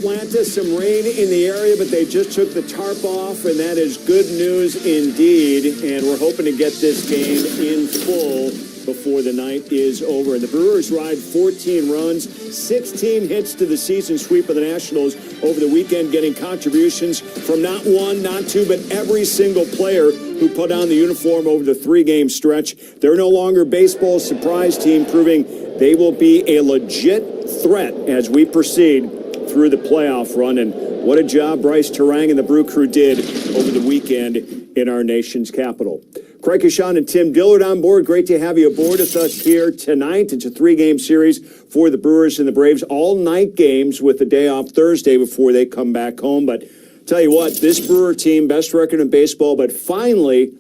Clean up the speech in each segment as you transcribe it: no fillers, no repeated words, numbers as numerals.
Atlanta. Some rain in the area, but they just took the tarp off, and that is good news indeed. And we're hoping to get this game in full before the night is over. And the Brewers ride 14 runs, 16 hits to the season sweep of the Nationals over the weekend, getting contributions from not one, not two, but every single player who put on the uniform over the 3-game stretch. They're no longer baseball's surprise team, proving they will be a legit threat as we proceed through the playoff run. And what a job Bryce Terang and the Brew Crew did over the weekend in our nation's capital. Craig Kashan and Tim Dillard on board. Great to have you aboard with us here tonight. It's a 3-game series for the Brewers and the Braves. All-night games with the day off Thursday before they come back home. But tell you what, this Brewer team, best record in baseball, but finally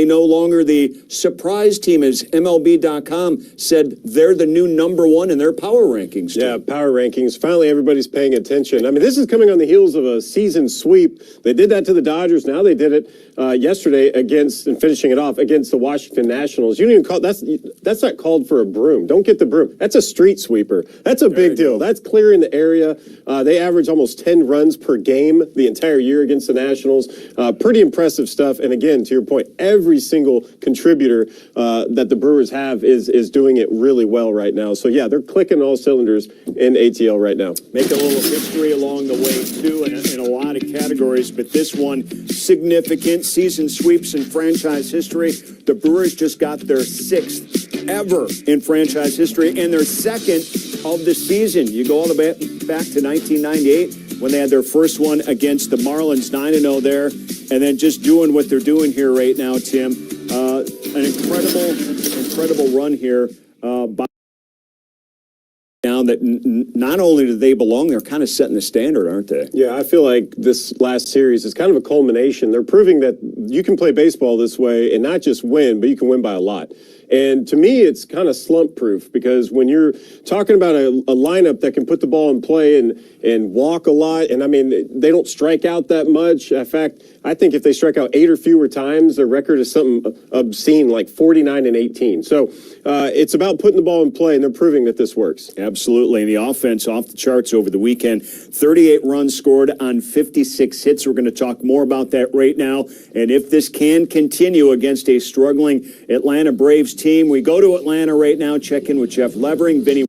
no longer the surprise team, as MLB.com said they're the new number one in their power rankings. Yeah, power rankings. Finally, everybody's paying attention. I mean, this is coming on the heels of a season sweep. They did that to the Dodgers. Now they did it yesterday against, and finishing it off, against the Washington Nationals. You don't even call that's not called for a broom. Don't get the broom. That's a street sweeper. That's a big deal. That's clearing the area. They average almost 10 runs per game the entire year against the Nationals. Pretty impressive stuff. And again, to your point, every single contributor that the Brewers have is doing it really well right now. So yeah, they're clicking all cylinders in ATL right now. Make a little history along the way too in a lot of categories, but this one significant season sweeps in franchise history. The Brewers just got their 6th ever in franchise history and their 2nd of the season. You go all the way back to 1998 when they had their first one against the Marlins, 9-0 there, and then just doing what they're doing here right now, Tim. An incredible run here by now that not only do they belong, they're kind of setting the standard, aren't they? Yeah, I feel like this last series is kind of a culmination. They're proving that you can play baseball this way and not just win, but you can win by a lot. And to me, it's kind of slump proof, because when you're talking about a lineup that can put the ball in play and walk a lot, and I mean, they don't strike out that much. In fact, I think if they strike out 8 or fewer times, their record is something obscene, like 49-18. So it's about putting the ball in play, and they're proving that this works. Absolutely. And the offense off the charts over the weekend. 38 runs scored on 56 hits. We're going to talk more about that right now. And if this can continue against a struggling Atlanta Braves team, we go to Atlanta right now, check in with Jeff Levering, Vinny.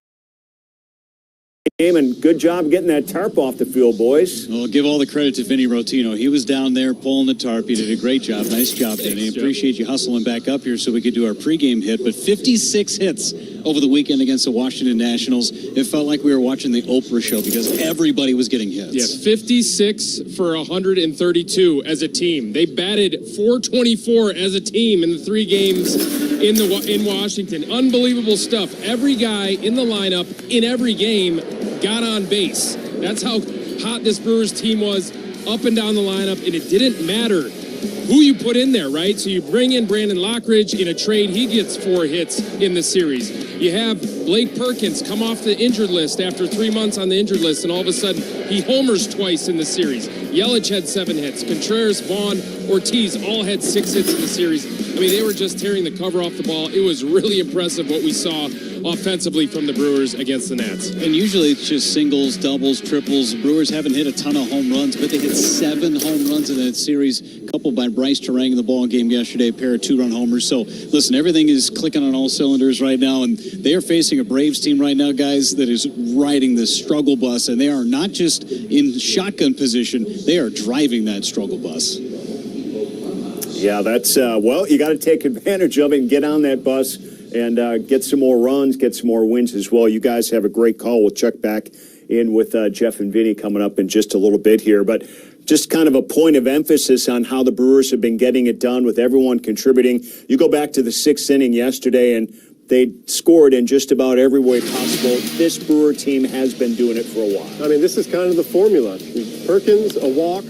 And good job getting that tarp off the field, boys. Well, give all the credit to Vinny Rotino. He was down there pulling the tarp. He did a great job. Nice job, Vinny. Appreciate you hustling back up here so we could do our pregame hit. But 56 hits over the weekend against the Washington Nationals. It felt like we were watching the Oprah show because everybody was getting hits. Yeah, 56 for 132 as a team. They batted .424 as a team in the 3 games in Washington. Unbelievable stuff. Every guy in the lineup in every game got on base. That's how hot this Brewers team was up and down the lineup, and it didn't matter who you put in there, right? So you bring in Brandon Lockridge in a trade. He gets 4 hits in the series. You have Blake Perkins come off the injured list after 3 months on the injured list, and all of a sudden he homers twice in the series. Yelich had 7 hits. Contreras, Vaughn, Ortiz all had 6 hits in the series. I mean, they were just tearing the cover off the ball. It was really impressive what we saw offensively from the Brewers against the Nats. And usually it's just singles, doubles, triples. The Brewers haven't hit a ton of home runs, but they hit 7 home runs in that series, coupled by Bryce Terang in the ball game yesterday, a pair of 2-run homers. So, listen, everything is clicking on all cylinders right now, and they are facing a Braves team right now, guys, that is riding this struggle bus, and they are not just in shotgun position, they are driving that struggle bus. Yeah, that's, well, you got to take advantage of it and get on that bus and get some more runs, get some more wins as well. You guys have a great call. We'll check back in with Jeff and Vinny coming up in just a little bit here. But just kind of a point of emphasis on how the Brewers have been getting it done with everyone contributing. You go back to the 6th inning yesterday, and they scored in just about every way possible. This Brewer team has been doing it for a while. I mean, this is kind of the formula. Perkins, a walk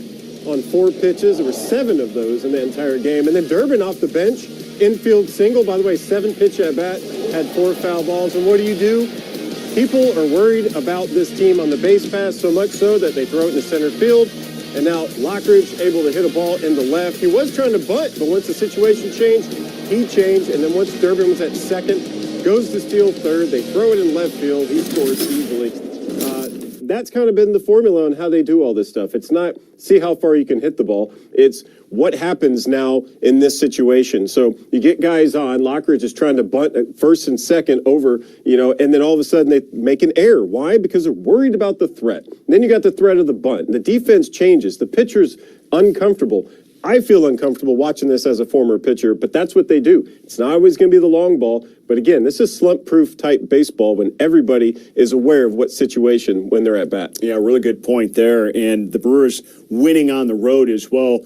on 4 pitches. There were 7 of those in the entire game. And then Durbin off the bench, infield single. By the way, 7-pitch at bat, had 4 foul balls. And what do? People are worried about this team on the base pass, so much so that they throw it into center field. And now Lockridge able to hit a ball in the left. He was trying to butt, but once the situation changed, he changed. And then once Durbin was at second, goes to steal third. They throw it in left field. He scores easily. that's kind of been the formula on how they do all this stuff. It's not see how far you can hit the ball. It's what happens now in this situation. So you get guys on, Lockridge is trying to bunt first and second over, and then all of a sudden they make an error. Why? Because they're worried about the threat. And then you got the threat of the bunt. The defense changes. The pitcher's uncomfortable. I feel uncomfortable watching this as a former pitcher, but that's what they do. It's not always going to be the long ball. But again, this is slump-proof type baseball when everybody is aware of what situation when they're at bat. Yeah, really good point there. And the Brewers winning on the road as well.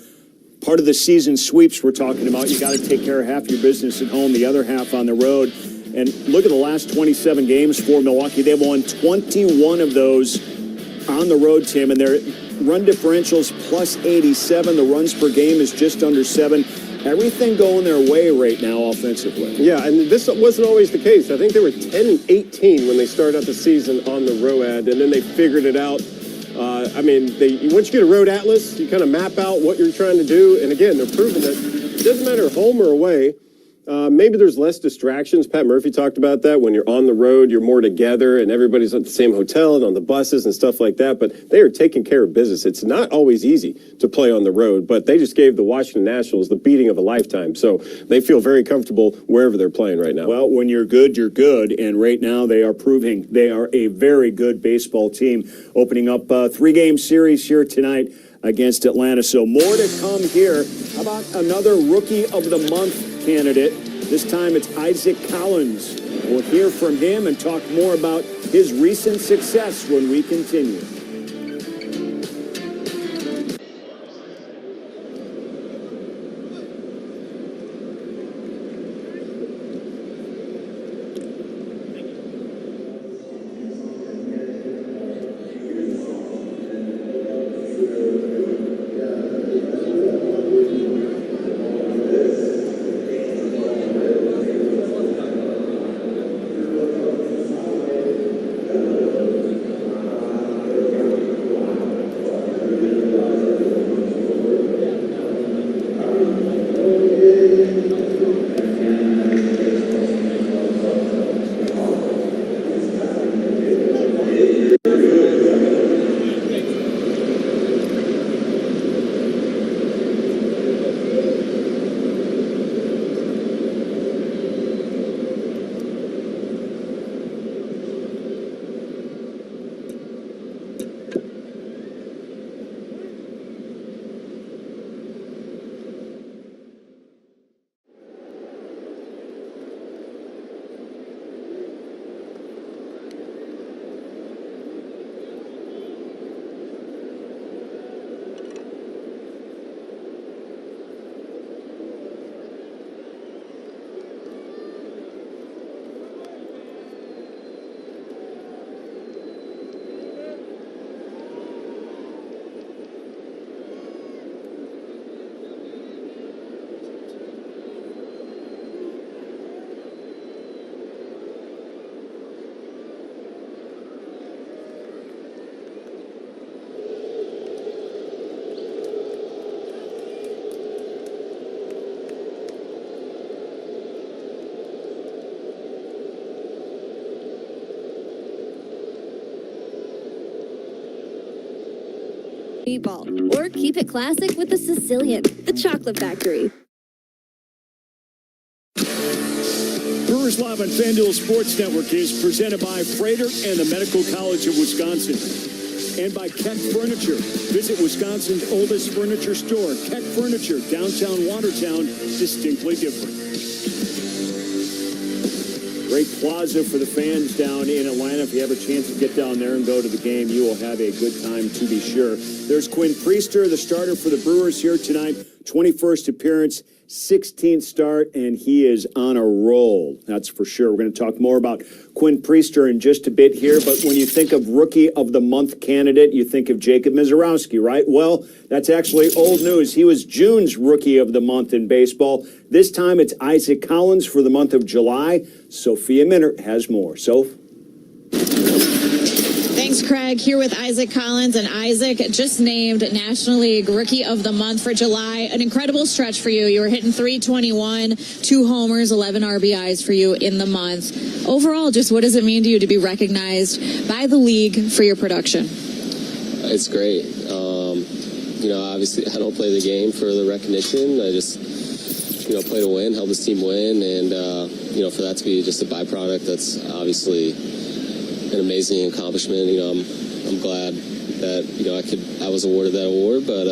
Part of the season sweeps we're talking about, you got to take care of half your business at home, the other half on the road. And look at the last 27 games for Milwaukee. They've won 21 of those on the road, Tim, and their run differentials plus 87. The runs per game is just under 7. Everything going their way right now offensively. Yeah, and this wasn't always the case. I think they were 10-18 when they started out the season on the ROAD, and then they figured it out. Once you get a road atlas, you kind of map out what you're trying to do. And again, they're proving that it doesn't matter home or away. Maybe there's less distractions. Pat Murphy talked about that. When you're on the road, you're more together and everybody's at the same hotel and on the buses and stuff like that. But they are taking care of business. It's not always easy to play on the road, but they just gave the Washington Nationals the beating of a lifetime. So they feel very comfortable wherever they're playing right now. Well, when you're good, you're good. And right now they are proving they are a very good baseball team, opening up a 3-game series here tonight against Atlanta. So more to come here. How about another Rookie of the Month candidate? This time it's Isaac Collins. We'll hear from him and talk more about his recent success when we continue. Meatball, or keep it classic with the Sicilian, the chocolate factory. Brewers Live on FanDuel Sports Network is presented by Freighter and the Medical College of Wisconsin. And by Keck Furniture. Visit Wisconsin's oldest furniture store, Keck Furniture, downtown Watertown, distinctly different. Great plaza for the fans down in Atlanta. If you have a chance to get down there and go to the game, you will have a good time to be sure. There's Quinn Priester, the starter for the Brewers here tonight. 21st appearance, 16th start, and he is on a roll. That's for sure. We're going to talk more about Quinn Priester in just a bit here, but when you think of Rookie of the Month candidate, you think of Jacob Misiorowski, right? Well, that's actually old news. He was June's Rookie of the Month in baseball. This time it's Isaac Collins for the month of July. Sophia Minert has more. Soph? Thanks, Thanks, Craig. Here with Isaac Collins, and Isaac just named National League Rookie of the Month for July. An incredible stretch for you. You were hitting .321, 2 homers, 11 RBIs for you in the month. Overall, just what does it mean to you to be recognized by the league for your production? It's great. Obviously I don't play the game for the recognition. I just, play to win, help this team win, and, for that to be just a byproduct, that's obviously an amazing accomplishment. I'm glad that, I was awarded that award, but,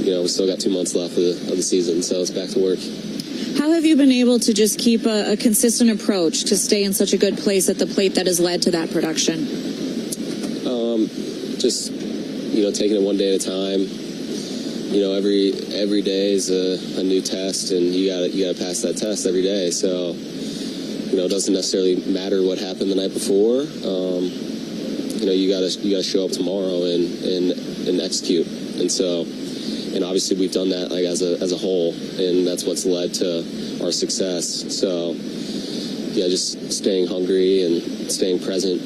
we still got 2 months left of the season, so it's back to work. How have you been able to just keep a consistent approach to stay in such a good place at the plate that has led to that production? Taking it one day at a time. Every day is a new test, and you gotta pass that test every day. So, it doesn't necessarily matter what happened the night before. You gotta show up tomorrow and execute. And obviously we've done that as a whole, and that's what's led to our success. So, just staying hungry and staying present.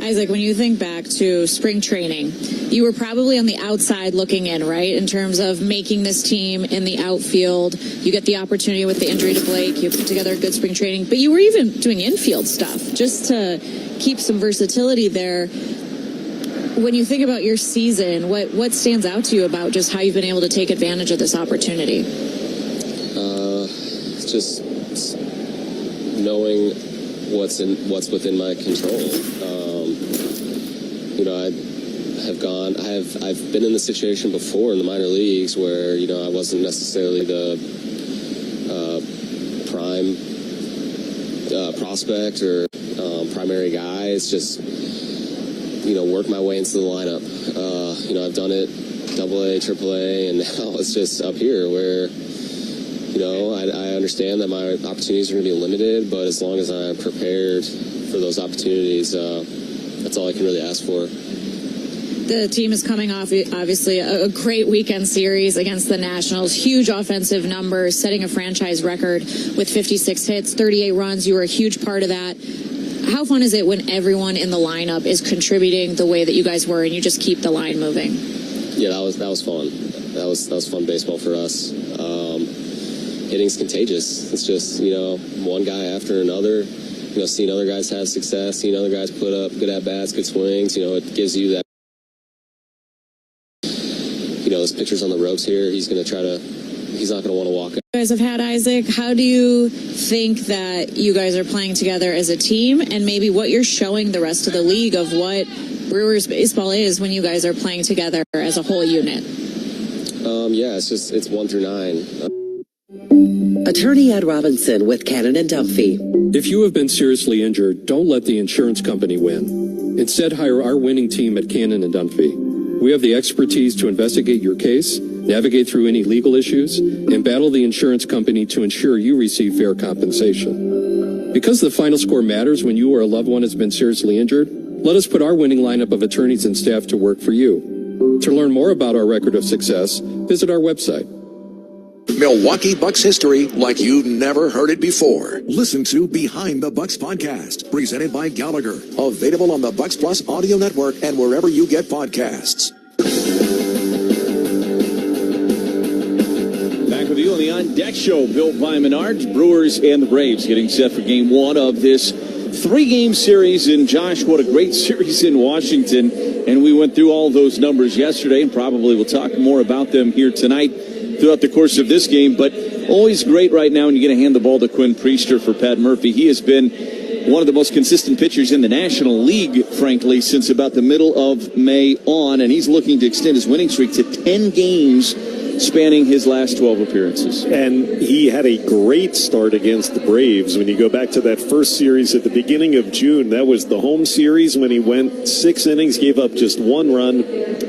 Isaac, when you think back to spring training, you were probably on the outside looking in, right, in terms of making this team in the outfield. You get the opportunity with the injury to Blake. You put together a good spring training. But you were even doing infield stuff just to keep some versatility there. When you think about your season, what stands out to you about just how you've been able to take advantage of this opportunity? It's just knowing what's within my control. I've been in the situation before in the minor leagues where, I wasn't necessarily the prime prospect or primary guy. It's just, work my way into the lineup. I've done it AA, AAA, and now it's just up here where, I understand that my opportunities are going to be limited, but as long as I'm prepared for those opportunities, that's all I can really ask for. The team is coming off, obviously, a great weekend series against the Nationals. Huge offensive numbers, setting a franchise record with 56 hits, 38 runs. You were a huge part of that. How fun is it when everyone in the lineup is contributing the way that you guys were and you just keep the line moving? Yeah, that was fun. That was fun baseball for us. Hitting's contagious. It's just, one guy after another, seeing other guys have success, seeing other guys put up good at-bats, good swings, it gives you that. Those pitchers on the ropes here, he's not going to want to walk. You guys have had, Isaac. How do you think that you guys are playing together as a team, and maybe what you're showing the rest of the league of what Brewers baseball is when you guys are playing together as a whole unit? It's 1 through 9. Attorney Ed Robinson with Cannon and Dunphy. If you have been seriously injured, don't let the insurance company win. Instead, hire our winning team at Cannon and Dunphy. We have the expertise to investigate your case, navigate through any legal issues, and battle the insurance company to ensure you receive fair compensation. Because the final score matters when you or a loved one has been seriously injured, let us put our winning lineup of attorneys and staff to work for you. To learn more about our record of success, visit our website. Milwaukee Bucks history like you've never heard it before. Listen to Behind the Bucks podcast, presented by Gallagher. Available on the Bucks Plus audio network and wherever you get podcasts. Back with you on the On Deck Show, built by Menards. Brewers and the Braves getting set for game 1 of this 3-game series. And Josh, what a great series in Washington. And we went through all those numbers yesterday, and probably we'll talk more about them here tonight throughout the course of this game. But always great right now when you're going to hand the ball to Quinn Priester for Pat Murphy. He has been one of the most consistent pitchers in the National League, frankly, since about the middle of May on, and he's looking to extend his winning streak to 10 games spanning his last 12 appearances. And he had a great start against the Braves. When you go back to that first series at the beginning of June, that was the home series when he went 6 innings, gave up just 1 run.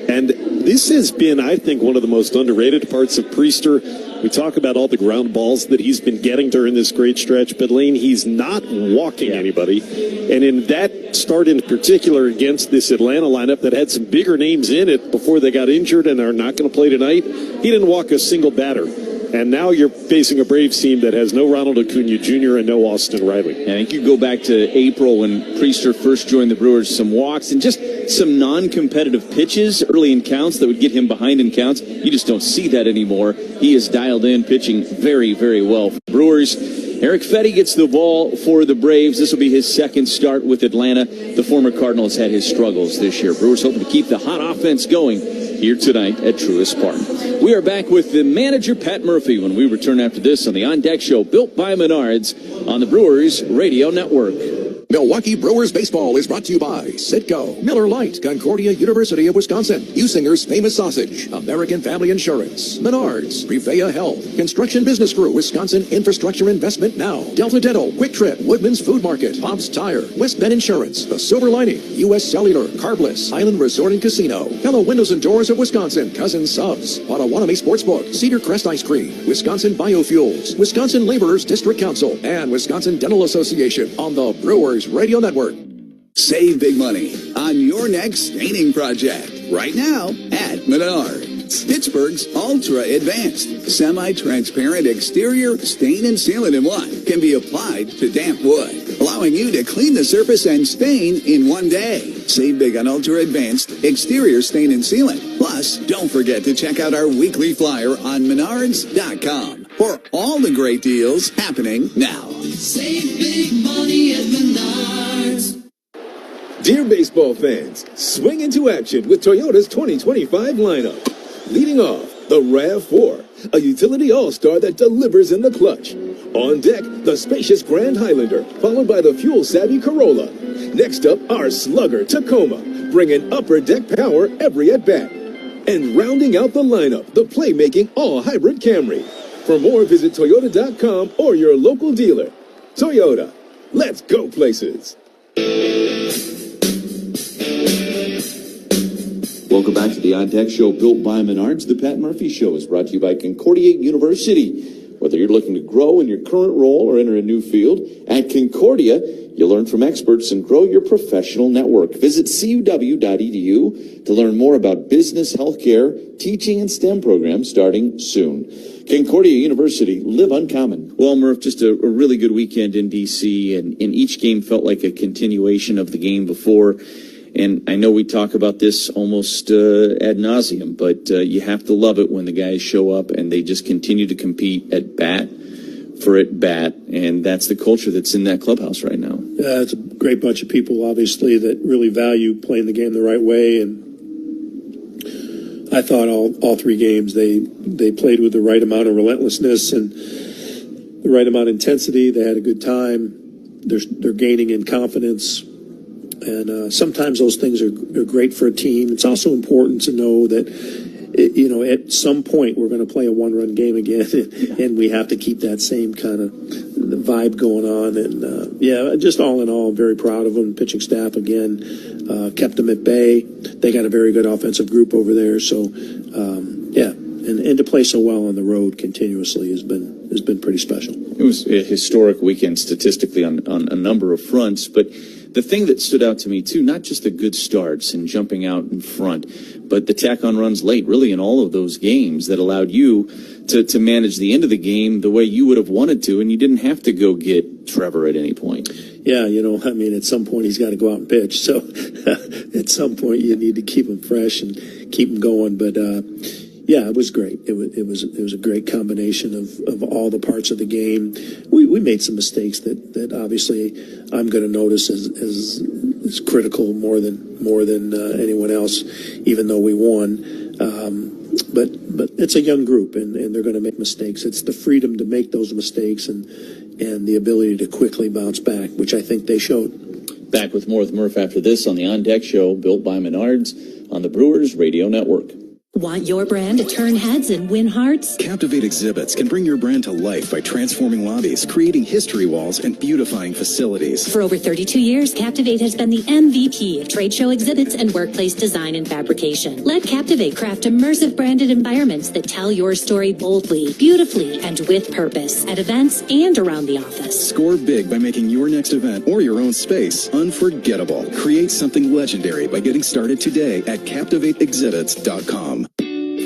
And this has been, I think, one of the most underrated parts of Priester. We talk about all the ground balls that he's been getting during this great stretch, but Lane, he's not walking anybody. And in that start in particular against this Atlanta lineup that had some bigger names in it before they got injured and are not going to play tonight, he didn't walk a single batter. And now you're facing a Braves team that has no Ronald Acuna Jr. and no Austin Riley. I think you go back to April when Priester first joined the Brewers, some walks and just some non-competitive pitches early in counts that would get him behind in counts. You just don't see that anymore. He is dialed in, pitching very, very well for the Brewers. Eric Fetty gets the ball for the Braves. This will be his second start with Atlanta. The former Cardinal has had his struggles this year. Brewers hoping to keep the hot offense going here tonight at Truist Park. We are back with the manager, Pat Murphy, when we return after this on the On Deck Show, built by Menards on the Brewers Radio Network. Milwaukee Brewers baseball is brought to you by Citgo, Miller Lite, Concordia University of Wisconsin, Usinger's Famous Sausage, American Family Insurance, Menards, Prevea Health, Construction Business Group, Wisconsin Infrastructure Investment Now, Delta Dental, Quick Trip, Woodman's Food Market, Bob's Tire, West Bend Insurance, The Silver Lining, U.S. Cellular, Carbless, Island Resort and Casino, Hello Windows and Doors of Wisconsin, Cousin Subs, Potawatomi Sportsbook, Cedar Crest Ice Cream, Wisconsin Biofuels, Wisconsin Laborers District Council, and Wisconsin Dental Association on the Brewers Radio Network. Save big money on your next staining project right now at Menards. Pittsburgh's Ultra Advanced semi-transparent exterior stain and sealant-in-one can be applied to damp wood, allowing you to clean the surface and stain in one day. Save big on Ultra Advanced exterior stain and sealant. Plus, don't forget to check out our weekly flyer on Menards.com for all the great deals happening now. Save big money at Menards. Dear baseball fans, swing into action with Toyota's 2025 lineup. Leading off, the RAV4, a utility all-star that delivers in the clutch. On deck, the spacious Grand Highlander, followed by the fuel-savvy Corolla. Next up, our slugger Tacoma, bringing upper deck power every at-bat. And rounding out the lineup, the playmaking all-hybrid Camry. For more, visit Toyota.com or your local dealer. Toyota, let's go places. Welcome back to the On Deck Show, built by Menards. The Pat Murphy Show is brought to you by Concordia University. Whether you're looking to grow in your current role or enter a new field, at Concordia, you'll learn from experts and grow your professional network. Visit cuw.edu to learn more about business, healthcare, teaching, and STEM programs starting soon. Concordia University, live uncommon. Well, Murph, just a really good weekend in D.C., and each game felt like a continuation of the game before. And I know we talk about this almost ad nauseum, but you have to love it when the guys show up and they just continue to compete at bat for at bat, and that's the culture that's in that clubhouse right now. It's a great bunch of people, obviously, that really value playing the game the right way, and I thought all three games they played with the right amount of relentlessness and the right amount of intensity. They had a good time. They're gaining in confidence. And sometimes those things are great for a team. It's also important to know that, at some point we're going to play a one-run game again, and we have to keep that same kind of vibe going on. And, just all in all, I'm very proud of them. Pitching staff, again, kept them at bay. They got a very good offensive group over there. So, and to play so well on the road continuously has been pretty special. It was a historic weekend statistically on a number of fronts, but the thing that stood out to me, too, not just the good starts and jumping out in front, but the tack-on runs late, really, in all of those games that allowed you to manage the end of the game the way you would have wanted to, and you didn't have to go get Trevor at any point. Yeah, at some point he's got to go out and pitch. So at some point you need to keep him fresh and keep him going. But, it was great. It was a great combination of all the parts of the game. We made some mistakes that obviously I'm going to notice as critical more than anyone else, even though we won. But it's a young group and they're going to make mistakes. It's the freedom to make those mistakes and the ability to quickly bounce back, which I think they showed. Back with more with Murph after this on the On Deck Show, built by Menards on the Brewers Radio Network. Want your brand to turn heads and win hearts? Captivate Exhibits can bring your brand to life by transforming lobbies, creating history walls, and beautifying facilities. For over 32 years, Captivate has been the MVP of trade show exhibits and workplace design and fabrication. Let Captivate craft immersive branded environments that tell your story boldly, beautifully, and with purpose at events and around the office. Score big by making your next event or your own space unforgettable. Create something legendary by getting started today at CaptivateExhibits.com.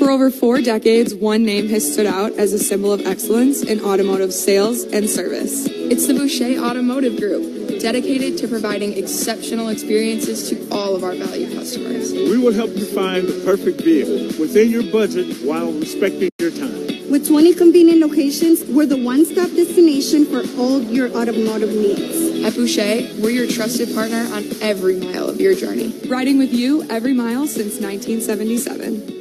For over 4 decades, one name has stood out as a symbol of excellence in automotive sales and service. It's the Boucher Automotive Group, dedicated to providing exceptional experiences to all of our valued customers. We will help you find the perfect vehicle within your budget while respecting your time. With 20 convenient locations, we're the one-stop destination for all your automotive needs. At Boucher, we're your trusted partner on every mile of your journey. Riding with you every mile since 1977.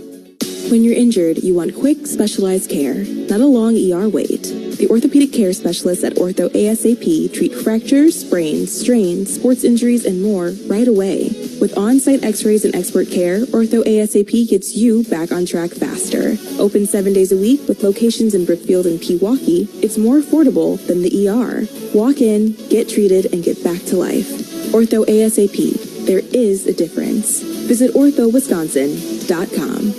When you're injured, you want quick, specialized care, not a long ER wait. The orthopedic care specialists at Ortho ASAP treat fractures, sprains, strains, sports injuries, and more right away. With on-site x-rays and expert care, Ortho ASAP gets you back on track faster. Open 7 days a week with locations in Brookfield and Pewaukee, it's more affordable than the ER. Walk in, get treated, and get back to life. Ortho ASAP. There is a difference. Visit orthowisconsin.com.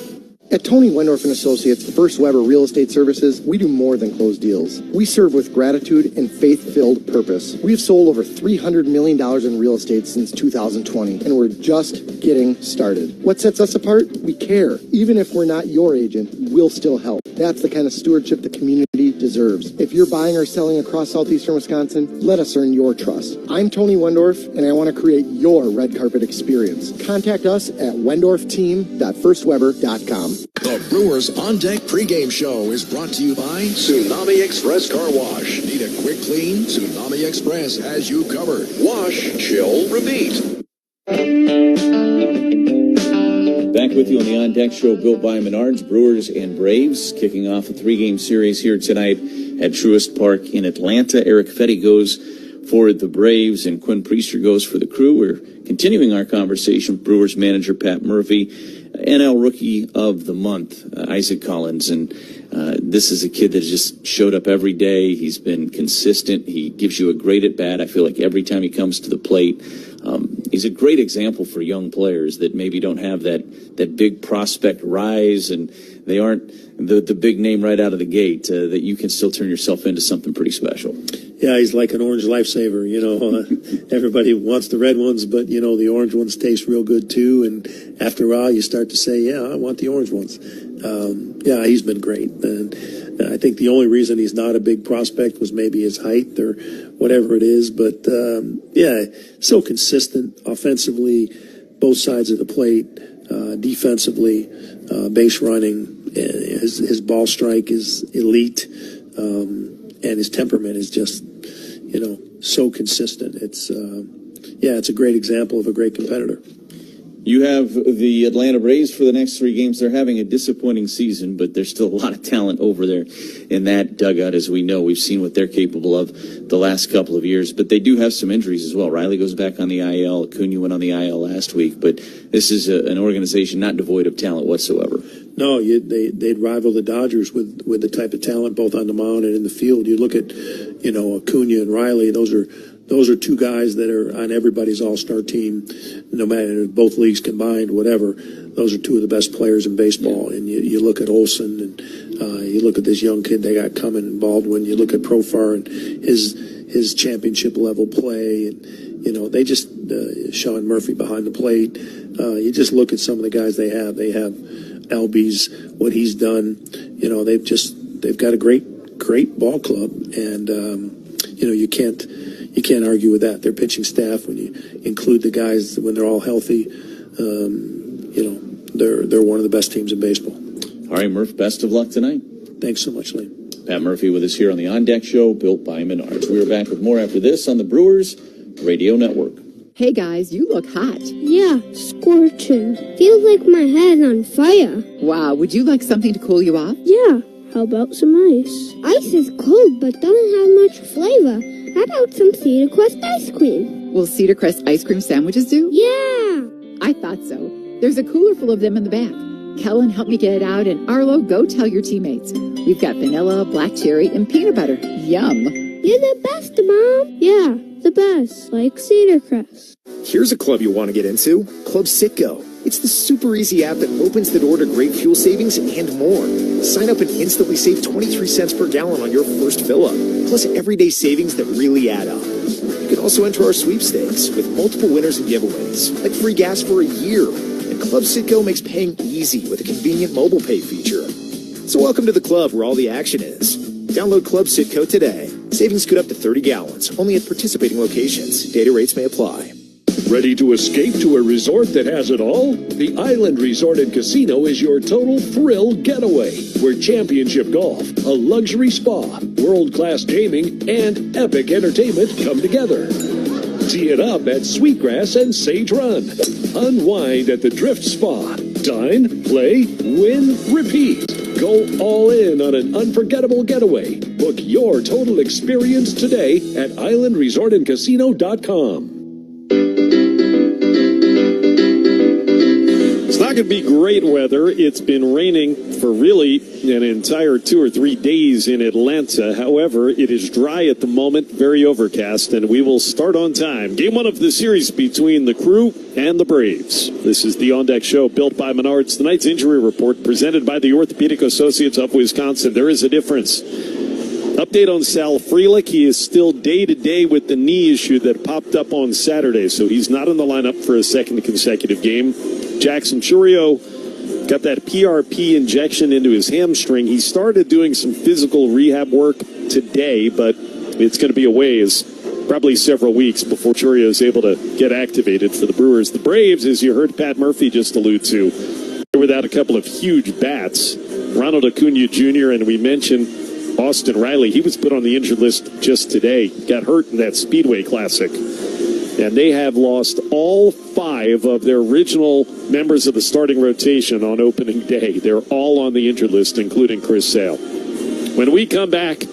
At Tony Wendorf & Associates, the First Weber Real Estate Services, we do more than close deals. We serve with gratitude and faith-filled purpose. We have sold over $300 million in real estate since 2020, and we're just getting started. What sets us apart? We care. Even if we're not your agent, we'll still help. That's the kind of stewardship the community deserves. If you're buying or selling across southeastern Wisconsin, let us earn your trust. I'm Tony Wendorf, and I want to create your red carpet experience. Contact us at wendorfteam.firstweber.com. The Brewers On Deck pregame show is brought to you by Tsunami Express Car Wash. Need a quick clean? Tsunami Express has you covered. Wash, chill, repeat. Back with you on the On Deck show built by Menards. Brewers and Braves kicking off a 3-game series here tonight at Truist Park in Atlanta. Eric Fetty goes for the Braves and Quinn Priester goes for the Crew. We're continuing our conversation with Brewers manager Pat Murphy, NL Rookie of the Month, Isaac Collins. And this is a kid that just showed up every day. He's been consistent. He gives you a great at-bat. I feel like every time he comes to the plate, he's a great example for young players that maybe don't have that big prospect rise, and they aren't the big name right out of the gate, that you can still turn yourself into something pretty special. Yeah, he's like an orange lifesaver. Everybody wants the red ones, but, the orange ones taste real good, too. And after a while, you start to say, yeah, I want the orange ones. Yeah, he's been great. And I think the only reason he's not a big prospect was maybe his height or whatever it is. But, yeah, so consistent offensively, both sides of the plate, defensively, base running. His ball strike is elite, and his temperament is just, so consistent. It's a great example of a great competitor. You have the Atlanta Braves for the next 3 games. They're having a disappointing season, but there's still a lot of talent over there in that dugout, as we know. We've seen what they're capable of the last couple of years, but they do have some injuries as well. Riley goes back on the IL. Acuna went on the IL last week, but this is an organization not devoid of talent whatsoever. No, they'd rival the Dodgers with the type of talent both on the mound and in the field. You look at, Acuna and Riley. Those are 2 guys that are on everybody's all-star team, no matter both leagues combined, whatever. Those are 2 of the best players in baseball. And you look at Olsen, and you look at this young kid they got coming in Baldwin. You look at Profar and his championship level play, and they just Sean Murphy behind the plate. You just look at some of the guys they have. They have Albies, what he's done. They've got a great ball club, and you can't argue with that. Their pitching staff, when you include the guys when they're all healthy, they're one of the best teams in baseball. All right, Murph, best of luck tonight. Thanks so much, Lee. Pat Murphy with us here on the On Deck show built by Menards. We are back with more after this on the Brewers Radio Network. Hey guys, you look hot. Yeah, scorching. Feels like my head's on fire. Wow, would you like something to cool you off? Yeah, how about some ice? Ice is cold but doesn't have much flavor. How about some Cedar Crest ice cream? Will Cedar Crest ice cream sandwiches do? Yeah! I thought so. There's a cooler full of them in the back. Kellen helped me get it out, and Arlo, go tell your teammates. We've got vanilla, black cherry, and peanut butter. Yum! You're the best, Mom! Yeah, the best, like Cedar Crest. Here's a club you want to get into, Club Citgo. It's the super easy app that opens the door to great fuel savings and more. Sign up and instantly save 23 cents per gallon on your first fill-up, plus everyday savings that really add up. You can also enter our sweepstakes with multiple winners and giveaways, like free gas for a year and Club Citgo makes paying easy with a convenient mobile pay feature. So welcome to the club where all the action is. Download Club Citgo today. Savings could up to 30 gallons, only at participating locations. Data rates may apply. Ready to escape to a resort that has it all? The Island Resort and Casino is your total thrill getaway, where championship golf, a luxury spa, world-class gaming, and epic entertainment come together. Tee it up at Sweetgrass and Sage Run. Unwind at the Drift Spa. Dine, play, win, repeat. Go all in on an unforgettable getaway. Book your total experience today at islandresortandcasino.com. It's not going to be great weather. It's been raining for really an entire 2 or 3 days in Atlanta. However, it is dry at the moment, very overcast, and we will start on time. Game 1 of the series between the Crew and the Braves. This is the On Deck Show built by Menards. Tonight's injury report presented by the Orthopedic Associates of Wisconsin. There is a difference. Update on Sal Frelick. He is still day-to-day with the knee issue that popped up on Saturday, so he's not in the lineup for a second consecutive game. Jackson Churio got that PRP injection into his hamstring. He started doing some physical rehab work today, but it's going to be a ways, probably several weeks, before Churio is able to get activated for the Brewers. The Braves, as you heard Pat Murphy just allude to, they're without a couple of huge bats. Ronald Acuna Jr., and we mentioned Austin Riley. He was put on the injured list just today. Got hurt in that Speedway Classic. And they have lost all 5 of their original members of the starting rotation on opening day. They're all on the injured list, including Chris Sale. When we come back,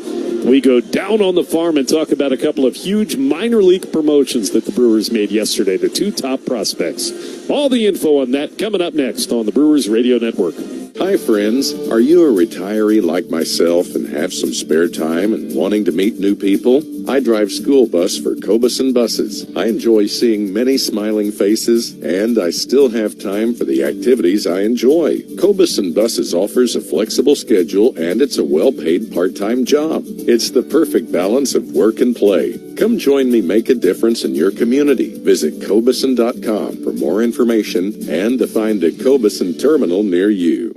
we go down on the farm and talk about a couple of huge minor league promotions that the Brewers made yesterday, the 2 top prospects. All the info on that coming up next on the Brewers Radio Network. Hi, friends. Are you a retiree like myself and have some spare time and wanting to meet new people? I drive school bus for Cobuson Buses. I enjoy seeing many smiling faces, and I still have time for the activities I enjoy. Cobuson Buses offers a flexible schedule, and it's a well-paid part-time job. It's the perfect balance of work and play. Come join me make a difference in your community. Visit Cobuson.com for more information and to find a Cobuson terminal near you.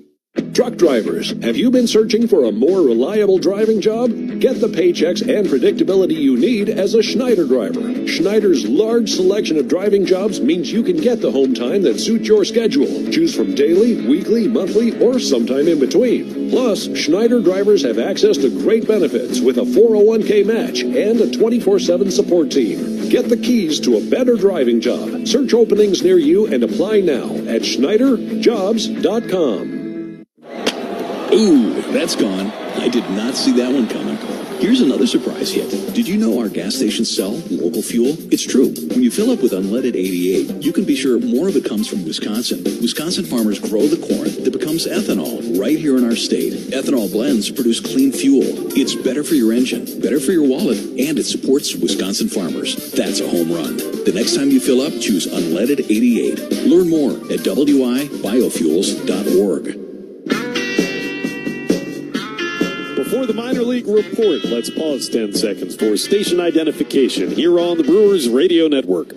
Truck drivers, have you been searching for a more reliable driving job? Get the paychecks and predictability you need as a Schneider driver. Schneider's large selection of driving jobs means you can get the home time that suits your schedule. Choose from daily, weekly, monthly, or sometime in between. Plus, Schneider drivers have access to great benefits with a 401k match and a 24/7 support team. Get the keys to a better driving job. Search openings near you and apply now at SchneiderJobs.com. Ooh, that's gone. I did not see that one coming. Here's another surprise hit. Did you know our gas stations sell local fuel? It's true. When you fill up with unleaded 88, you can be sure more of it comes from Wisconsin. Wisconsin farmers grow the corn that becomes ethanol right here in our state. Ethanol blends produce clean fuel. It's better for your engine, better for your wallet, and it supports Wisconsin farmers. That's a home run. The next time you fill up, choose unleaded 88. Learn more at wibiofuels.org. For the minor league report, let's pause 10 seconds for station identification here on the Brewers Radio Network.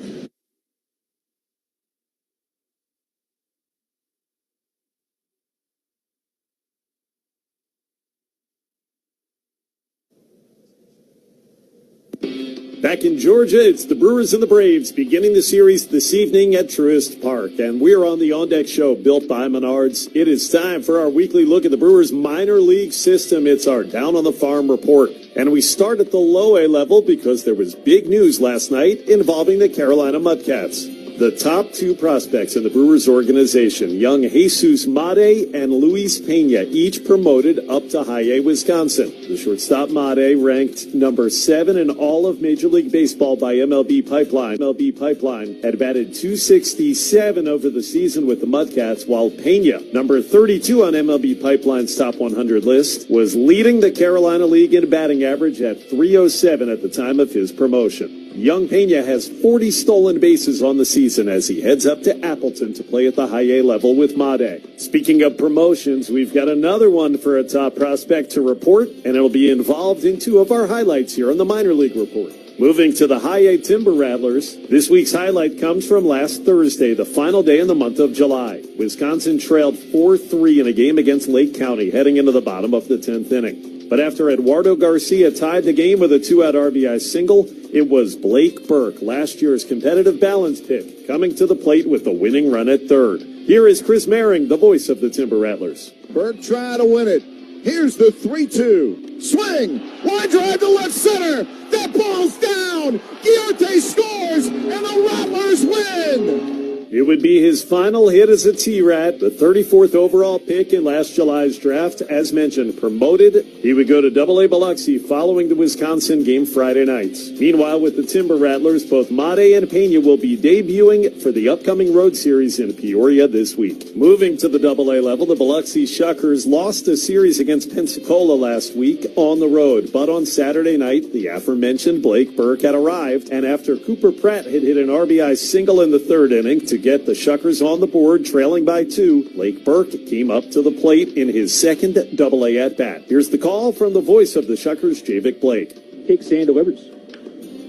Back in Georgia, it's the Brewers and the Braves beginning the series this evening at Truist Park. And we're on the On Deck Show built by Menards. It is time for our weekly look at the Brewers minor league system. It's our Down on the Farm report. And we start at the low A level because there was big news last night involving the Carolina Mudcats. The top 2 prospects in the Brewers organization, young Jesus Made and Luis Pena, each promoted up to High A, Wisconsin. The shortstop Made ranked number 7 in all of Major League Baseball by MLB Pipeline. MLB Pipeline had batted .267 over the season with the Mudcats, while Pena, number 32 on MLB Pipeline's top 100 list, was leading the Carolina League in batting average at .307 at the time of his promotion. Young Pena has 40 stolen bases on the season as he heads up to Appleton to play at the High A level with Made. Speaking of promotions, we've got another one for a top prospect to report, and it'll be involved in 2 of our highlights here on the Minor League Report. Moving to the High A Timber Rattlers, this week's highlight comes from last Thursday, the final day in the month of July. Wisconsin trailed 4-3 in a game against Lake County heading into the bottom of the 10th inning. But after Eduardo Garcia tied the game with a 2-out RBI single, it was Blake Burke, last year's competitive balance pick, coming to the plate with the winning run at third. Here is Chris Maring, the voice of the Timber Rattlers. Burke trying to win it. Here's the 3-2. Swing! Line drive to left center! That ball's down! Giarte scores! And the Rattlers win! It would be his final hit as a T-Rat, the 34th overall pick in last July's draft. As mentioned, promoted. He would go to AA Biloxi following the Wisconsin game Friday night. Meanwhile, with the Timber Rattlers, both Made and Pena will be debuting for the upcoming road series in Peoria this week. Moving to the AA level, the Biloxi Shuckers lost a series against Pensacola last week on the road. But on Saturday night, the aforementioned Blake Burke had arrived, and after Cooper Pratt had hit an RBI single in the third inning to get the Shuckers on the board, trailing by 2, Blake Burke came up to the plate in his second AA at-bat. Here's the call from the voice of the Shuckers, Javik Blake. Kicks and delivers.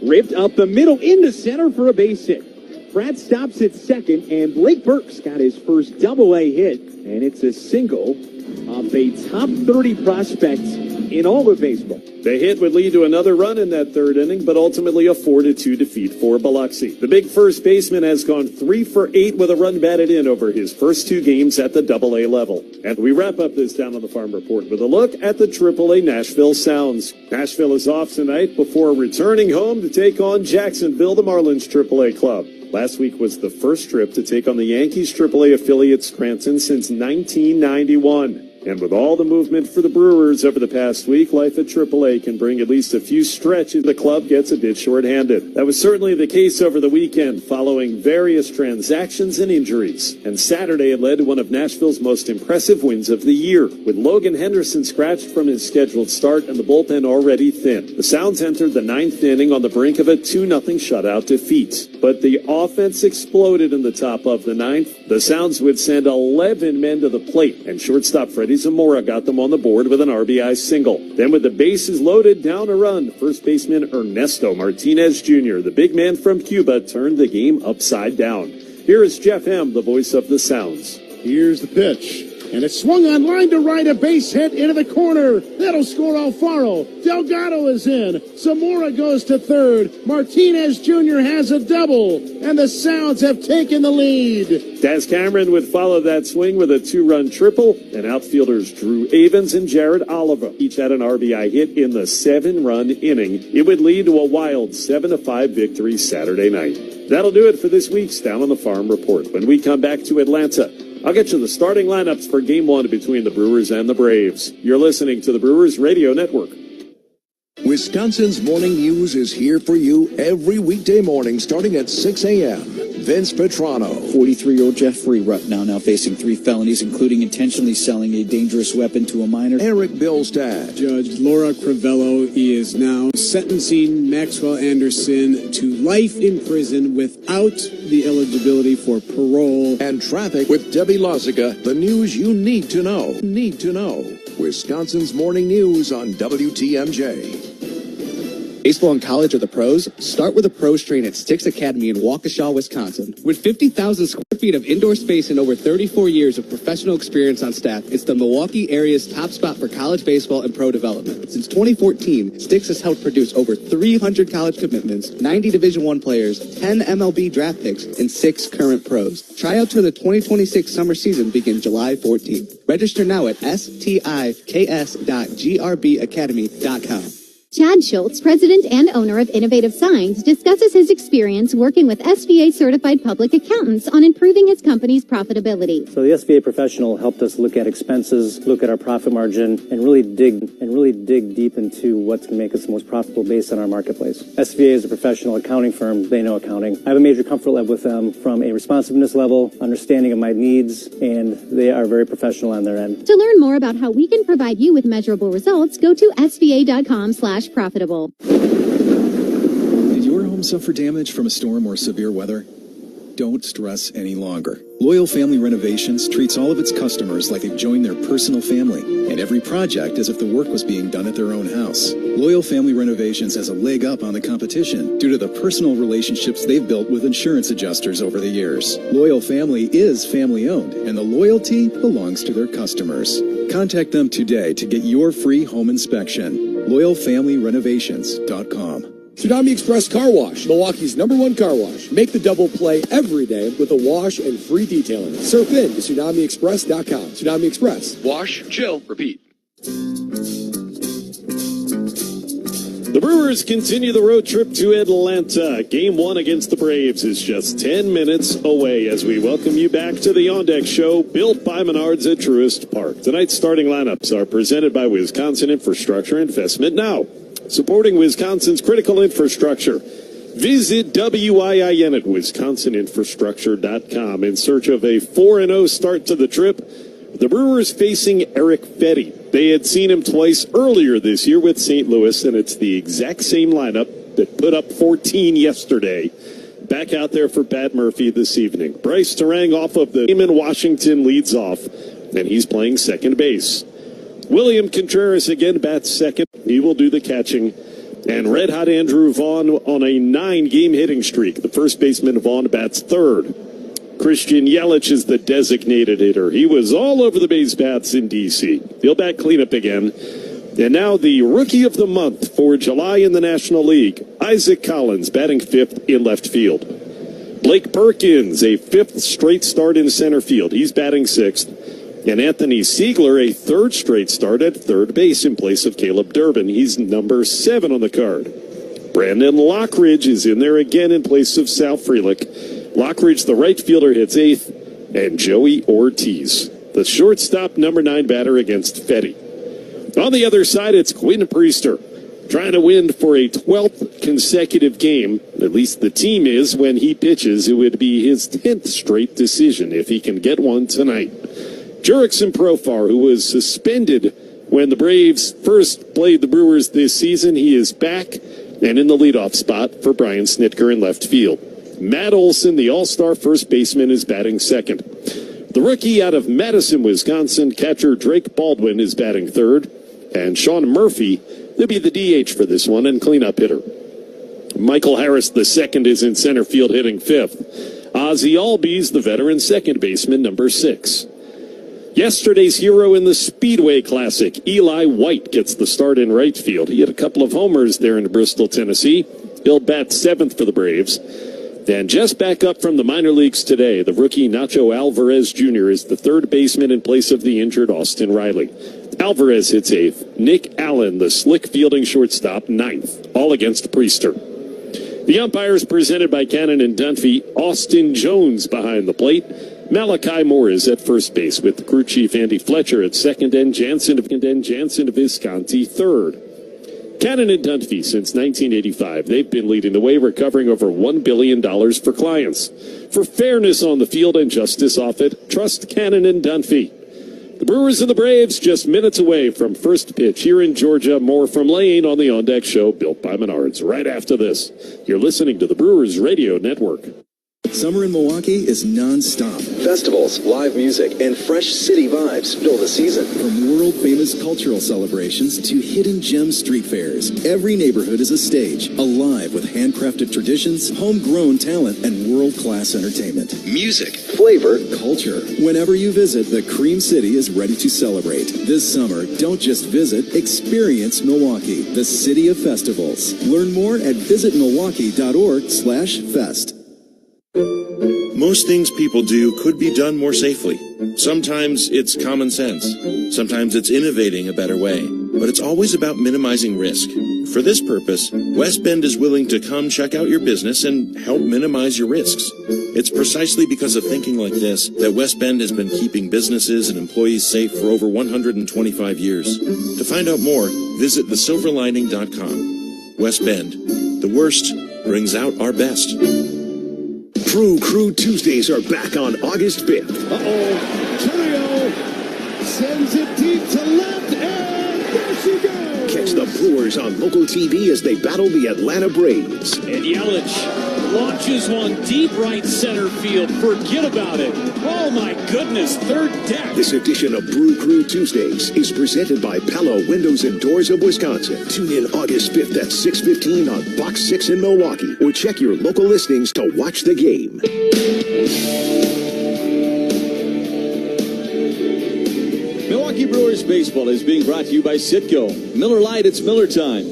Ripped up the middle into center for a base hit. Pratt stops at second, and Blake Burke's got his first AA hit, and it's a single of a top 30 prospect in all of baseball. The hit would lead to another run in that third inning, but ultimately a 4-2 defeat for Biloxi. The big first baseman has gone 3 for 8 with a run batted in over his first 2 games at the AA level. And we wrap up this Down on the Farm report with a look at the AAA Nashville Sounds. Nashville is off tonight before returning home to take on Jacksonville, the Marlins AAA club. Last week was the first trip to take on the Yankees AAA affiliate Scranton since 1991. And with all the movement for the Brewers over the past week, life at AAA can bring at least a few stretches. The club gets a bit shorthanded. That was certainly the case over the weekend, following various transactions and injuries. And Saturday, it led to one of Nashville's most impressive wins of the year, with Logan Henderson scratched from his scheduled start and the bullpen already thin. The Sounds entered the 9th inning on the brink of a 2-0 shutout defeat. But the offense exploded in the top of the 9th. The Sounds would send 11 men to the plate, and shortstop Freddie Zamora got them on the board with an RBI single. Then with the bases loaded, down a run, first baseman Ernesto Martinez Jr., the big man from Cuba, turned the game upside down. Here is Jeff M., the voice of the Sounds. Here's the pitch. And it's swung on line to right, a base hit into the corner. That'll score Alfaro. Delgado is in. Zamora goes to third. Martinez Jr. has a double. And the Sounds have taken the lead. Daz Cameron would follow that swing with a 2-run triple. And outfielders Drew Avens and Jared Oliver each had an RBI hit in the 7-run inning. It would lead to a wild 7-5 victory Saturday night. That'll do it for this week's Down on the Farm report. When we come back to Atlanta, I'll get you the starting lineups for Game 1 between the Brewers and the Braves. You're listening to the Brewers Radio Network. Wisconsin's Morning News is here for you every weekday morning starting at 6 a.m. Vince Petrano. 43-year-old Jeffrey Rupp now facing 3 felonies, including intentionally selling a dangerous weapon to a minor. Eric Billstad. Judge Laura Crivello is now sentencing Maxwell Anderson to life in prison without the eligibility for parole. And traffic with Debbie Lozica. The news you need to know. Need to know. Wisconsin's Morning News on WTMJ. Baseball and college are the pros? Start with a pro strain at Sticks Academy in Waukesha, Wisconsin. With 50,000 square feet of indoor space and over 34 years of professional experience on staff, it's the Milwaukee area's top spot for college baseball and pro development. Since 2014, Sticks has helped produce over 300 college commitments, 90 Division I players, 10 MLB draft picks, and 6 current pros. Tryouts for the 2026 summer season begin July 14th. Register now at stiks.grbacademy.com. Chad Schultz, president and owner of Innovative Signs, discusses his experience working with SBA-certified public accountants on improving his company's profitability. So the SBA professional helped us look at expenses, look at our profit margin, and really dig deep into what's going to make us the most profitable based on our marketplace. SBA is a professional accounting firm. They know accounting. I have a major comfort level with them from a responsiveness level, understanding of my needs, and they are very professional on their end. To learn more about how we can provide you with measurable results, go to sba.com/profitable. Did your home suffer damage from a storm or severe weather? don't stress any longer. Loyal Family Renovations treats all of its customers like they've joined their personal family, and every project as if the work was being done at their own house. Loyal Family Renovations has a leg up on the competition due to the personal relationships they've built with insurance adjusters over the years. Loyal Family is family-owned, and the loyalty belongs to their customers. Contact them today to get your free home inspection. LoyalFamilyRenovations.com. Tsunami Express Car Wash, Milwaukee's #1 car wash. Make the double play every day with a wash and free detailing. Surf in to TsunamiExpress.com. Tsunami Express. Wash, chill, repeat. The Brewers continue the road trip to Atlanta. Game 1 against the Braves is just 10 minutes away as we welcome you back to the On Deck Show, built by Menards at Truist Park. Tonight's starting lineups are presented by Wisconsin Infrastructure Investment Now, supporting Wisconsin's critical infrastructure. Visit WIIN at wisconsininfrastructure.com in search of a 4-0 start to the trip. The Brewers facing Eric Fetty. They had seen him twice earlier this year with St. Louis, and it's the exact same lineup that put up 14 yesterday. Back out there for Pat Murphy this evening. Bryce Terang off of the team in Washington leads off, and he's playing second base. William Contreras again bats second. He will do the catching. And red-hot Andrew Vaughn on a 9-game hitting streak. The first baseman Vaughn bats third. Christian Yelich is the designated hitter. He was all over the base paths in D.C. He'll bat cleanup again. And now the Rookie of the Month for July in the National League, Isaac Collins, batting fifth in left field. Blake Perkins, a fifth straight start in center field. He's batting sixth. And Anthony Siegler, a third straight start at third base in place of Caleb Durbin. He's number 7 on the card. Brandon Lockridge is in there again in place of Sal Frelick. Lockridge, the right fielder, hits 8th, and Joey Ortiz, the shortstop, number 9 batter against Fetty. On the other side, it's Quinn Priester, trying to win for a 12th consecutive game. At least the team is. When he pitches, it would be his 10th straight decision if he can get one tonight. Jurickson Profar, who was suspended when the Braves first played the Brewers this season, he is back and in the leadoff spot for Brian Snitker in left field. Matt Olson, the all-star first baseman, is batting second. The rookie out of Madison, Wisconsin, catcher Drake Baldwin, is batting third. And Sean Murphy will be the DH for this one and cleanup hitter. Michael Harris, the second, is in center field hitting fifth. Ozzie Albies, the veteran second baseman, number 6. Yesterday's hero in the Speedway Classic, Eli White, gets the start in right field. He had a couple of homers there in Bristol, Tennessee. He'll bat 7th for the Braves. And just back up from the minor leagues today, the rookie Nacho Alvarez Jr. is the third baseman in place of the injured Austin Riley. Alvarez hits 8th. Nick Allen, the slick fielding shortstop, 9th. All against Priester. The umpires presented by Cannon and Dunphy. Austin Jones behind the plate. Malachi Moore is at first base with the crew chief Andy Fletcher at second and Jansen of Visconti third. Cannon and Dunphy since 1985. They've been leading the way, recovering over $1 billion for clients. For fairness on the field and justice off it, trust Cannon and Dunphy. The Brewers and the Braves just minutes away from first pitch here in Georgia. More from Lane on the On Deck Show, built by Menards. Right after this, you're listening to the Brewers Radio Network. Summer in Milwaukee is non-stop. Festivals, live music, and fresh city vibes fill the season. From world-famous cultural celebrations to hidden gem street fairs, every neighborhood is a stage, alive with handcrafted traditions, homegrown talent, and world-class entertainment. Music, flavor, culture. Whenever you visit, the Cream City is ready to celebrate. This summer, don't just visit, experience Milwaukee, the city of festivals. Learn more at visitmilwaukee.org/fest. Most things people do could be done more safely. Sometimes it's common sense. Sometimes it's innovating a better way. But it's always about minimizing risk. For this purpose, West Bend is willing to come check out your business and help minimize your risks. It's precisely because of thinking like this that West Bend has been keeping businesses and employees safe for over 125 years. To find out more, visit thesilverlining.com. West Bend. The worst brings out our best. Crew Tuesdays are back on August 5th. Chilio sends it deep to left, and there she goes. Catch the Brewers on local TV as they battle the Atlanta Braves. And Yelich Launches one deep right center field. Forget about it. Oh, my goodness. Third deck. This edition of Brew Crew Tuesdays is presented by Pella Windows and Doors of Wisconsin. Tune in August 5th at 6:15 on Box 6 in Milwaukee, or check your local listings to watch the game. Milwaukee Brewers baseball is being brought to you by Citgo. Miller Lite, it's Miller time.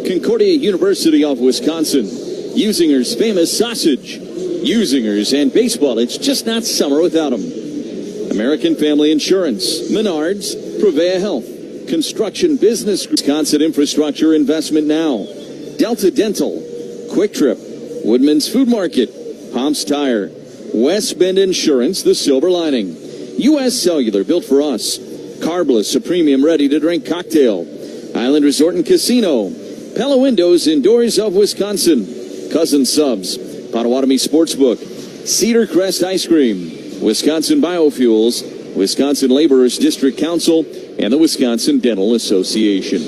Concordia University of Wisconsin. Usinger's famous sausage. Usingers and baseball, it's just not summer without them. American Family Insurance. Menards. Prevea Health. Construction Business. Wisconsin Infrastructure Investment Now. Delta Dental. Quick Trip. Woodman's Food Market. Pomps Tire. West Bend Insurance, the silver lining. U.S. Cellular, built for us. Carbless, a premium ready-to-drink cocktail. Island Resort and Casino. Pella Windows and Doors of Wisconsin. Cousin Subs. Potawatomi Sportsbook. Cedar Crest Ice Cream. Wisconsin Biofuels. Wisconsin Laborers District Council. And the Wisconsin Dental Association.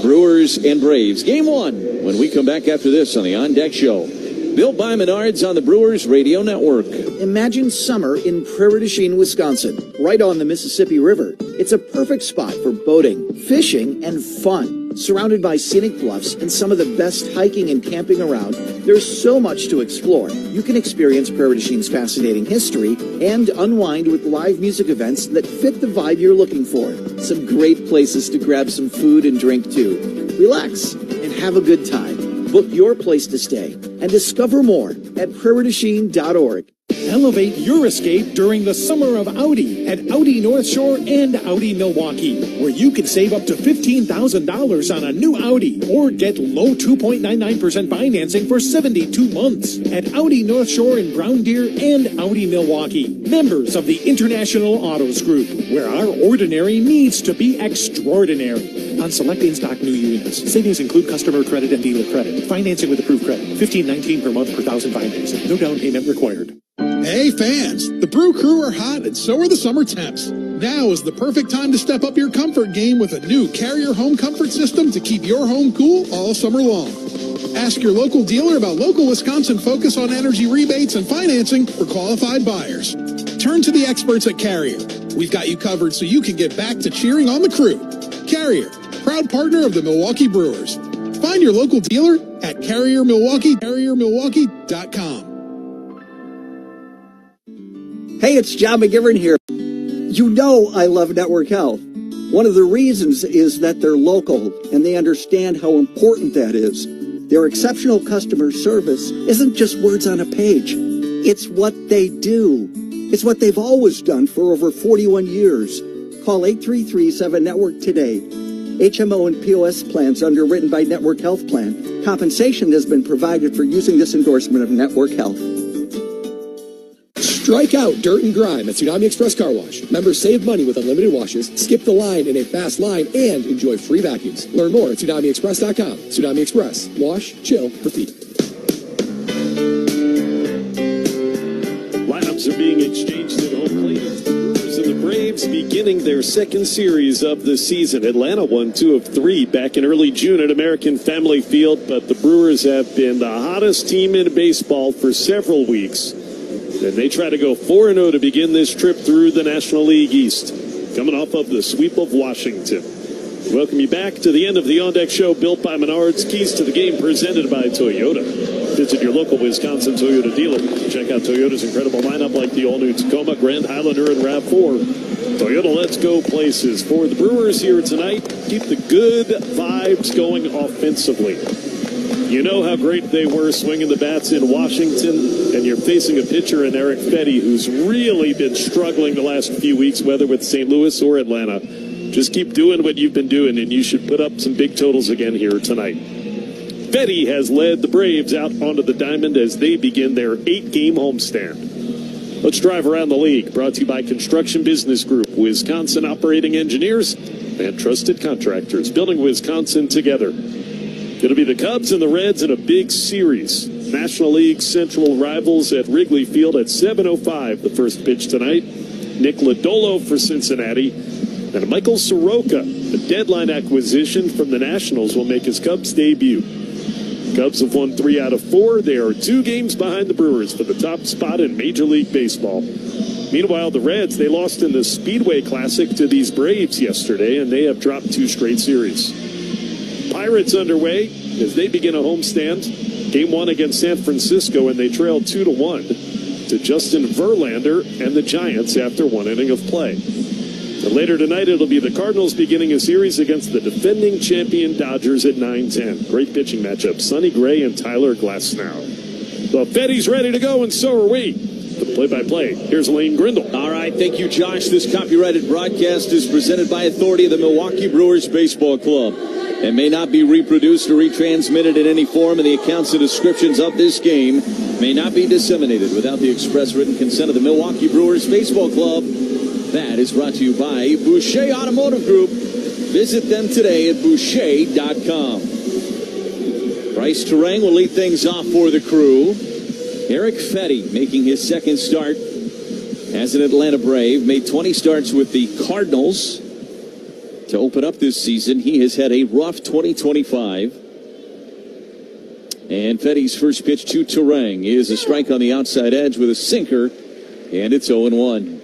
Brewers and Braves. Game 1 when we come back after this on the On Deck Show. Built by Menards on the Brewers Radio Network. Imagine summer in Prairie du Chien, Wisconsin, right on the Mississippi River. It's a perfect spot for boating, fishing, and fun. Surrounded by scenic bluffs and some of the best hiking and camping around, there's so much to explore. You can experience Prairie du Chien's fascinating history and unwind with live music events that fit the vibe you're looking for. Some great places to grab some food and drink too. Relax and have a good time. Book your place to stay and discover more at prairieduchien.org. Elevate your escape during the summer of Audi at Audi North Shore and Audi Milwaukee, where you can save up to $15,000 on a new Audi or get low 2.99% financing for 72 months at Audi North Shore in Brown Deer and Audi Milwaukee. Members of the International Autos Group, where our ordinary needs to be extraordinary. On select in-stock new units, savings include customer credit and dealer credit. Financing with approved credit. $15.19 per month per thousand financing. No down payment required. Hey fans, the Brew Crew are hot and so are the summer temps. Now is the perfect time to step up your comfort game with a new Carrier home comfort system to keep your home cool all summer long. Ask your local dealer about local Wisconsin focus on energy rebates and financing for qualified buyers. Turn to the experts at Carrier. We've got you covered so you can get back to cheering on the crew. Carrier, proud partner of the Milwaukee Brewers. Find your local dealer at carriermilwaukee.com. Hey, it's John McGivern here. You know I love Network Health. One of the reasons is that they're local and they understand how important that is. Their exceptional customer service isn't just words on a page. It's what they do. It's what they've always done for over 41 years. Call 833-7-NETWORK today. HMO and POS plans underwritten by Network Health Plan. Compensation has been provided for using this endorsement of Network Health. Strike out dirt and grime at Tsunami Express Car Wash. Members save money with unlimited washes, skip the line in a fast line, and enjoy free vacuums. Learn more at TsunamiExpress.com. Tsunami Express. Wash, chill, repeat. Lineups are being exchanged at home plate. The Brewers and the Braves beginning their second series of the season. Atlanta won 2 of 3 back in early June at American Family Field, but the Brewers have been the hottest team in baseball for several weeks. And they try to go 4-0 to begin this trip through the National League East, coming off of the sweep of Washington. Welcome you back to the end of the On Deck Show, built by Menards. Keys to the game presented by Toyota. Visit your local Wisconsin Toyota dealer. Check out Toyota's incredible lineup like the all-new Tacoma, Grand Highlander, and RAV4. Toyota, let's go places. For the Brewers here tonight, keep the good vibes going offensively. You know how great they were swinging the bats in Washington, and you're facing a pitcher in Eric Fetty who's really been struggling the last few weeks, whether with St. Louis or Atlanta. Just keep doing what you've been doing, and you should put up some big totals again here tonight. Fetty has led the Braves out onto the diamond as they begin their 8-game homestand. Let's drive around the league, brought to you by Construction Business Group, Wisconsin operating engineers and trusted contractors, building Wisconsin together. It'll be the Cubs and the Reds in a big series. National League Central rivals at Wrigley Field at 7:05, the first pitch tonight. Nick Lodolo for Cincinnati. And Michael Soroka, the deadline acquisition from the Nationals, will make his Cubs debut. Cubs have won 3 out of 4. They are 2 games behind the Brewers for the top spot in Major League Baseball. Meanwhile, the Reds, they lost in the Speedway Classic to these Braves yesterday, and they have dropped 2 straight series. Pirates underway as they begin a homestand. Game 1 against San Francisco, and they trailed 2-1 to Justin Verlander and the Giants after 1 inning of play. And later tonight, it'll be the Cardinals beginning a series against the defending champion Dodgers at 9:10. Great pitching matchup. Sonny Gray and Tyler Glasnow. The Fetty's ready to go, and so are we. For the play-by-play, here's Lane Grindle. All right, thank you, Josh. This copyrighted broadcast is presented by authority of the Milwaukee Brewers Baseball Club and may not be reproduced or retransmitted in any form, and the accounts and descriptions of this game may not be disseminated without the express written consent of the Milwaukee Brewers Baseball Club. That is brought to you by Boucher Automotive Group. Visit them today at Boucher.com. Bryce Terang will lead things off for the Crew. Eric Fetty making his second start as an Atlanta Brave. Made 20 starts with the Cardinals to open up this season. He has had a rough 2025. And Fetty's first pitch to Terang is a strike on the outside edge with a sinker, and it's 0-1.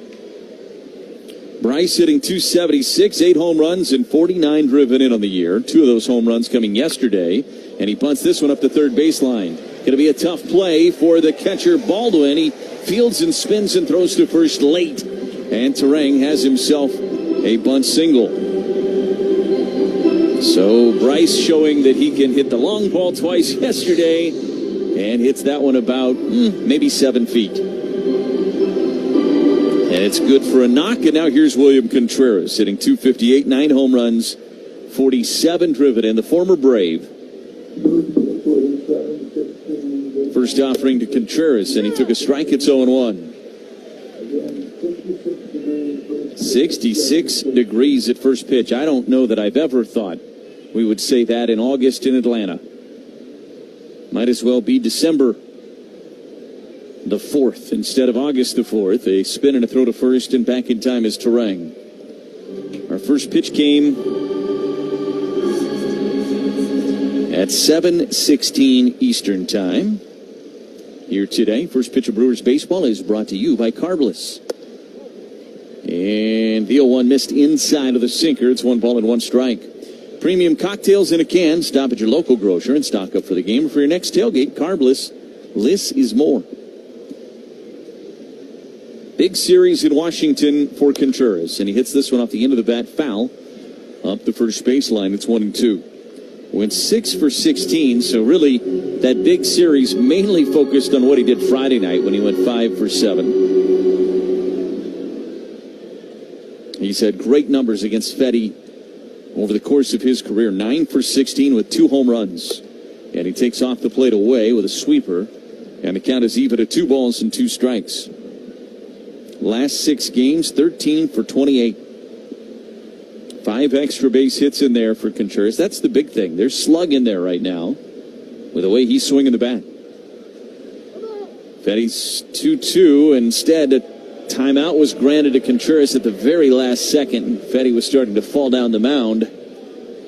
Bryce hitting .276, 8 home runs, and 49 driven in on the year. 2 of those home runs coming yesterday, and he punts this one up the third baseline. Going to be a tough play for the catcher Baldwin. He fields and spins and throws to first late, and Terang has himself a bunt single. So Bryce showing that he can hit the long ball twice yesterday, and hits that one about maybe 7 feet. And it's good for a knock. And now here's William Contreras hitting .258, 9 home runs, 47 driven in. The former Brave. First offering to Contreras, and he took a strike. It's 0-1. 66 degrees at first pitch. I don't know that I've ever thought we would say that in August in Atlanta. Might as well be December the 4th instead of August the 4th. A spin and a throw to first, and back in time is Terang. Our first pitch came at 7:16 Eastern Time. Here today, first pitch of Brewers baseball is brought to you by Carbless. And the 0-1 missed inside of the sinker. It's 1 ball and 1 strike. Premium cocktails in a can. Stop at your local grocer and stock up for the game. For your next tailgate, Carbless. Less is more. Big series in Washington for Contreras, and he hits this one off the end of the bat foul up the first baseline. It's 1-2. Went 6 for 16, so really that big series mainly focused on what he did Friday night when he went 5 for 7. He's had great numbers against Fetty over the course of his career. 9 for 16 with 2 home runs. And he takes off the plate away with a sweeper, and the count is even at 2 balls and 2 strikes. Last 6 games, 13 for 28. 5 extra base hits in there for Contreras. That's the big thing. There's slug in there right now with the way he's swinging the bat. Fetty's 2-2. Instead, a timeout was granted to Contreras at the very last second. Fetty was starting to fall down the mound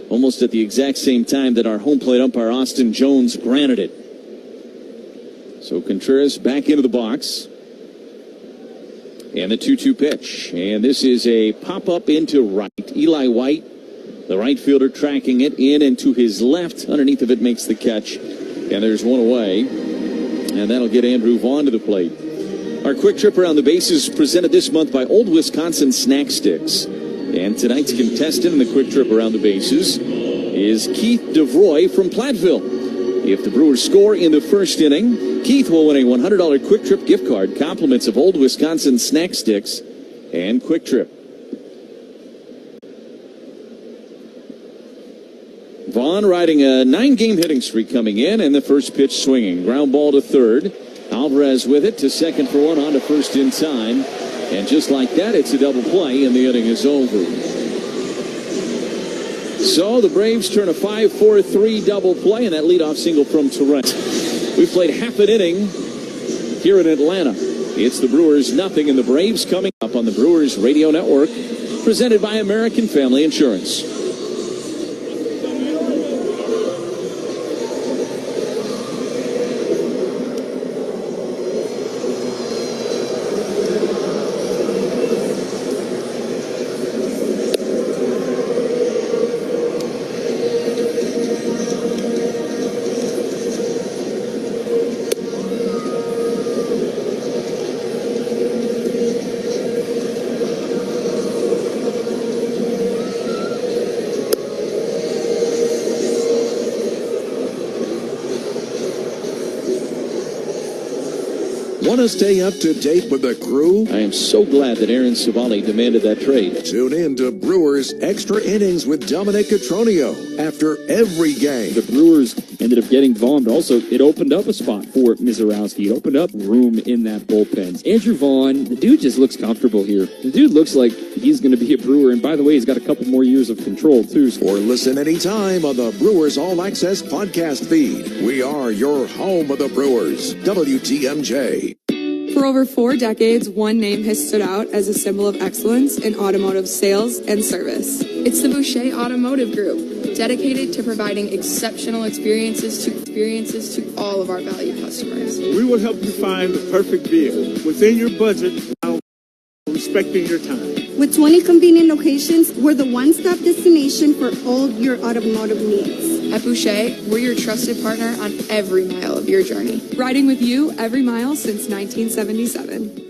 almost at the exact same time that our home plate umpire, Austin Jones, granted it. So Contreras back into the box. And the 2-2 pitch. And this is a pop-up into right. Eli White, the right fielder, tracking it in and to his left. Underneath of it makes the catch. And there's one away. And that'll get Andrew Vaughn to the plate. Our quick trip around the bases presented this month by Old Wisconsin Snack Sticks. And tonight's contestant in the quick trip around the bases is Keith DeVroy from Platteville. If the Brewers score in the first inning, Keith will win a $100 Quick Trip gift card, compliments of Old Wisconsin Snack Sticks and Quick Trip. Vaughn riding a 9-game hitting streak coming in, and the first pitch swinging. Ground ball to third. Alvarez with it to second for 1, on to first in time. And just like that, it's a double play, and the inning is over. So the Braves turn a 5-4-3 double play, and that leadoff single from Terang. We've played half an inning here in Atlanta. It's the Brewers 0, and the Braves coming up on the Brewers Radio Network, presented by American Family Insurance. Want to stay up to date with the crew? I am so glad that Aaron Savali demanded that trade. Tune in to Brewers Extra Innings with Dominic Cotroneo after every game. The Brewers ended up getting Vaughn, but also it opened up a spot for Mizorowski. It opened up room in that bullpen. Andrew Vaughn, the dude just looks comfortable here. The dude looks like he's going to be a Brewer, and by the way, he's got a couple more years of control, too. Or listen anytime on the Brewers All Access podcast feed. We are your home of the Brewers, WTMJ. For over 4 decades, one name has stood out as a symbol of excellence in automotive sales and service. It's the Boucher Automotive Group, dedicated to providing exceptional experiences to all of our valued customers. We will help you find the perfect vehicle within your budget while respecting your time. With 20 convenient locations, we're the one-stop destination for all your automotive needs. At Boucher, we're your trusted partner on every mile of your journey. Riding with you every mile since 1977.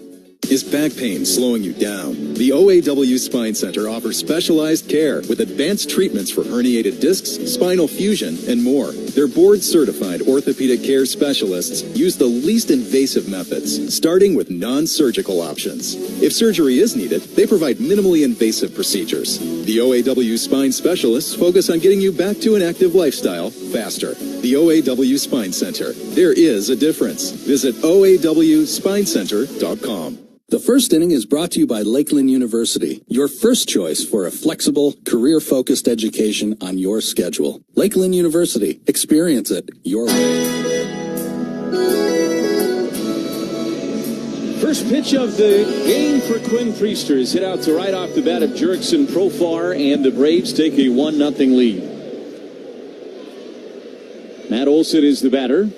Is back pain slowing you down? The OAW Spine Center offers specialized care with advanced treatments for herniated discs, spinal fusion, and more. Their board-certified orthopedic care specialists use the least invasive methods, starting with non-surgical options. If surgery is needed, they provide minimally invasive procedures. The OAW Spine specialists focus on getting you back to an active lifestyle faster. The OAW Spine Center. There is a difference. Visit OAWSpineCenter.com. The First Inning is brought to you by Lakeland University, your first choice for a flexible, career-focused education on your schedule. Lakeland University. Experience it your way. First pitch of the game for Quinn Priester is hit out to right off the bat of Jurickson Profar, and the Braves take a 1-0 lead. Matt Olson is the batter.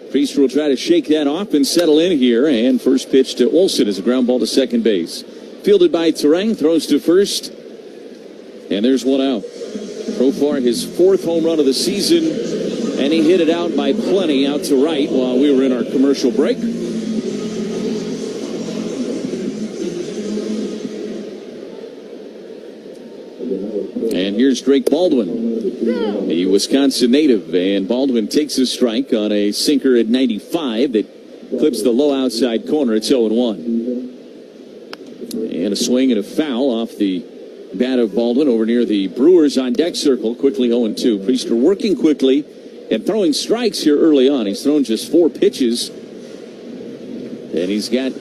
Priester will try to shake that off and settle in here. And first pitch to Olson is a ground ball to second base. Fielded by Terang, throws to first. And there's one out. Profar, his 4th home run of the season. And he hit it out by plenty out to right while we were in our commercial break. And here's Drake Baldwin, the Wisconsin native, and Baldwin takes a strike on a sinker at 95 that clips the low outside corner. It's 0-1. And a swing and a foul off the bat of Baldwin over near the Brewers on deck circle. Quickly 0-2. Priester working quickly and throwing strikes here early on. He's thrown just 4 pitches. And he's got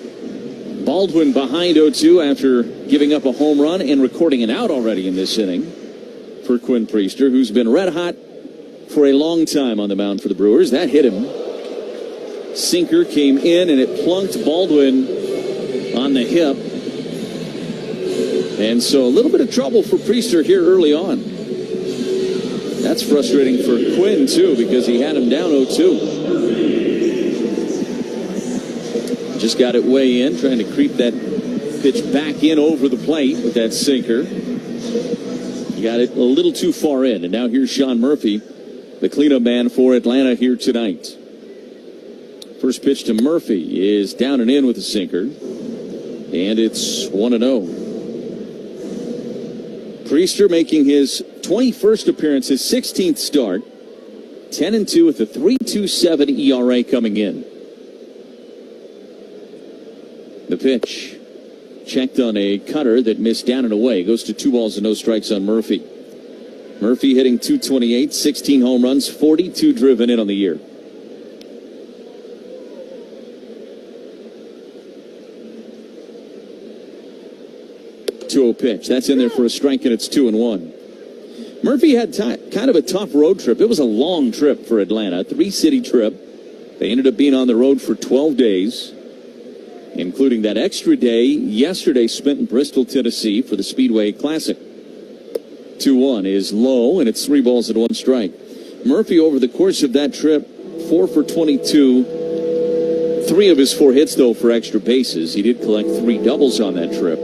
Baldwin behind 0-2 after giving up a home run and recording an out already in this inning for Quinn Priester, who's been red hot for a long time on the mound for the Brewers. That hit him. Sinker came in and it plunked Baldwin on the hip. And so a little bit of trouble for Priester here early on. That's frustrating for Quinn, too, because he had him down 0-2. Just got it way in, trying to creep that pitch back in over the plate with that sinker. Got it a little too far in. And now here's Sean Murphy, the cleanup man for Atlanta here tonight. First pitch to Murphy is down and in with a sinker. And it's 1-0. Priester making his 21st appearance, his 16th start. 10-2 with a 3.27 ERA coming in. The pitch. Checked on a cutter that missed down and away. Goes to 2 balls and no strikes on Murphy. Murphy hitting .228, 16 home runs, 42 driven in on the year. 2-0 pitch. That's in there for a strike, and it's 2-1. Murphy had kind of a tough road trip. It was a long trip for Atlanta, a 3-city trip. They ended up being on the road for 12 days. Including that extra day yesterday spent in Bristol, Tennessee for the Speedway Classic. 2-1 is low, and it's 3 balls and 1 strike. Murphy, over the course of that trip, 4 for 22. 3 of his 4 hits, though, for extra bases. He did collect 3 doubles on that trip.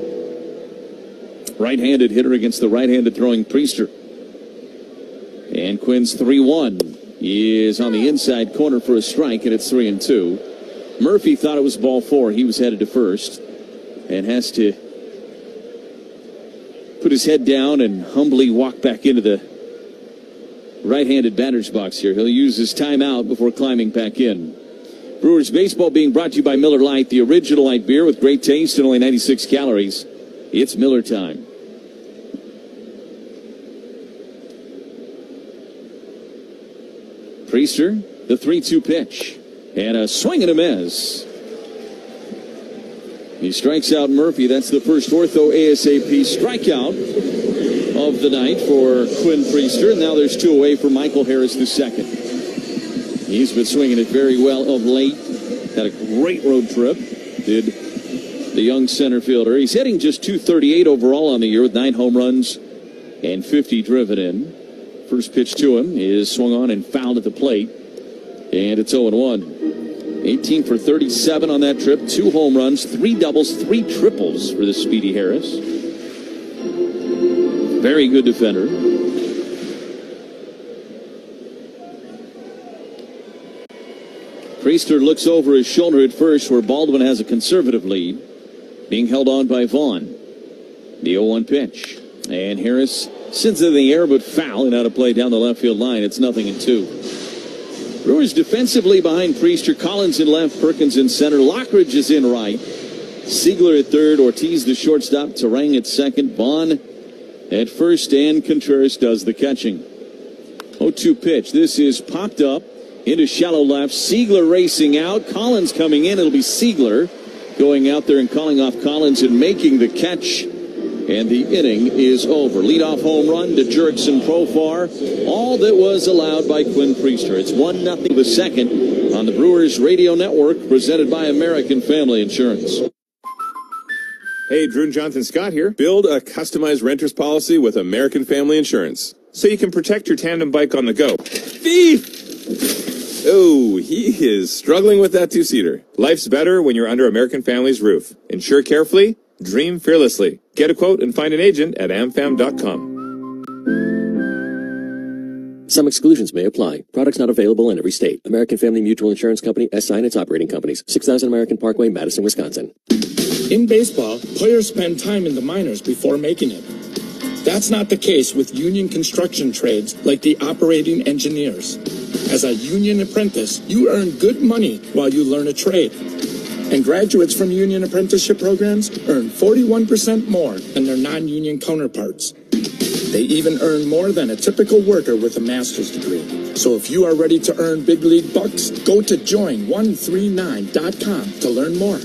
Right-handed hitter against the right-handed throwing Priester. And Quinn's 3-1 is on the inside corner for a strike, and it's 3-2. Murphy thought it was ball 4. He was headed to first and has to put his head down and humbly walk back into the right-handed batter's box here. He'll use his timeout before climbing back in. Brewers baseball being brought to you by Miller Lite, the original light beer with great taste and only 96 calories. It's Miller time. Priester, the 3-2 pitch. And a swing and a miss. He strikes out Murphy. That's the first ortho ASAP strikeout of the night for Quinn Priester. And now there's 2 away for Michael Harris the second. He's been swinging it very well of late. Had a great road trip. Did the young center fielder. He's hitting just .238 overall on the year with 9 home runs and 50 driven in. First pitch to him is swung on and fouled at the plate. And it's 0-1. 18 for 37 on that trip. 2 home runs, 3 doubles, 3 triples for the speedy Harris. Very good defender. Priester looks over his shoulder at first where Baldwin has a conservative lead. Being held on by Vaughn. The 0-1 pitch. And Harris sends it in the air but foul and out of play down the left field line. It's 0-2. Brewers defensively behind Priester. Collins in left, Perkins in center. Lockridge is in right. Siegler at third. Ortiz the shortstop. Terang at second. Vaughn at first. And Contreras does the catching. 0-2 pitch. This is popped up into shallow left. Siegler racing out. Collins coming in. It'll be Siegler going out there and calling off Collins and making the catch. And the inning is over. Leadoff home run to Jurickson Profar. All that was allowed by Quinn Priester. It's 1-0 the second on the Brewers Radio Network, presented by American Family Insurance. Hey, Drew and Jonathan Scott here. Build a customized renter's policy with American Family Insurance so you can protect your tandem bike on the go. Thief! Oh, he is struggling with that 2-seater. Life's better when you're under American Family's roof. Insure carefully. Dream fearlessly. Get a quote and find an agent at amfam.com. Some exclusions may apply. Products not available in every state. American Family Mutual Insurance Company, SI and its operating companies. 6000 American Parkway, Madison, Wisconsin. In baseball, players spend time in the minors before making it. That's not the case with union construction trades like the operating engineers. As a union apprentice, you earn good money while you learn a trade. And graduates from union apprenticeship programs earn 41% more than their non-union counterparts. They even earn more than a typical worker with a master's degree. So if you are ready to earn big league bucks, go to join139.com to learn more.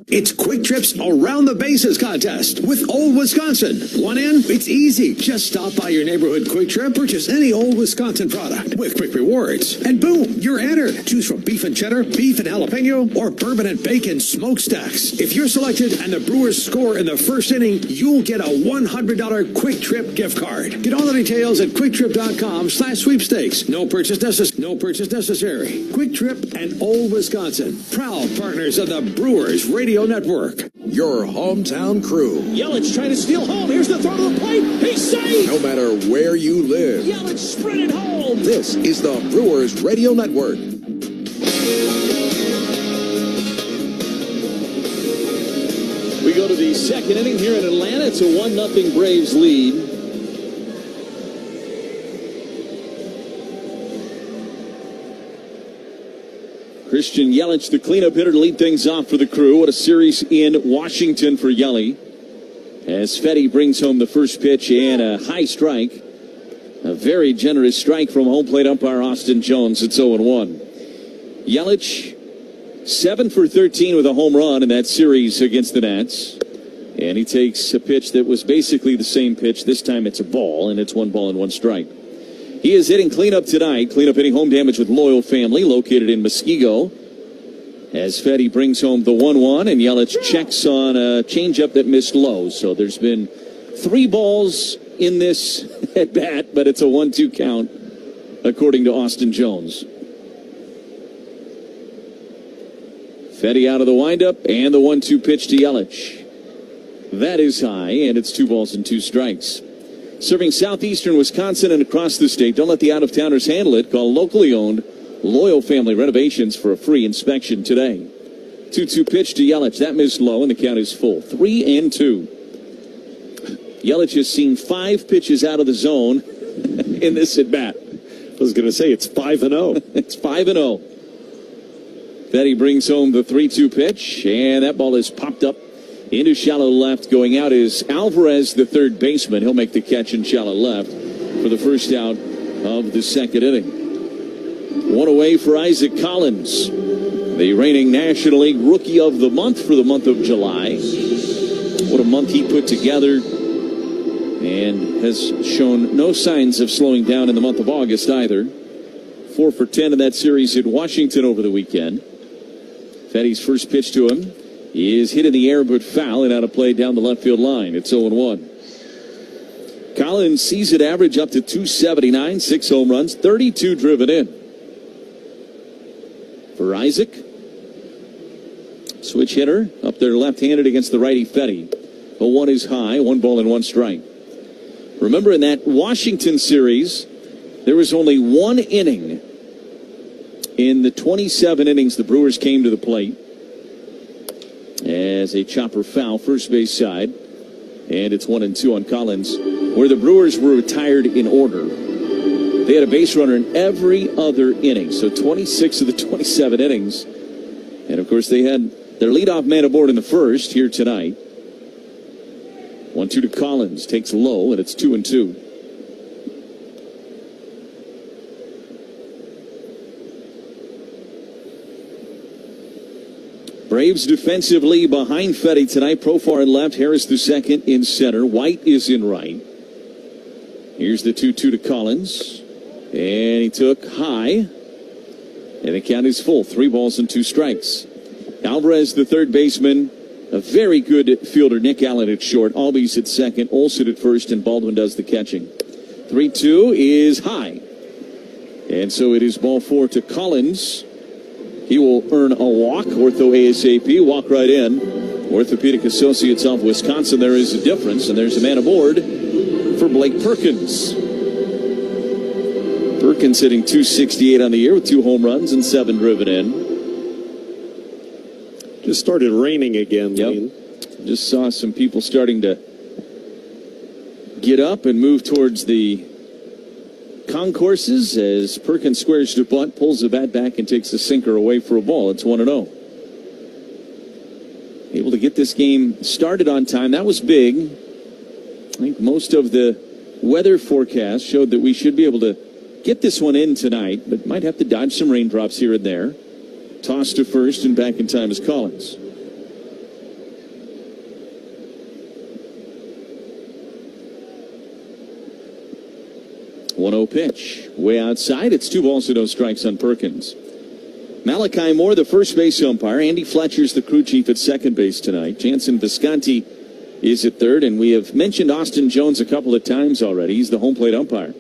It's Quick Trip's Around the Bases contest with Old Wisconsin. Want in? It's easy. Just stop by your neighborhood Quick Trip, purchase any Old Wisconsin product with quick rewards, and boom, you're entered. Choose from beef and cheddar, beef and jalapeno, or bourbon and bacon smokestacks. If you're selected and the Brewers score in the first inning, you'll get a $100 Quick Trip gift card. Get all the details at quicktrip.com/sweepstakes. No purchase necessary. Quick Trip and Old Wisconsin, proud partners of the Brewers Radio Network. Your hometown crew. Yelich trying to steal home. Here's the throw to the plate. He's safe. No matter where you live. Yelich sprinted home. This is the Brewers Radio Network. We go to the second inning here in Atlanta. It's a 1-0 Braves lead. Christian Yelich, the cleanup hitter, to lead things off for the crew. What a series in Washington for Yelly. As Fetty brings home the first pitch and a high strike. A very generous strike from home plate umpire Austin Jones. It's 0-1. Yelich, 7 for 13 with a home run in that series against the Nats. And he takes a pitch that was basically the same pitch. This time it's a ball, and it's 1 ball and 1 strike. He is hitting cleanup tonight. Cleanup hitting home damage with Loyal Family, located in Muskego. As Fetty brings home the 1-1, and Yelich checks on a changeup that missed low. So there's been 3 balls in this at bat, but it's a 1-2 count, according to Austin Jones. Fetty out of the windup, and the 1-2 pitch to Yelich. That is high, and it's 2 balls and 2 strikes. Serving southeastern Wisconsin and across the state. Don't let the out-of-towners handle it. Call locally owned Loyal Family Renovations for a free inspection today. 2-2 pitch to Yelich. That missed low, and the count is full. 3-2. Yelich has seen 5 pitches out of the zone in this at-bat. I was going to say it's 5-0. It's 5-0. Fetty brings home the 3-2 pitch, and that ball is popped up into shallow left. Going out is Alvarez, the third baseman. He'll make the catch in shallow left for the first out of the second inning. One away for Isaac Collins, the reigning National League Rookie of the Month for the month of July. What a month he put together, and has shown no signs of slowing down in the month of August either. 4 for 10 in that series in Washington over the weekend. Fetty's first pitch to him is hit in the air but foul and out of play down the left field line. It's 0-1. Collins' season average up to 279, 6 home runs, 32 driven in. For Isaac, switch hitter up there left-handed against the righty Fetty. 0-1 is high, 1 ball and 1 strike. Remember, in that Washington series, there was only 1 inning in the 27 innings the Brewers came to the plate as a chopper foul, first base side, and it's 1-2 on Collins, where the Brewers were retired in order. They had a base runner in every other inning, so 26 of the 27 innings. And, of course, they had their leadoff man aboard in the first here tonight. 1-2 to Collins, takes low, and it's 2-2. Braves defensively behind Fetty tonight. Profar in left, Harris the second in center. White is in right. Here's the 2-2 to Collins. And he took high. And the count is full. 3 balls and 2 strikes. Alvarez, the third baseman. A very good fielder. Nick Allen at short. Albies at second. Olsen at first. And Baldwin does the catching. 3-2 is high. And so it is ball 4 to Collins. He will earn a walk. Ortho ASAP. Walk right in. Orthopedic Associates of Wisconsin. There is a difference. And there's a man aboard for Blake Perkins. Perkins hitting .268 on the year with 2 home runs and 7 driven in. Just started raining again. Yep. Just saw some people starting to get up and move towards the concourses as Perkins squares to bunt, pulls the bat back, and takes the sinker away for a ball. It's 1-0. Able to get this game started on time. That was big. I think most of the weather forecast showed that we should be able to get this one in tonight, but might have to dodge some raindrops here and there. Toss to first, and back in time is Collins. .1-0 pitch. Way outside. It's 2 balls and no strikes on Perkins. Malachi Moore, the first base umpire. Andy Fletcher's the crew chief at second base tonight. Jansen Visconti is at third, and we have mentioned Austin Jones a couple of times already. He's the home plate umpire.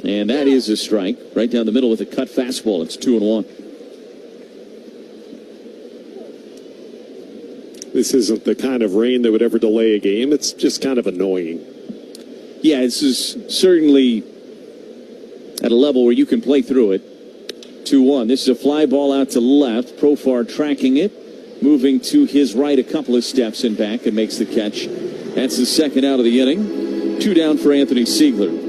And that is a strike. Right down the middle with a cut fastball. It's 2-1. This isn't the kind of rain that would ever delay a game. It's just kind of annoying. Yeah, this is certainly at a level where you can play through it. 2-1. This is a fly ball out to left. Profar tracking it. Moving to his right a couple of steps and back and makes the catch. That's the second out of the inning. 2 down for Anthony Siegler.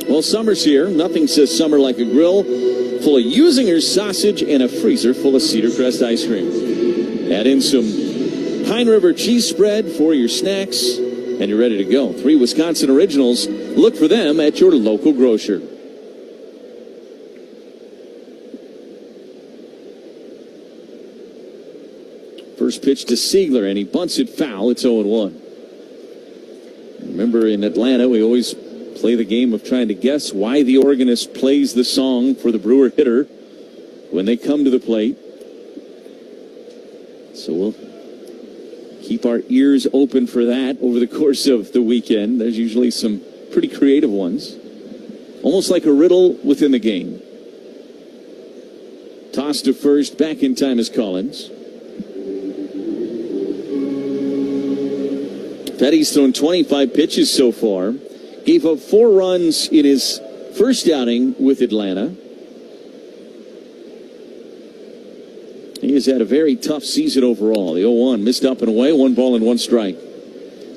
Well, summer's here. Nothing says summer like a grill full of Usinger's sausage and a freezer full of Cedar Crest ice cream. Add in some Pine River cheese spread for your snacks, and you're ready to go. 3 Wisconsin originals. Look for them at your local grocer. First pitch to Siegler, and he bunts it foul. It's 0-1. Remember, in Atlanta, we always play the game of trying to guess why the organist plays the song for the Brewer hitter when they come to the plate. So we'll keep our ears open for that over the course of the weekend. There's usually some pretty creative ones. Almost like a riddle within the game. Toss to first. Back in time is Collins. Fetty's thrown 25 pitches so far. Gave up 4 runs in his first outing with Atlanta. He has had a very tough season overall. The 0-1 missed up and away. 1 ball and 1 strike.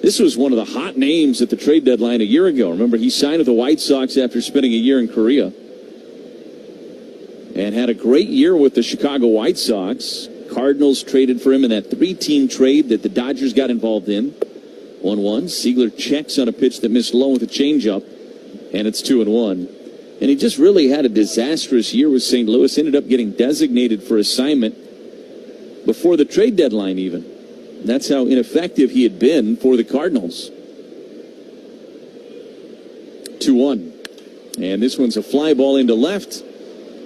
This was one of the hot names at the trade deadline a year ago. Remember, he signed with the White Sox after spending a year in Korea and had a great year with the Chicago White Sox. Cardinals traded for him in that 3-team trade that the Dodgers got involved in. 1-1. Siegler checks on a pitch that missed low with a changeup, and it's 2-1. And he just really had a disastrous year with St. Louis. Ended up getting designated for assignment before the trade deadline even. That's how ineffective he had been for the Cardinals. 2-1. And this one's a fly ball into left.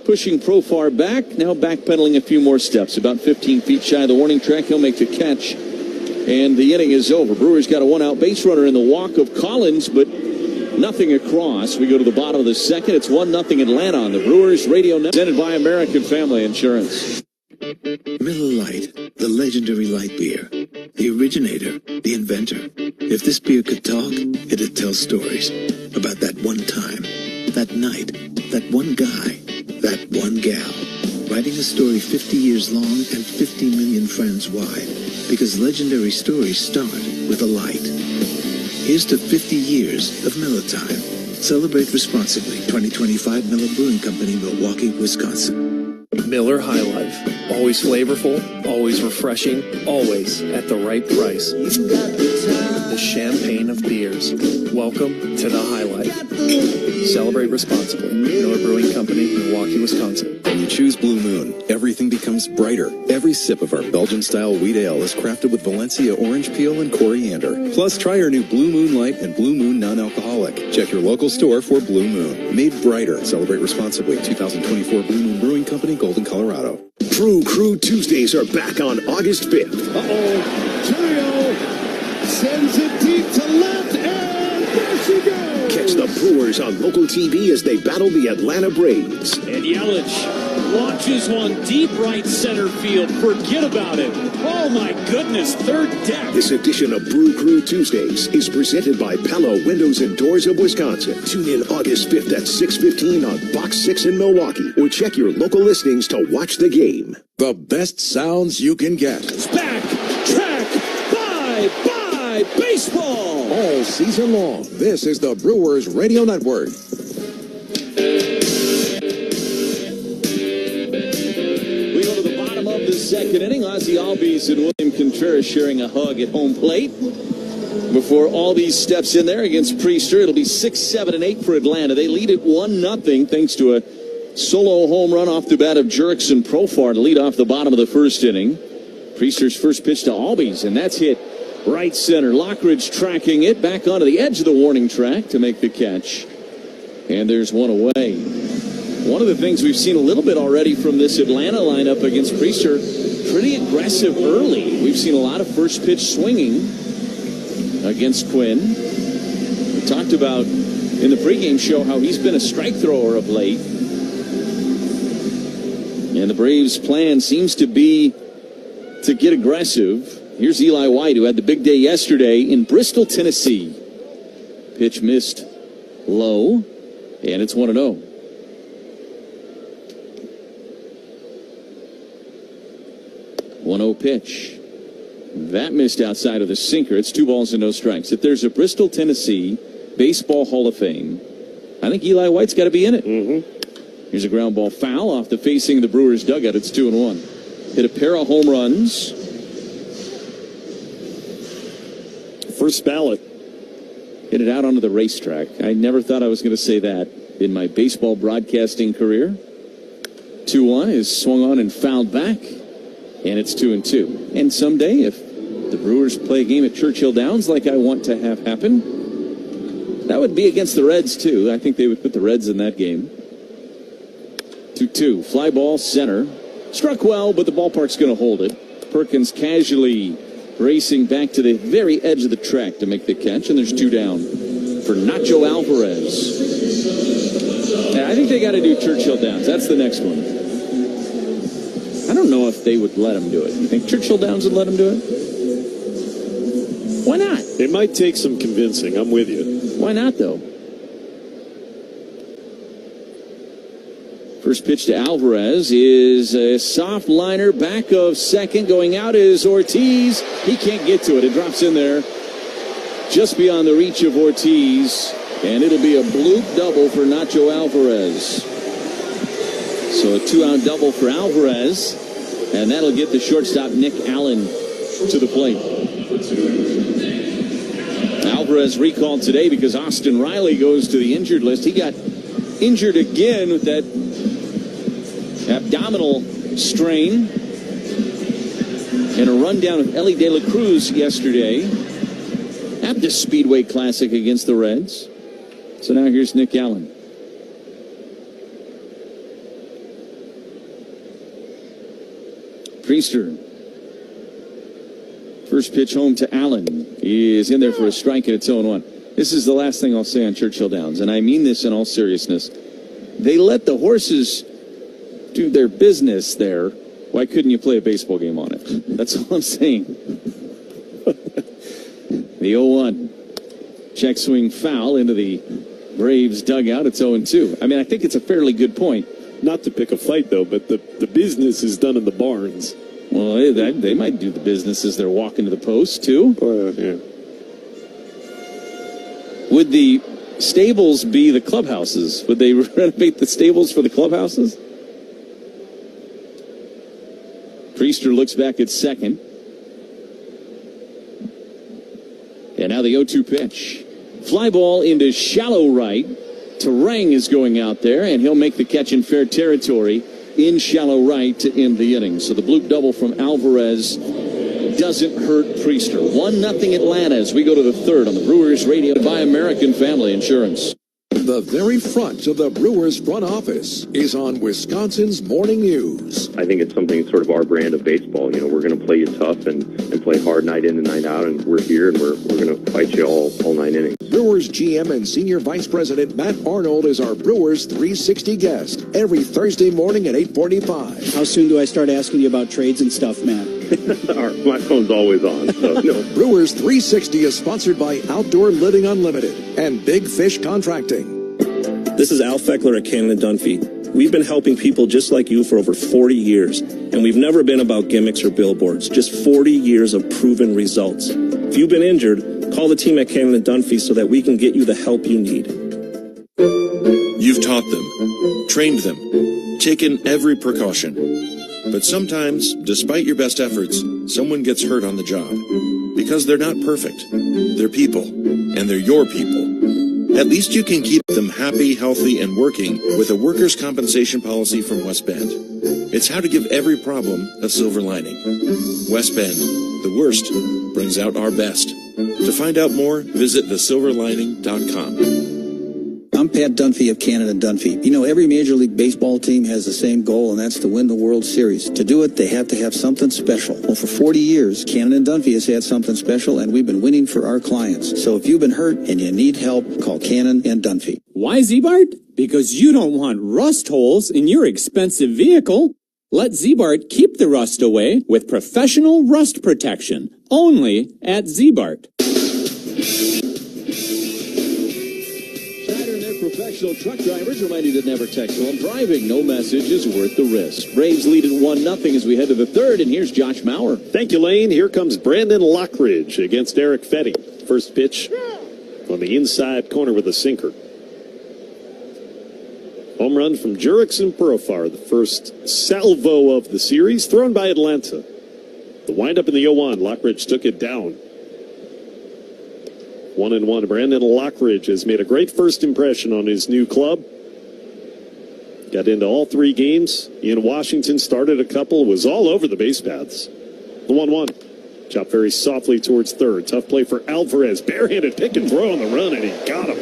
Pushing Profar back. Now backpedaling a few more steps. About 15 feet shy of the warning track. He'll make the catch. And the inning is over. Brewers got a one-out base runner in the walk of Collins, but nothing across. We go to the bottom of the second. It's 1-0 Atlanta on the Brewers Radio Network. Presented by American Family Insurance. Miller Lite, the legendary light beer. The originator, the inventor. If this beer could talk, it'd tell stories about that one time, that night, that one guy, that one gal. Writing a story 50 years long and 50 million friends wide. Because legendary stories start with a light. Here's to 50 years of Miller Time. Celebrate responsibly. 2025 Miller Brewing Company, Milwaukee, Wisconsin. Miller High Life. Always flavorful, always refreshing, always at the right price. The champagne of beers. Welcome to the High Life. Celebrate responsibly. Miller Brewing Company, Milwaukee, Wisconsin. When you choose Blue Moon, everything becomes brighter. Every sip of our Belgian-style wheat ale is crafted with Valencia orange peel and coriander. Plus, try our new Blue Moon Light and Blue Moon Non-Alcoholic. Check your local store for Blue Moon. Made brighter. Celebrate responsibly. 2024 Blue Moon Brewing Company, Golden, Colorado. Brew Crew Tuesdays are back on August 5th. Julio sends it deep to left, and there she goes. Catch the Brewers on local TV as they battle the Atlanta Braves. And Yelich launches one deep right center field. Forget about it. Oh, my goodness. Third deck. This edition of Brew Crew Tuesdays is presented by Pella Windows and Doors of Wisconsin. Tune in August 5th at 6:15 on Box 6 in Milwaukee, or check your local listings to watch the game. The best sounds you can get. Back, track, bye, baseball. All season long, this is the Brewers Radio Network. We go to the bottom of the second inning. Ozzie Albies and William Contreras sharing a hug at home plate. Before Albies steps in there against Priester, it'll be 6, 7, and 8 for Atlanta. They lead it 1-0 thanks to a solo home run off the bat of Jurickson Profar to lead off the bottom of the first inning. Priester's first pitch to Albies, and that's hit right center. Lockridge tracking it back onto the edge of the warning track to make the catch. And there's one away. One of the things we've seen a little bit already from this Atlanta lineup against Priester, pretty aggressive early. We've seen a lot of first pitch swinging against Quinn. We talked about in the pregame show how he's been a strike thrower of late. And the Braves' plan seems to be to get aggressive. Here's Eli White, who had the big day yesterday in Bristol, Tennessee. Pitch missed low, and it's 1-0. Pitch. That missed outside of the sinker. It's 2 balls and no strikes. If there's a Bristol, Tennessee Baseball Hall of Fame, I think Eli White's got to be in it. Here's a ground ball foul off the facing of the Brewers dugout. It's 2-1. Hit a pair of home runs. First ballot. Hit it out onto the racetrack. I never thought I was going to say that in my baseball broadcasting career. 2-1 is swung on and fouled back. And it's 2-2. And someday, if the Brewers play a game at Churchill Downs like I want to have happen, that would be against the Reds, too. I think they would put the Reds in that game. 2-2. Fly ball center. Struck well, but the ballpark's going to hold it. Perkins casually racing back to the very edge of the track to make the catch, and there's 2 down for Nacho Alvarez. Yeah, I think they got to do Churchill Downs. That's the next one. I don't know if they would let him do it. You think Churchill Downs would let him do it? Why not? It might take some convincing. I'm with you. Why not, though? First pitch to Alvarez is a soft liner back of second. Going out is Ortiz. He can't get to it. It drops in there just beyond the reach of Ortiz, and it'll be a bloop double for Nacho Alvarez. So a 2-out double for Alvarez, and that'll get the shortstop Nick Allen to the plate. Alvarez recalled today because Austin Riley goes to the injured list. He got injured again with that abdominal strain and a rundown of Ellie De La Cruz yesterday at the Speedway Classic against the Reds. So now here's Nick Allen. Priester. First pitch home to Allen. He is in there for a strike, and it's 0-1. This is the last thing I'll say on Churchill Downs, and I mean this in all seriousness. They let the horses do their business there. Why couldn't you play a baseball game on it? That's all I'm saying. The 0-1. Check swing foul into the Braves dugout. It's 0-2. I mean, I think it's a fairly good point. Not to pick a fight, though, but the business is done in the barns. Well, they might do the business as they're walking to the post, too. Yeah. Would the stables be the clubhouses? Would they renovate the stables for the clubhouses? Priester looks back at second. And now the 0-2 pitch. Fly ball into shallow right. Terang is going out there, and he'll make the catch in fair territory in shallow right to end the inning. So the bloop double from Alvarez doesn't hurt Priester. 1-0 Atlanta as we go to the third on the Brewers Radio by American Family Insurance. The very front of the Brewers front office is on Wisconsin's Morning News. I think it's something sort of our brand of baseball. You know, we're going to play you tough and play hard night in and night out, and we're here and we're going to fight you all 9 innings. Brewers GM and Senior Vice President Matt Arnold is our Brewers 360 guest every Thursday morning at 8:45. How soon do I start asking you about trades and stuff, Matt? My phone's always on. So no. Brewers 360 is sponsored by Outdoor Living Unlimited and Big Fish Contracting. This is Al Feckler at Cannon & Dunphy. We've been helping people just like you for over 40 years, and we've never been about gimmicks or billboards, just 40 years of proven results. If you've been injured, call the team at Cannon & Dunphy so that we can get you the help you need. You've taught them, trained them, taken every precaution. But sometimes, despite your best efforts, someone gets hurt on the job. Because they're not perfect. They're people, and they're your people. At least you can keep them happy, healthy, and working with a workers' compensation policy from West Bend. It's how to give every problem a silver lining. West Bend, the worst brings out our best. To find out more, visit thesilverlining.com. I'm Pat Dunphy of Cannon & Dunphy. You know, every Major League Baseball team has the same goal, and that's to win the World Series. To do it, they have to have something special. Well, for 40 years, Cannon & Dunphy has had something special, and we've been winning for our clients. So if you've been hurt and you need help, call Cannon & Dunphy. Why Z-Bart? Because you don't want rust holes in your expensive vehicle. Let Z-Bart keep the rust away with professional rust protection. Only at Z-Bart. Professional truck drivers remind you to never text while driving. No message is worth the risk. Braves lead at 1-0 as we head to the third, and here's Josh Maurer. Thank you, Lane. Here comes Brandon Lockridge against Eric Fetty. First pitch on the inside corner with a sinker. Home run from Jurickson Profar, the first salvo of the series, thrown by Atlanta. The windup in the 0-1. Lockridge took it down. 1-1. Brandon Lockridge has made a great first impression on his new club. Got into all 3 games in Washington, started a couple, was all over the base paths. The 1-1. Chopped very softly towards third. Tough play for Alvarez. Barehanded pick and throw on the run, and he got him.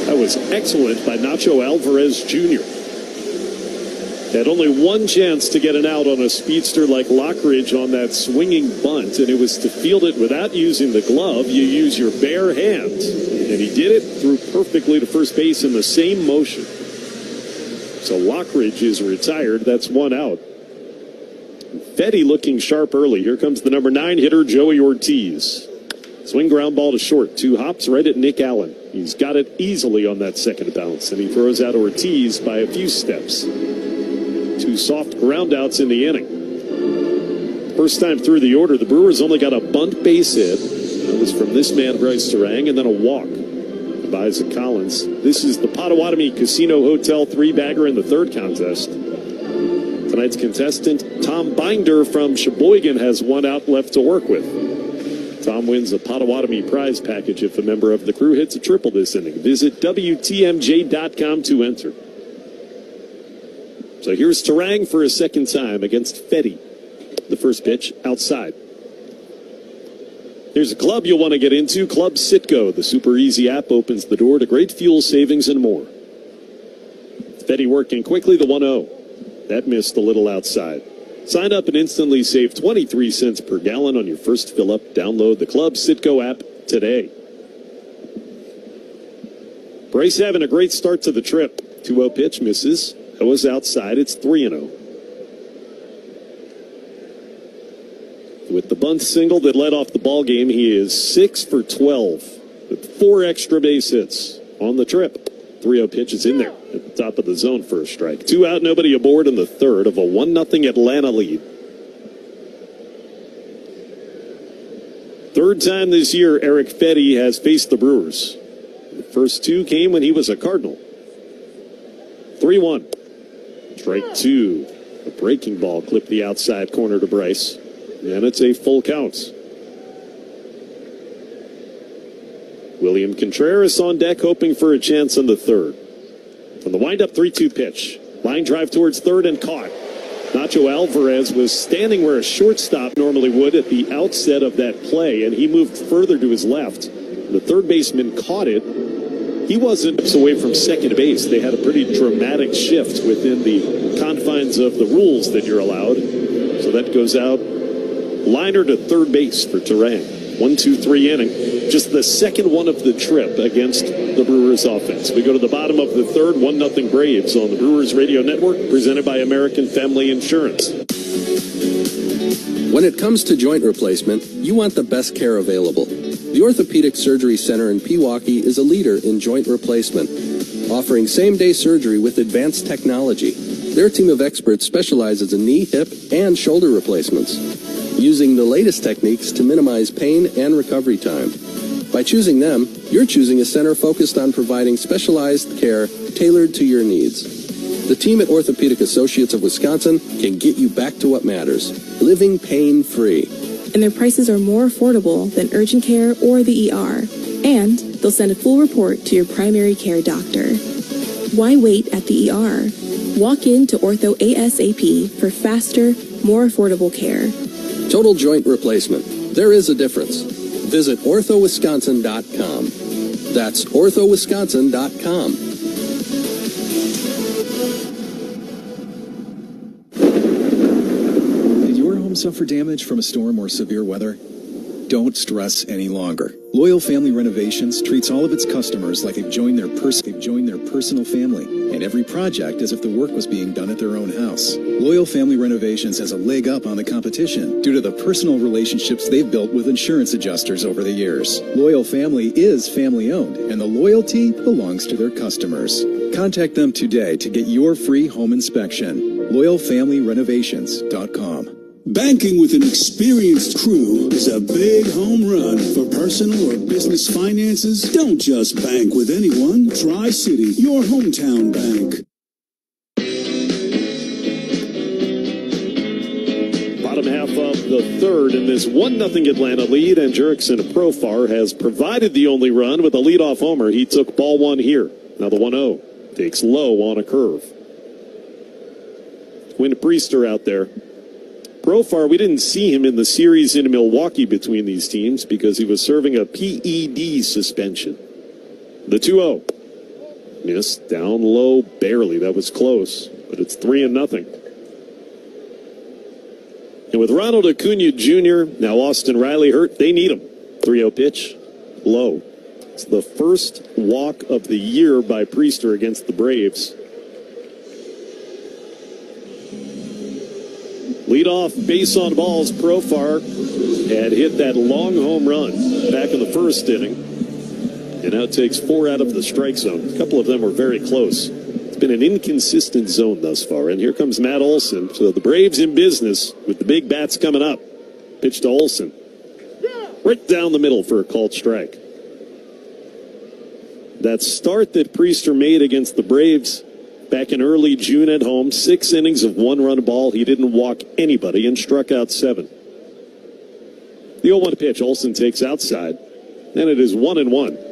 That was excellent by Nacho Alvarez Jr. Had only one chance to get an out on a speedster like Lockridge on that swinging bunt, and it was to field it without using the glove. You use your bare hand, and he did it, threw perfectly to first base in the same motion. So Lockridge is retired. That's 1 out. Fetty looking sharp early. Here comes the number 9 hitter, Joey Ortiz. Swing ground ball to short. 2 hops right at Nick Allen. He's got it easily on that second bounce, and he throws out Ortiz by a few steps. 2 soft ground outs in the inning. First time through the order, the Brewers only got a bunt base hit That was from this man, Bryce Terang, and then a walk by Isaac Collins. This is the Potawatomi Casino Hotel 3-bagger in the third contest. Tonight's contestant, Tom Binder from Sheboygan, has one out left to work with. Tom wins a Potawatomi prize package if a member of the crew hits a triple this inning. Visit WTMJ.com to enter. So here's Terang for a second time against Fetty. The first pitch outside. Here's a club you'll want to get into, Club Citgo. The super easy app opens the door to great fuel savings and more. Fetty working quickly, the 1-0. That missed a little outside. Sign up and instantly save 23 cents per gallon on your first fill-up. Download the Club Citgo app today. Bryce having a great start to the trip. 2-0 pitch misses. That was outside. It's 3-0. With the bunt single that led off the ball game, he is 6 for 12 with 4 extra base hits on the trip. 3-0 pitch is in there at the top of the zone for a strike. 2 out, nobody aboard in the third of a 1-0 Atlanta lead. Third time this year Eric Fetty has faced the Brewers. The first 2 came when he was a Cardinal. 3-1. Strike 2. A breaking ball clipped the outside corner to Bryce. And it's a full count. William Contreras on deck, hoping for a chance on the third. On the windup 3-2 pitch. Line drive towards third and caught. Nacho Alvarez was standing where a shortstop normally would at the outset of that play, and he moved further to his left. The third baseman caught it. He wasn't away from second base. They had a pretty dramatic shift within the confines of the rules that you're allowed. So that goes out. Liner to third base for Terang. 1-2-3 inning. Just the second one of the trip against the Brewers offense. We go to the bottom of the third. 1-0 Braves on the Brewers Radio Network, presented by American Family Insurance. When it comes to joint replacement, you want the best care available. The Orthopedic Surgery Center in Pewaukee is a leader in joint replacement, offering same-day surgery with advanced technology. Their team of experts specializes in knee, hip, and shoulder replacements, using the latest techniques to minimize pain and recovery time. By choosing them, you're choosing a center focused on providing specialized care tailored to your needs. The team at Orthopedic Associates of Wisconsin can get you back to what matters, living pain-free. And their prices are more affordable than urgent care or the ER. And they'll send a full report to your primary care doctor. Why wait at the ER? Walk in to Ortho ASAP for faster, more affordable care. Total joint replacement. There is a difference. Visit orthowisconsin.com. That's orthowisconsin.com. Suffer damage from a storm or severe weather? Don't stress any longer. Loyal Family Renovations treats all of its customers like they've joined their personal family, and every project as if the work was being done at their own house. Loyal Family Renovations has a leg up on the competition due to the personal relationships they've built with insurance adjusters over the years. Loyal Family is family-owned, and the loyalty belongs to their customers. Contact them today to get your free home inspection. LoyalFamilyRenovations.com. Banking with an experienced crew is a big home run for personal or business finances. Don't just bank with anyone. Tri-City, your hometown bank. Bottom half of the third in this 1-0 Atlanta lead, and Jurickson Profar has provided the only run with a leadoff homer. He took ball one here. Now the 1-0 takes low on a curve. Quinn Priester out there. Profar, we didn't see him in the series in Milwaukee between these teams because he was serving a PED suspension. The 2-0. Missed down low, barely. That was close, but it's 3-0. And with Ronald Acuna Jr., now Austin Riley hurt, they need him. 3-0 pitch, low. It's the first walk of the year by Priester against the Braves. Leadoff base on balls, Profar had hit that long home run back in the first inning. And now takes 4 out of the strike zone. A couple of them were very close. It's been an inconsistent zone thus far. And here comes Matt Olson. So the Braves in business with the big bats coming up. Pitch to Olson. Right down the middle for a called strike. That start that Priester made against the Braves back in early June at home, 6 innings of 1-run ball. He didn't walk anybody and struck out 7. The 0-1 pitch, Olsen takes outside, and it is 1-1.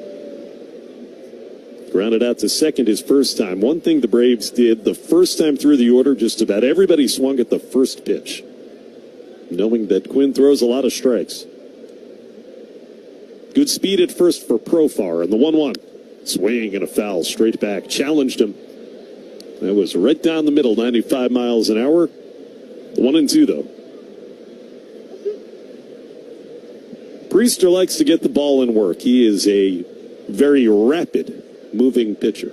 Grounded out to second his first time. One thing the Braves did the first time through the order, just about everybody swung at the first pitch, knowing that Quinn throws a lot of strikes. Good speed at first for Profar, and the 1-1. Swing and a foul straight back. Challenged him. That was right down the middle, 95 miles an hour. 1-2, though. Priester likes to get the ball in work. He is a very rapid moving pitcher.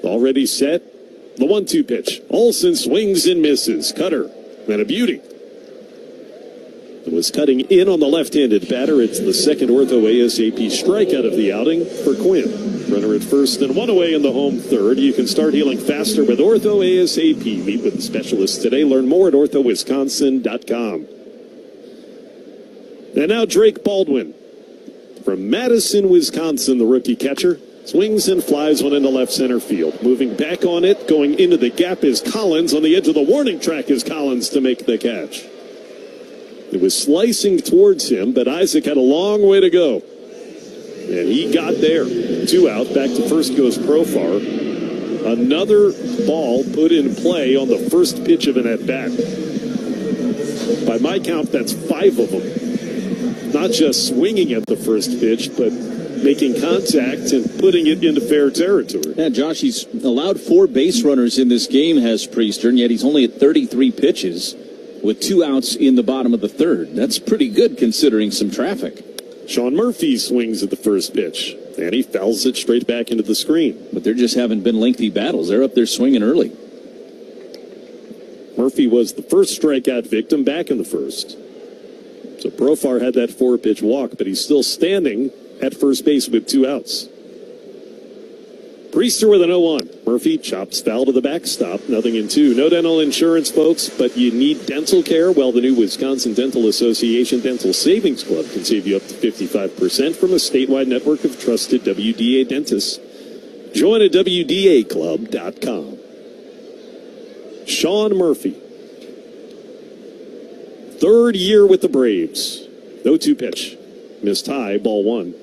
Already set. The 1-2 pitch. Olsen swings and misses. Cutter. And a beauty. It was cutting in on the left-handed batter. It's the second Ortho ASAP strikeout of the outing for Quinn. Runner at first and 1 away in the home third. You can start healing faster with Ortho ASAP. Meet with the specialists today. Learn more at orthowisconsin.com. And now Drake Baldwin from Madison, Wisconsin, the rookie catcher. Swings and flies one into left center field. Moving back on it, going into the gap is Collins. On the edge of the warning track is Collins to make the catch. It was slicing towards him, but Isaac had a long way to go. And he got there. 2 out. Back to first goes Profar. Another ball put in play on the first pitch of an at-bat. By my count, that's 5 of them. Not just swinging at the first pitch, but making contact and putting it into fair territory. Yeah, Josh, he's allowed 4 base runners in this game, has Priester, and yet he's only at 33 pitches with 2 outs in the bottom of the third. That's pretty good considering some traffic. Sean Murphy swings at the first pitch, and he fouls it straight back into the screen. But there just haven't been lengthy battles. They're up there swinging early. Murphy was the first strikeout victim back in the first. So Profar had that 4-pitch walk, but he's still standing at first base with 2 outs. Priester with an 0-1. Murphy chops foul to the backstop. 0-2. No dental insurance, folks, but you need dental care? Well, the new Wisconsin Dental Association Dental Savings Club can save you up to 55% from a statewide network of trusted WDA dentists. Join at WDAclub.com. Sean Murphy. 3rd year with the Braves. 0-2 pitch. Missed high, ball 1.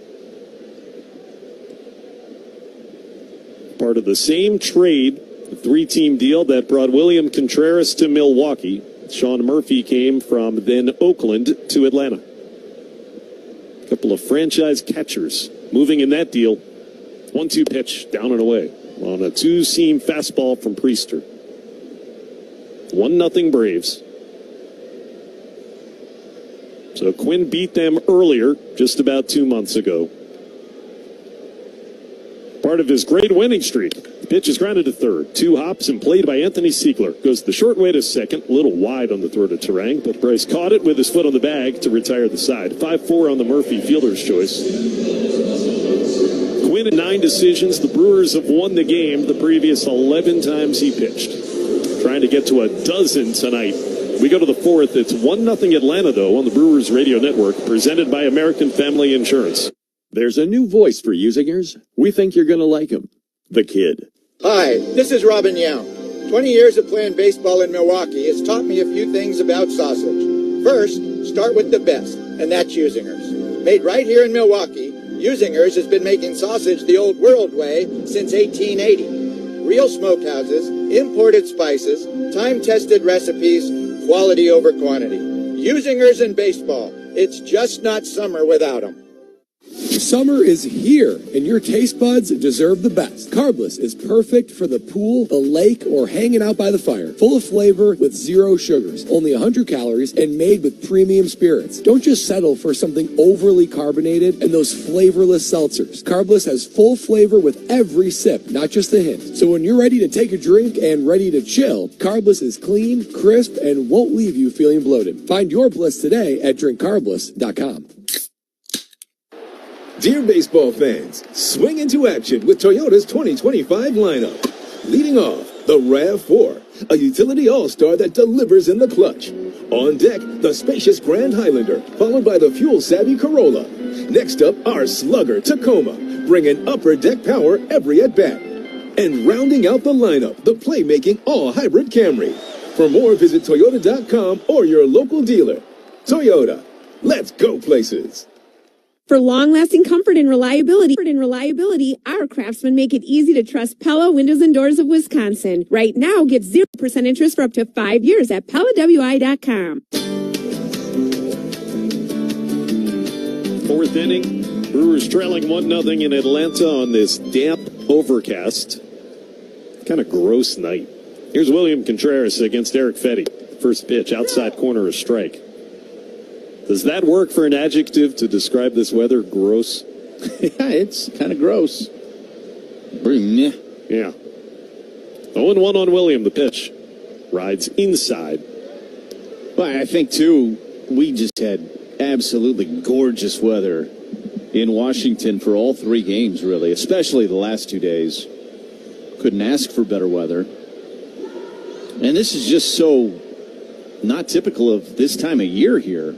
Part of the same trade, a 3-team deal that brought William Contreras to Milwaukee. Sean Murphy came from then Oakland to Atlanta. A couple of franchise catchers moving in that deal. 1-2 pitch, down and away on a 2-seam fastball from Priester. 1-0 Braves. So Quinn beat them earlier, just about 2 months ago. Part of his great winning streak. The pitch is grounded to third. 2 hops and played by Anthony Siegler. Goes the short way to second. A little wide on the throw to Terang, but Bryce caught it with his foot on the bag to retire the side. 5-4 on the Murphy fielder's choice. Quinn in 9 decisions. The Brewers have won the game the previous 11 times he pitched. Trying to get to a dozen tonight. We go to the 4th. It's 1-0 Atlanta, though, on the Brewers Radio Network, presented by American Family Insurance. There's a new voice for you singers. We think you're going to like him. The Kid. Hi, this is Robin Young. 20 years of playing baseball in Milwaukee has taught me a few things about sausage. First, start with the best, and that's Usingers. Made right here in Milwaukee, Usingers has been making sausage the old world way since 1880. Real smokehouses, imported spices, time-tested recipes, quality over quantity. Usingers in baseball. It's just not summer without them. Summer is here, and your taste buds deserve the best. Carbless is perfect for the pool, the lake, or hanging out by the fire. Full of flavor with 0 sugars, only 100 calories, and made with premium spirits. Don't just settle for something overly carbonated and those flavorless seltzers. Carbless has full flavor with every sip, not just the hint. So when you're ready to take a drink and ready to chill, Carbless is clean, crisp, and won't leave you feeling bloated. Find your bliss today at drinkcarbless.com. Dear baseball fans, swing into action with Toyota's 2025 lineup. Leading off, the RAV4, a utility all-star that delivers in the clutch. On deck, the spacious Grand Highlander, followed by the fuel-savvy Corolla. Next up, our slugger Tacoma, bringing upper deck power every at-bat. And rounding out the lineup, the playmaking all-hybrid Camry. For more, visit Toyota.com or your local dealer. Toyota, let's go places. For long-lasting comfort and reliability, our Craftsmen make it easy to trust Pella Windows and Doors of Wisconsin. Right now, get 0% interest for up to 5 years at PellaWI.com. Fourth inning, Brewers trailing 1-0 in Atlanta on this damp, overcast, kind of gross night. Here's William Contreras against Eric Fetty. First pitch, outside corner, a strike. Does that work for an adjective to describe this weather? Gross? Yeah, it's kind of gross. Pretty meh. Yeah. 0-1 on William, the pitch. Rides inside. Well, I think, too, we just had absolutely gorgeous weather in Washington for all 3 games, really, especially the last 2 days. Couldn't ask for better weather. And this is just so not typical of this time of year here.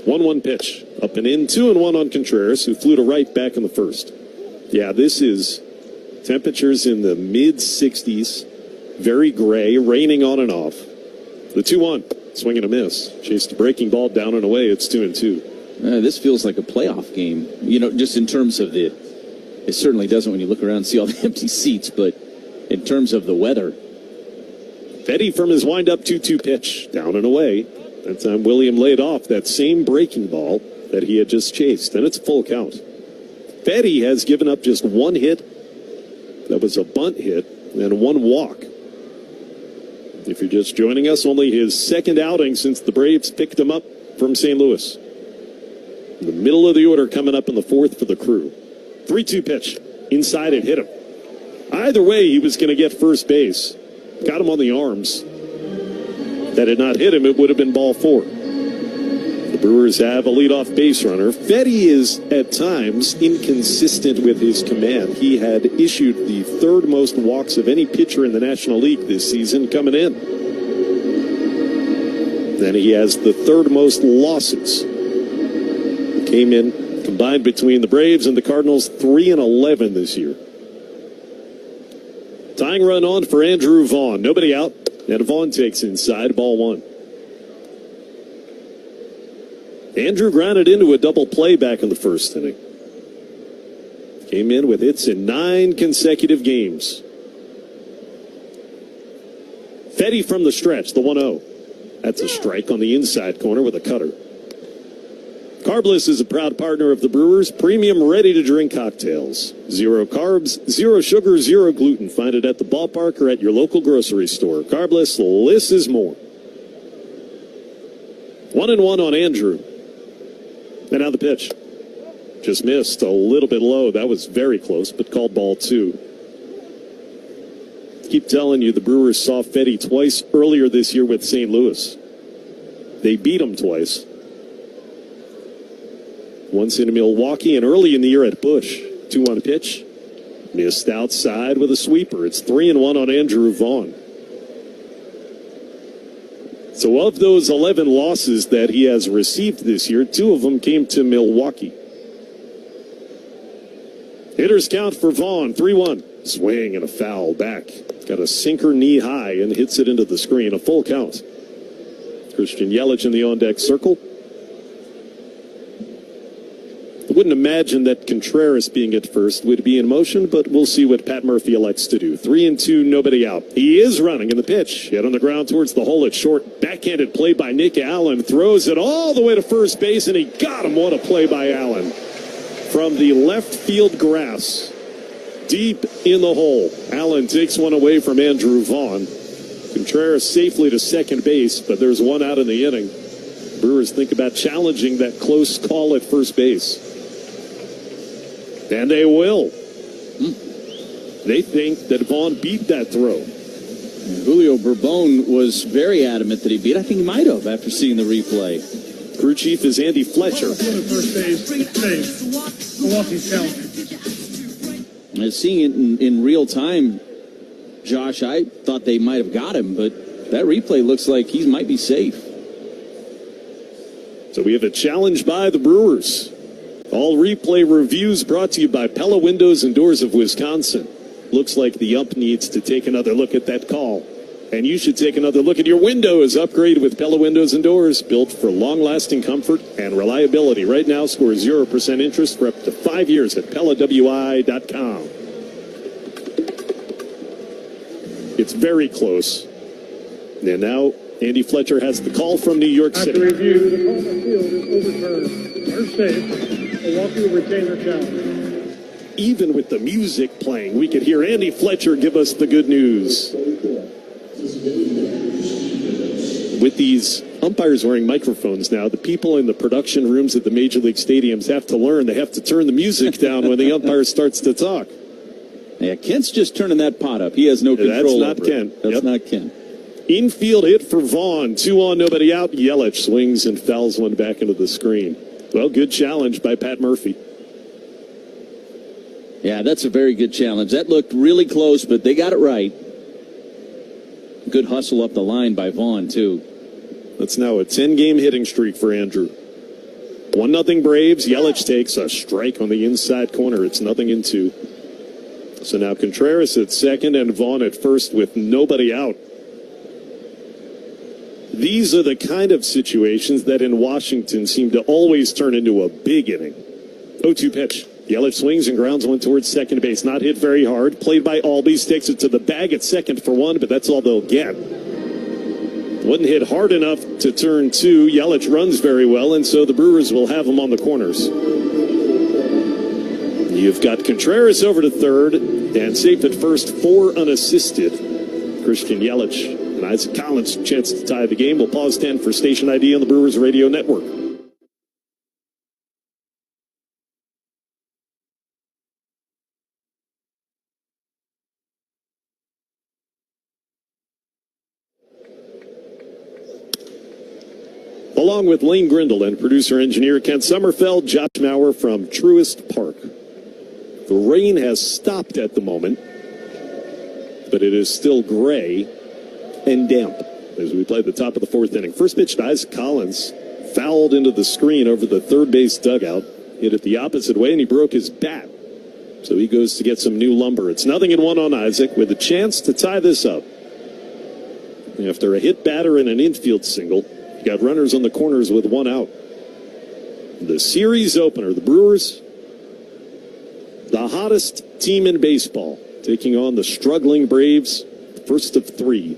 1-1 pitch. Up and in, 2-1 on Contreras, who flew to right back in the first. Yeah, this is temperatures in the mid-60s. Very gray, raining on and off. The 2-1. Swing and a miss. Chased a breaking ball down and away. It's 2-2. This feels like a playoff game. You know, just in terms of the... It certainly doesn't when you look around and see all the empty seats, but in terms of the weather. Fetty from his wind-up 2-2 pitch. Down and away. That time William laid off that same breaking ball that he had just chased, and it's a full count. Fetty has given up just 1 hit. That was a bunt hit, and 1 walk. If you're just joining us, only his second outing since the Braves picked him up from St. Louis. In the middle of the order coming up in the 4th for the Crew. 3-2 pitch. Inside it hit him. Either way, he was going to get first base. Got him on the arms. That had not hit him, it would have been ball 4. The Brewers have a leadoff base runner. Fetty is, at times, inconsistent with his command. He had issued the 3rd most walks of any pitcher in the National League this season coming in. Then he has the 3rd most losses. Came in, combined between the Braves and the Cardinals, 3-11 this year. Tying run on for Andrew Vaughn. Nobody out. And Vaughn takes inside, ball 1. Andrew grounded into a double play back in the first inning. Came in with hits in 9 consecutive games. Fetty from the stretch, the 1-0. That's a strike on the inside corner with a cutter. Carbliss is a proud partner of the Brewers. Premium ready-to-drink cocktails. 0 carbs, 0 sugar, 0 gluten. Find it at the ballpark or at your local grocery store. Carbliss, less is more. 1-1 on Andrew. And now the pitch. Just missed a little bit low. That was very close, but called ball 2. Keep telling you, the Brewers saw Fetty twice earlier this year with St. Louis. They beat him twice. Once in Milwaukee and early in the year at Busch. 2-1 pitch. Missed outside with a sweeper. It's 3-1 on Andrew Vaughn. So of those 11 losses that he has received this year, 2 of them came to Milwaukee. Hitters count for Vaughn, 3-1. Swing and a foul back. Got a sinker knee high and hits it into the screen. A full count. Christian Yelich in the on-deck circle. I wouldn't imagine that Contreras being at first would be in motion, but we'll see what Pat Murphy elects to do. 3-2, nobody out. He is running in the pitch. Hit on the ground towards the hole at short. Backhanded play by Nick Allen. Throws it all the way to first base, and he got him. What a play by Allen. From the left field grass, deep in the hole. Allen takes one away from Andrew Vaughn. Contreras safely to second base, but there's 1 out in the inning. Brewers think about challenging that close call at first base. And they will. They think that Vaughn beat that throw. Julio Bourbon was very adamant that he beat. I think he might have after seeing the replay. Crew chief is Andy Fletcher. First base, Milwaukee's challenge. And seeing it in real time Josh, I thought they might have got him, but that replay looks like he might be safe. So we have a challenge by the Brewers. All replay reviews brought to you by Pella Windows and Doors of Wisconsin. Looks like the ump needs to take another look at that call. And you should take another look at your windows. Upgrade with Pella Windows and Doors, built for long-lasting comfort and reliability. Right now, score 0% interest for up to 5 years at PellaWI.com. It's very close. And now Andy Fletcher has the call from New York City. After review, the call on the field is overturned. Our safe. Milwaukee will retain their challenge. Even with the music playing, we could hear Andy Fletcher give us the good news. With these umpires wearing microphones now, the people in the production rooms at the Major League stadiums have to learn. They have to turn the music down when the umpire starts to talk. Yeah, Kent's just turning that pot up. He has no control. That's not Kent. That's not Kent. Infield hit for Vaughn. 2 on, nobody out. Yelich swings and fouls one back into the screen. Well, good challenge by Pat Murphy. Yeah, that's a very good challenge. That looked really close, but they got it right. Good hustle up the line by Vaughn, too. That's now a 10-game hitting streak for Andrew. 1-0 Braves. Yelich takes a strike on the inside corner. It's 0-2. So now Contreras at second and Vaughn at first with nobody out. These are the kind of situations that in Washington seem to always turn into a big inning. 0-2 pitch. Yelich swings and grounds one towards second base. Not hit very hard. Played by Albies. Takes it to the bag at second for one, but that's all they'll get. Wasn't hit hard enough to turn two. Yelich runs very well, and so the Brewers will have him on the corners. You've got Contreras over to third, and safe at first, 4 unassisted. Christian Yelich and Isaac Collins chance to tie the game. We'll pause 10 for station ID on the Brewers Radio Network. Along with Lane Grindle and producer-engineer Kent Sommerfeld, Josh Maurer from Truist Park. The rain has stopped at the moment, but it is still gray and damp as we play the top of the fourth inning. First pitch to Isaac Collins, fouled into the screen over the third base dugout. Hit it the opposite way, and he broke his bat. So he goes to get some new lumber. It's 0-1 on Isaac with a chance to tie this up. After a hit batter and an infield single, you got runners on the corners with 1 out. The series opener, the Brewers, the hottest team in baseball, taking on the struggling Braves, first of 3.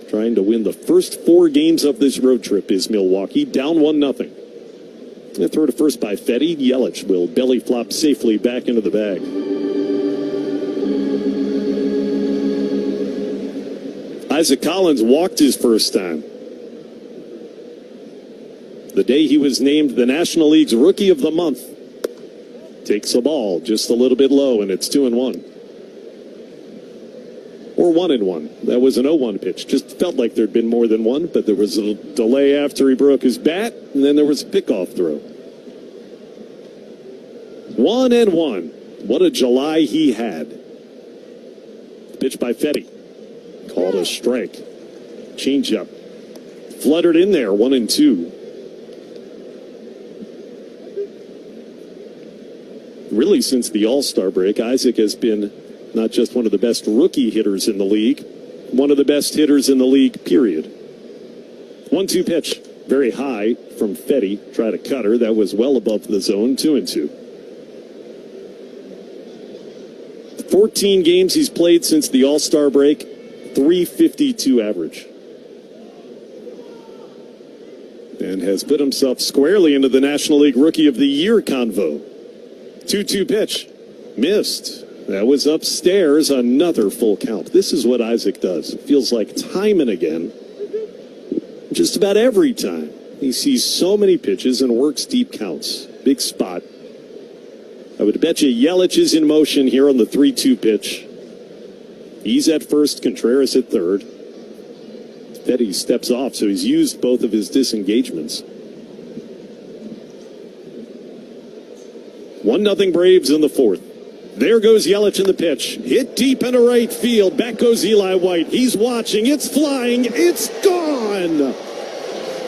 Trying to win the first 4 games of this road trip is Milwaukee, down 1-0. A throw to first by Fetty. Yelich will belly flop safely back into the bag. Isaac Collins walked his first time. The day he was named the National League's Rookie of the Month. Takes the ball just a little bit low, and it's 2-1. Or 1-1. That was an 0-1 pitch. Just felt like there'd been more than one, but there was a delay after he broke his bat, and then there was a pickoff throw. 1-1. What a July he had. Pitch by Fetty. Called a strike. Changeup. Fluttered in there, 1-2. Really, since the All-Star break, Isaac has been not just one of the best rookie hitters in the league, one of the best hitters in the league, period. 1-2 pitch, very high from Fetty. Try to cut her. That was well above the zone, 2-2. 14 games he's played since the All-Star break, .352 average. And has put himself squarely into the National League Rookie of the Year convo. 2-2 pitch. Missed. That was upstairs. Another full count. This is what Isaac does. It feels like time and again. Just about every time. He sees so many pitches and works deep counts. Big spot. I would bet you Yelich is in motion here on the 3-2 pitch. He's at first. Contreras at third. Fetty steps off, so he's used both of his disengagements. 1-0 Braves in the fourth. There goes Yelich in the pitch. Hit deep into right field. Back goes Eli White. He's watching. It's flying. It's gone.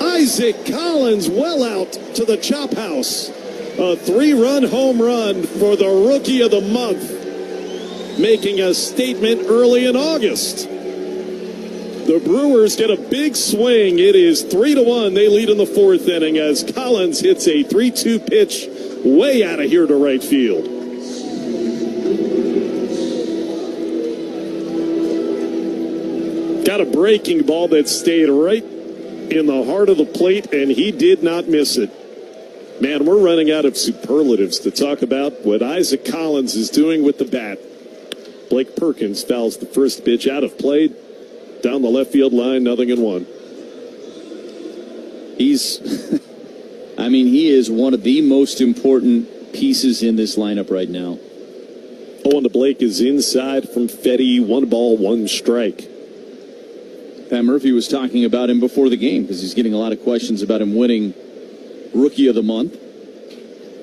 Isaac Collins well out to the chop house. A 3-run home run for the Rookie of the Month, making a statement early in August. The Brewers get a big swing. It is 3-1. They lead in the 4th inning as Collins hits a 3-2 pitch way out of here to right field. Got a breaking ball that stayed right in the heart of the plate, and he did not miss it. Man, we're running out of superlatives to talk about what Isaac Collins is doing with the bat. Blake Perkins fouls the first pitch out of play. Down the left field line, 0-1. He is one of the most important pieces in this lineup right now. Owen to Blake is inside from Fetty. 1 ball, 1 strike. Pat Murphy was talking about him before the game because he's getting a lot of questions about him winning Rookie of the Month.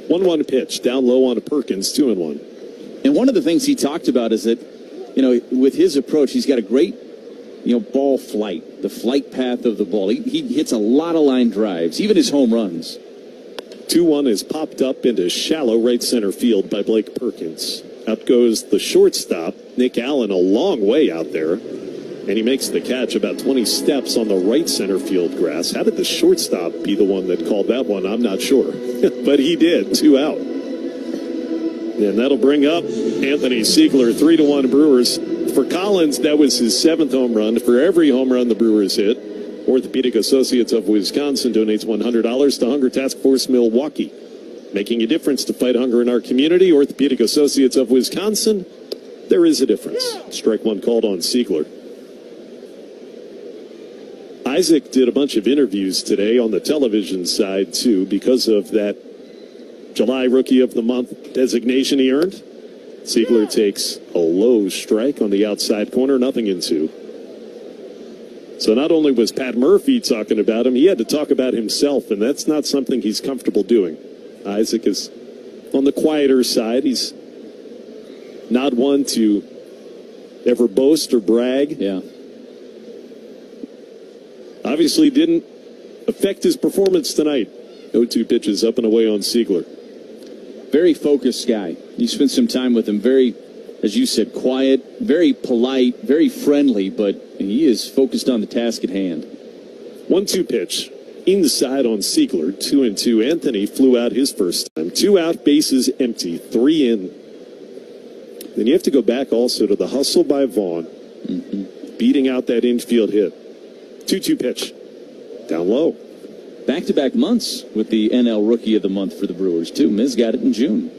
1-1 pitch, down low on Perkins, 2-1. And one of the things he talked about is that, with his approach, he's got a great, ball flight, the flight path of the ball. He hits a lot of line drives, even his home runs. 2-1 is popped up into shallow right center field by Blake Perkins. Out goes the shortstop, Nick Allen, a long way out there. And he makes the catch about 20 steps on the right center field grass. How did the shortstop be the one that called that one? I'm not sure. But he did. 2 out. And that'll bring up Anthony Siegler, 3-1 Brewers. For Collins, that was his 7th home run. For every home run the Brewers hit, Orthopedic Associates of Wisconsin donates $100 to Hunger Task Force Milwaukee. Making a difference to fight hunger in our community. Orthopedic Associates of Wisconsin, there is a difference. Strike 1 called on Siegler. Isaac did a bunch of interviews today on the television side, too, because of that July Rookie of the Month designation he earned. Siegler takes a low strike on the outside corner, 0-2. So not only was Pat Murphy talking about him, he had to talk about himself, and that's not something he's comfortable doing. Isaac is on the quieter side. He's not one to ever boast or brag. Yeah. Obviously didn't affect his performance tonight. 0-2 pitches up and away on Siegler. Very focused guy. You spent some time with him. Very, as you said, quiet, very polite, very friendly, but he is focused on the task at hand. 1-2 pitch. Inside on Siegler. 2-2. Anthony flew out his first time. 2 out, bases empty. 3 in. Then you have to go back also to the hustle by Vaughn. Beating out that infield hit. 2-2 pitch. Down low. Back-to-back months with the NL Rookie of the Month for the Brewers, too. Miz got it in June.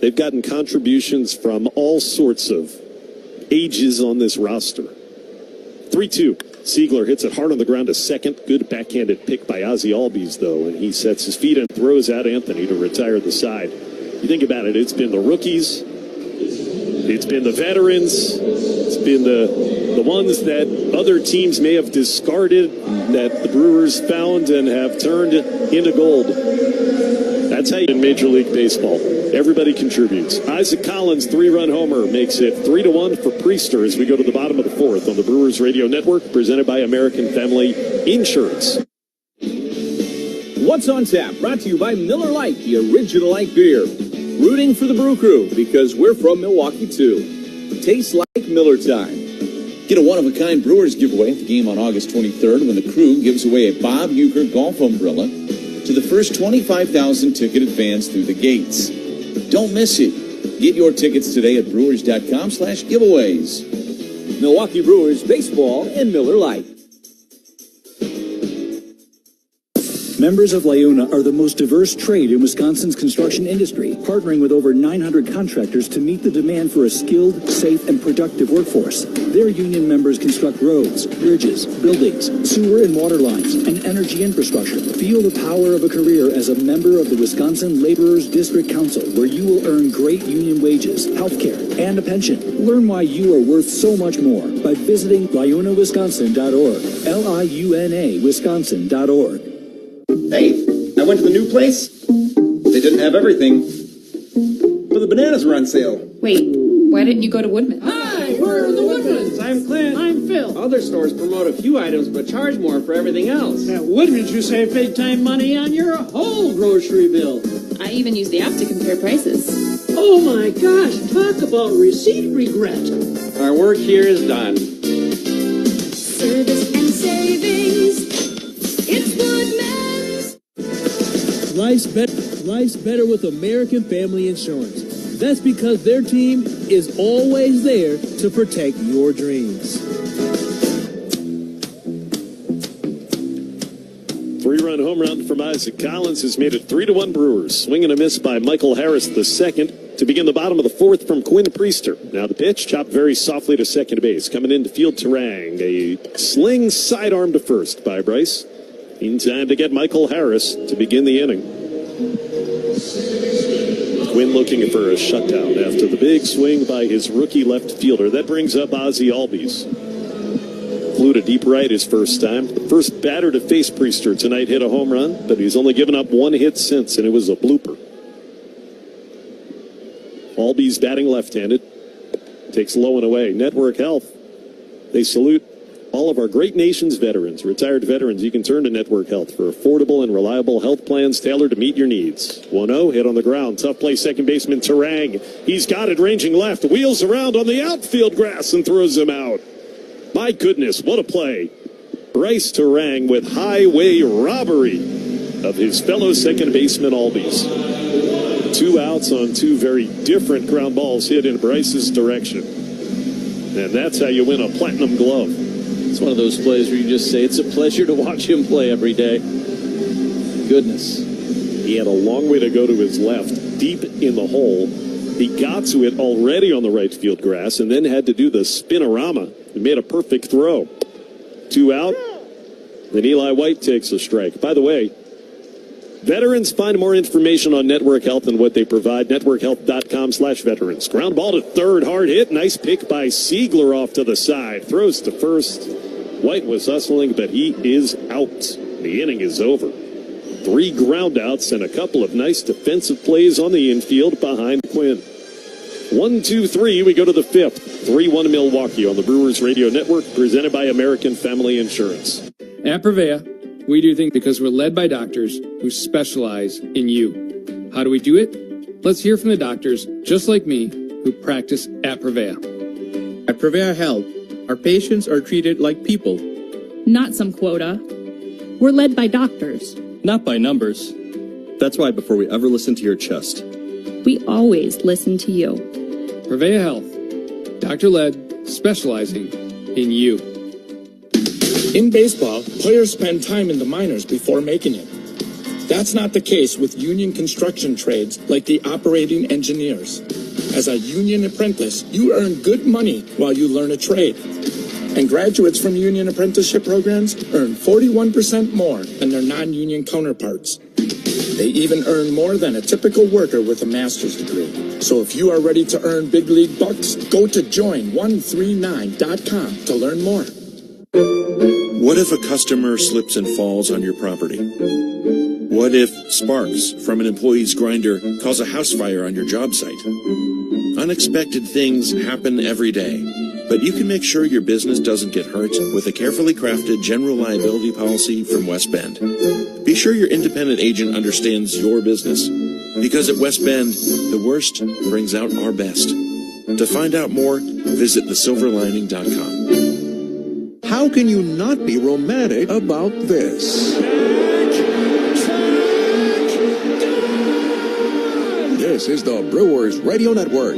They've gotten contributions from all sorts of ages on this roster. 3-2. Siegler hits it hard on the ground to second. Good backhanded pick by Ozzie Albies, though, and he sets his feet and throws out Anthony to retire the side. You think about it, it's been the rookies, it's been the veterans, it's been the ones that other teams may have discarded that the Brewers found and have turned into gold. That's how you in Major League Baseball. Everybody contributes. Isaac Collins, 3-run homer, makes it 3-1 for Priester as we go to the bottom of the 4th on the Brewers Radio Network, presented by American Family Insurance. What's on Tap, brought to you by Miller Lite, the original light beer. Rooting for the Brew Crew, because we're from Milwaukee, too. Tastes like Miller time. Get a one-of-a-kind Brewers giveaway at the game on August 23rd when the Crew gives away a Bob Uecker golf umbrella to the first 25,000 ticket advance through the gates. Don't miss it. Get your tickets today at brewers.com/giveaways. Milwaukee Brewers Baseball and Miller Lite. Members of LIUNA are the most diverse trade in Wisconsin's construction industry, partnering with over 900 contractors to meet the demand for a skilled, safe, and productive workforce. Their union members construct roads, bridges, buildings, sewer and water lines, and energy infrastructure. Feel the power of a career as a member of the Wisconsin Laborers District Council, where you will earn great union wages, health care, and a pension. Learn why you are worth so much more by visiting liunawisconsin.org. LIUNA Wisconsin.org. Hey, I went to the new place. They didn't have everything. But the bananas were on sale. Wait, why didn't you go to Woodman? Hi, we're the Woodmans. I'm Clint. I'm Phil. Other stores promote a few items but charge more for everything else. At Woodman's, you save big-time money on your whole grocery bill. I even use the app to compare prices. Oh my gosh, talk about receipt regret. Our work here is done. Service and savings. It's Woodman's. Life's better with American Family Insurance. That's because their team is always there to protect your dreams. 3-run home run from Isaac Collins has made it 3-1 Brewers. Swing and a miss by Michael Harris II to begin the bottom of the fourth from Quinn Priester. Now the pitch chopped very softly to second base. Coming into field, Terang. A sling sidearm to first by Bryce. In time to get Michael Harris to begin the inning. Quinn looking for a shutout after the big swing by his rookie left fielder. That brings up Ozzie Albies. Flew to deep right his first time. The first batter to face Priester tonight hit a home run, but he's only given up one hit since, and it was a blooper. Albies batting left-handed. Takes low and away. Network Health. They salute all of our great nation's veterans, retired veterans. You can turn to Network Health for affordable and reliable health plans tailored to meet your needs. 1-0, hit on the ground. Tough play, second baseman Terang. He's got it, ranging left. Wheels around on the outfield grass and throws him out. My goodness, what a play. Bryce Terang with highway robbery of his fellow second baseman Albies. 2 outs on 2 very different ground balls hit in Bryce's direction. And that's how you win a platinum glove. It's one of those plays where you just say, it's a pleasure to watch him play every day. Goodness. He had a long way to go to his left, deep in the hole. He got to it already on the right field grass and then had to do the spinorama. He made a perfect throw. 2 out. Then Eli White takes a strike. By the way, veterans, find more information on Network Health and what they provide. NetworkHealth.com/veterans. Ground ball to third. Hard hit. Nice pick by Siegler off to the side. Throws to first. White was hustling, but he is out. The inning is over. 3 ground outs and a couple of nice defensive plays on the infield behind Quinn. 1, 2, 3. We go to the 5th. 3-1 Milwaukee on the Brewers Radio Network, presented by American Family Insurance. At Prevea, we do things because we're led by doctors who specialize in you. How do we do it? Let's hear from the doctors, just like me, who practice at Prevea. At Prevea Health, our patients are treated like people. Not some quota. We're led by doctors. Not by numbers. That's why before we ever listen to your chest, we always listen to you. Prevea Health. Doctor-led, specializing in you. In baseball, players spend time in the minors before making it. That's not the case with union construction trades like the operating engineers. As a union apprentice, you earn good money while you learn a trade. And graduates from union apprenticeship programs earn 41% more than their non-union counterparts. They even earn more than a typical worker with a master's degree. So if you are ready to earn big league bucks, go to join139.com to learn more. What if a customer slips and falls on your property? What if sparks from an employee's grinder cause a house fire on your job site? Unexpected things happen every day, but you can make sure your business doesn't get hurt with a carefully crafted general liability policy from West Bend. Be sure your independent agent understands your business, because at West Bend, the worst brings out our best. To find out more, visit thesilverlining.com. How can you not be romantic about this? This is the Brewers Radio Network.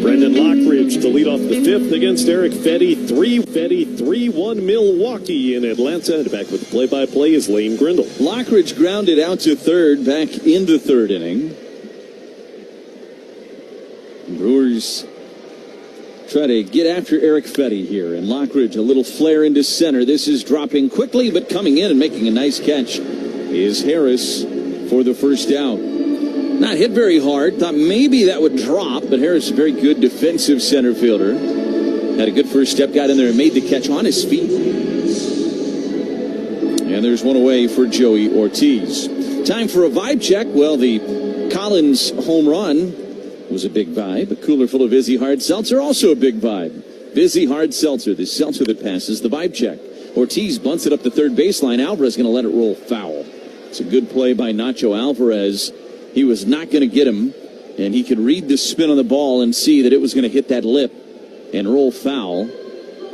Brendan Lockridge to lead off the 5th against Eric Fetty. 3-1 Milwaukee in Atlanta. And back with the play-by-play is Lane Grindle. Lockridge grounded out to third back in the 3rd inning. Brewers try to get after Eric Fetty here, and Lockridge a little flare into center. This is dropping quickly, but coming in and making a nice catch is Harris for the first out. Not hit very hard. Thought maybe that would drop, but Harris, a very good defensive center fielder. Had a good first step, got in there and made the catch on his feet. And there's one away for Joey Ortiz. Time for a vibe check. Well, the Collins home run was a big vibe. A cooler full of Vizzy Hard Seltzer, also a big vibe. Vizzy Hard Seltzer, the seltzer that passes the vibe check. Ortiz bunts it up the third baseline. Alvarez going to let it roll foul. It's a good play by Nacho Alvarez. He was not going to get him, and he could read the spin on the ball and see that it was going to hit that lip and roll foul.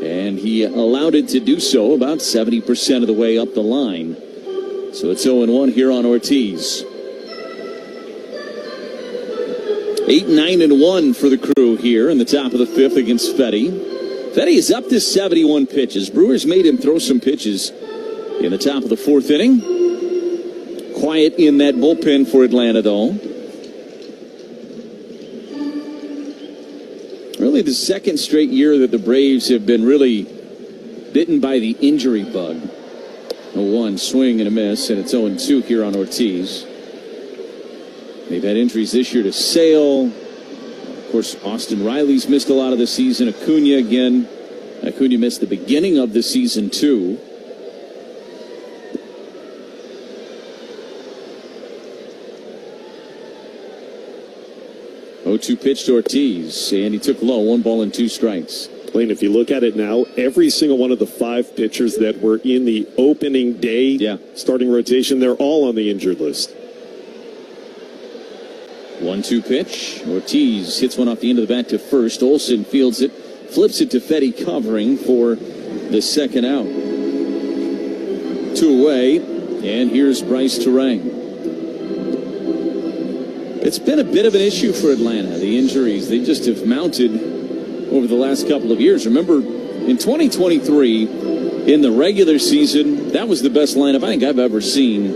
And he allowed it to do so about 70% of the way up the line. So it's 0-1 here on Ortiz. 8-9-1 for the Crew here in the top of the fifth against Fetty. Fetty is up to 71 pitches. Brewers made him throw some pitches in the top of the fourth inning. Quiet in that bullpen for Atlanta, though. Really the second straight year that the Braves have been really bitten by the injury bug. A one swing and a miss, and it's 0-2 here on Ortiz. They've had injuries this year to Sale. Of course, Austin Riley's missed a lot of the season. Acuna again. Acuna missed the beginning of the season, too. Oh-2 pitch to Ortiz, and he took low, 1 ball and 2 strikes. Blaine, if you look at it now, every single one of the 5 pitchers that were in the opening day starting rotation, they're all on the injured list. 1-2 pitch. Ortiz hits one off the end of the bat to first. Olsen fields it, flips it to Fetty covering for the second out. 2 away, and here's Bryce Terang. It's been a bit of an issue for Atlanta, the injuries. They just have mounted over the last couple of years. Remember, in 2023, in the regular season, that was the best lineup I think I've ever seen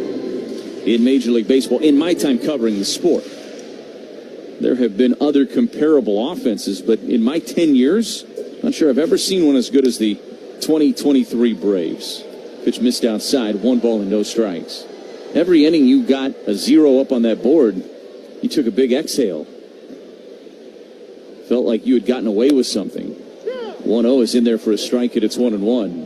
in Major League Baseball in my time covering the sport. There have been other comparable offenses, but in my 10 years, not sure I've ever seen one as good as the 2023 Braves. Pitch missed outside, 1 ball and no strikes. Every inning you got a 0 up on that board, you took a big exhale. Felt like you had gotten away with something. 1-0 is in there for a strike, and it's 1-1.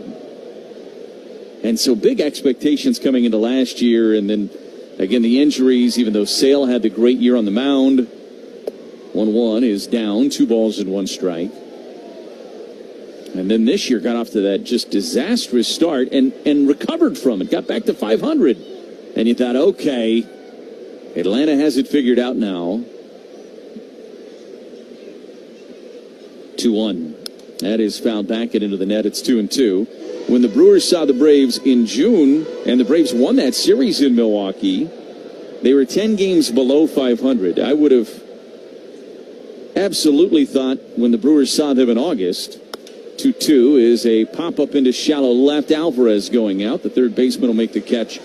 And so big expectations coming into last year, and then again the injuries, even though Sale had the great year on the mound. 1-1 is down, 2 balls and 1 strike. And then this year got off to that just disastrous start and recovered from it, got back to 500. And you thought, okay, Atlanta has it figured out now. 2-1. That is fouled back and into the net. It's 2-2. When the Brewers saw the Braves in June, and the Braves won that series in Milwaukee, they were 10 games below 500. I would have absolutely thought when the Brewers saw them in August, 2-2 is a pop-up into shallow left. Alvarez going out. The third baseman will make the catch,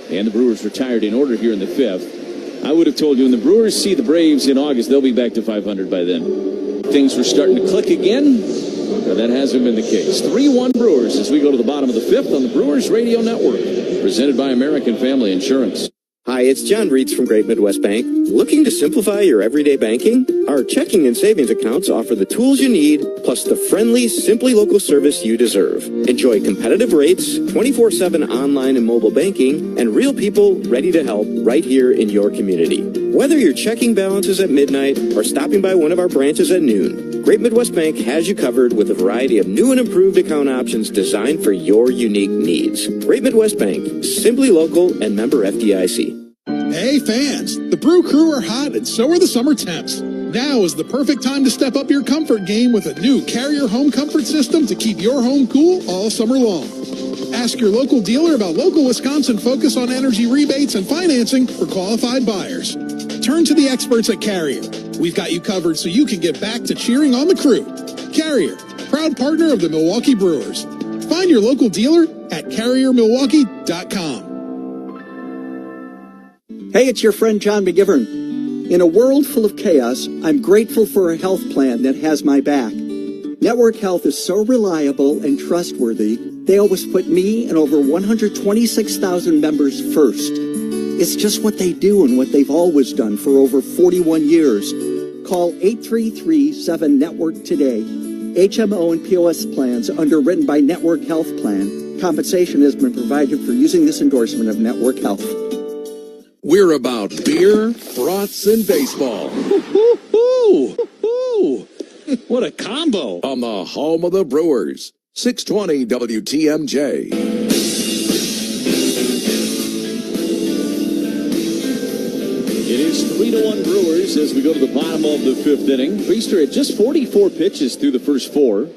and the Brewers retired in order here in the fifth. I would have told you when the Brewers see the Braves in August, they'll be back to 500 by then. Things were starting to click again, but that hasn't been the case. 3-1 Brewers as we go to the bottom of the fifth on the Brewers Radio Network, presented by American Family Insurance. Hi, it's John Reitz from Great Midwest Bank. Looking to simplify your everyday banking? Our checking and savings accounts offer the tools you need, plus the friendly, simply local service you deserve. Enjoy competitive rates, 24/7 online and mobile banking, and real people ready to help right here in your community. Whether your checking balance is at midnight or stopping by one of our branches at noon, Great Midwest Bank has you covered with a variety of new and improved account options designed for your unique needs. Great Midwest Bank, simply local and member FDIC. Hey fans, the Brew Crew are hot and so are the summer temps. Now is the perfect time to step up your comfort game with a new Carrier home comfort system to keep your home cool all summer long. Ask your local dealer about local Wisconsin focus on energy rebates and financing for qualified buyers. Turn to the experts at Carrier. We've got you covered so you can get back to cheering on the Crew. Carrier, proud partner of the Milwaukee Brewers. Find your local dealer at carriermilwaukee.com. Hey, it's your friend John McGivern. In a world full of chaos, I'm grateful for a health plan that has my back. Network Health is so reliable and trustworthy, they always put me and over 126,000 members first. It's just what they do and what they've always done for over 41 years. Call 833-7-NETWORK today. HMO and POS plans underwritten by Network Health Plan Compensation has been provided for using this endorsement of Network Health. We're about beer, brats, and baseball. What a combo. On the home of the Brewers, 620 WTMJ. It is 3-1 Brewers as we go to the bottom of the fifth inning. Priester had just 44 pitches through the first four.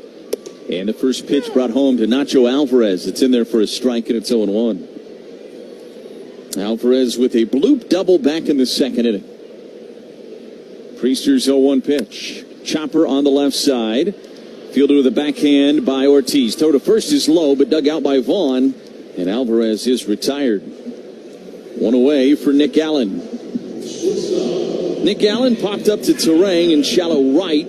And the first pitch brought home to Nacho Alvarez. It's in there for a strike, and it's 0-1. Alvarez with a bloop double back in the second inning. Priester's 0-1 pitch. Chopper on the left side. Fielded with a backhand by Ortiz. Throw to first is low, but dug out by Vaughn. And Alvarez is retired. One away for Nick Allen. Nick Allen popped up to Terang in shallow right.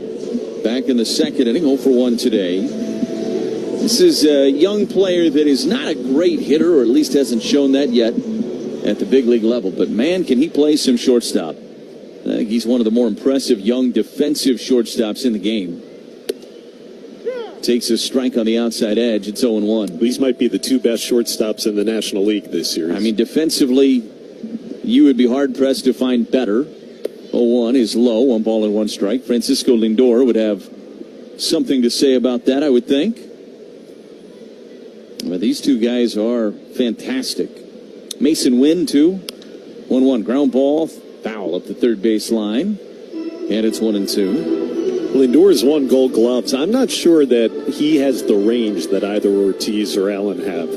Back in the second inning, 0 for 1 today. This is a young player that is not a great hitter, or at least hasn't shown that yet at the big league level. But man, can he play some shortstop. I think he's one of the more impressive young defensive shortstops in the game. Takes a strike on the outside edge. It's 0-1. These might be the two best shortstops in the National League this series. I mean, defensively, you would be hard-pressed to find better. 0-1 is low, 1 ball and 1 strike. Francisco Lindor would have something to say about that, I would think. But these two guys are fantastic. Mason Wynn, too. 1-1 ground ball, foul up the third base line. And it's 1-2. Lindor's won Gold Gloves. I'm not sure that he has the range that either Ortiz or Allen have.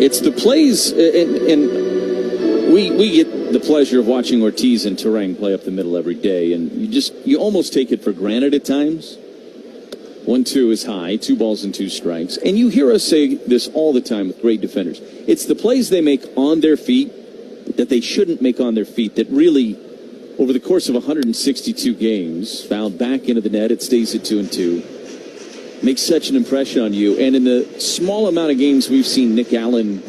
It's the plays, and we get the pleasure of watching Ortiz and Terang play up the middle every day, and you almost take it for granted at times. 1-2 is high, 2 balls and 2 strikes. And you hear us say this all the time with great defenders. It's the plays they make on their feet that they shouldn't make on their feet that really, over the course of 162 games, fouled back into the net, it stays at 2-2. Makes such an impression on you. And in the small amount of games we've seen Nick Allen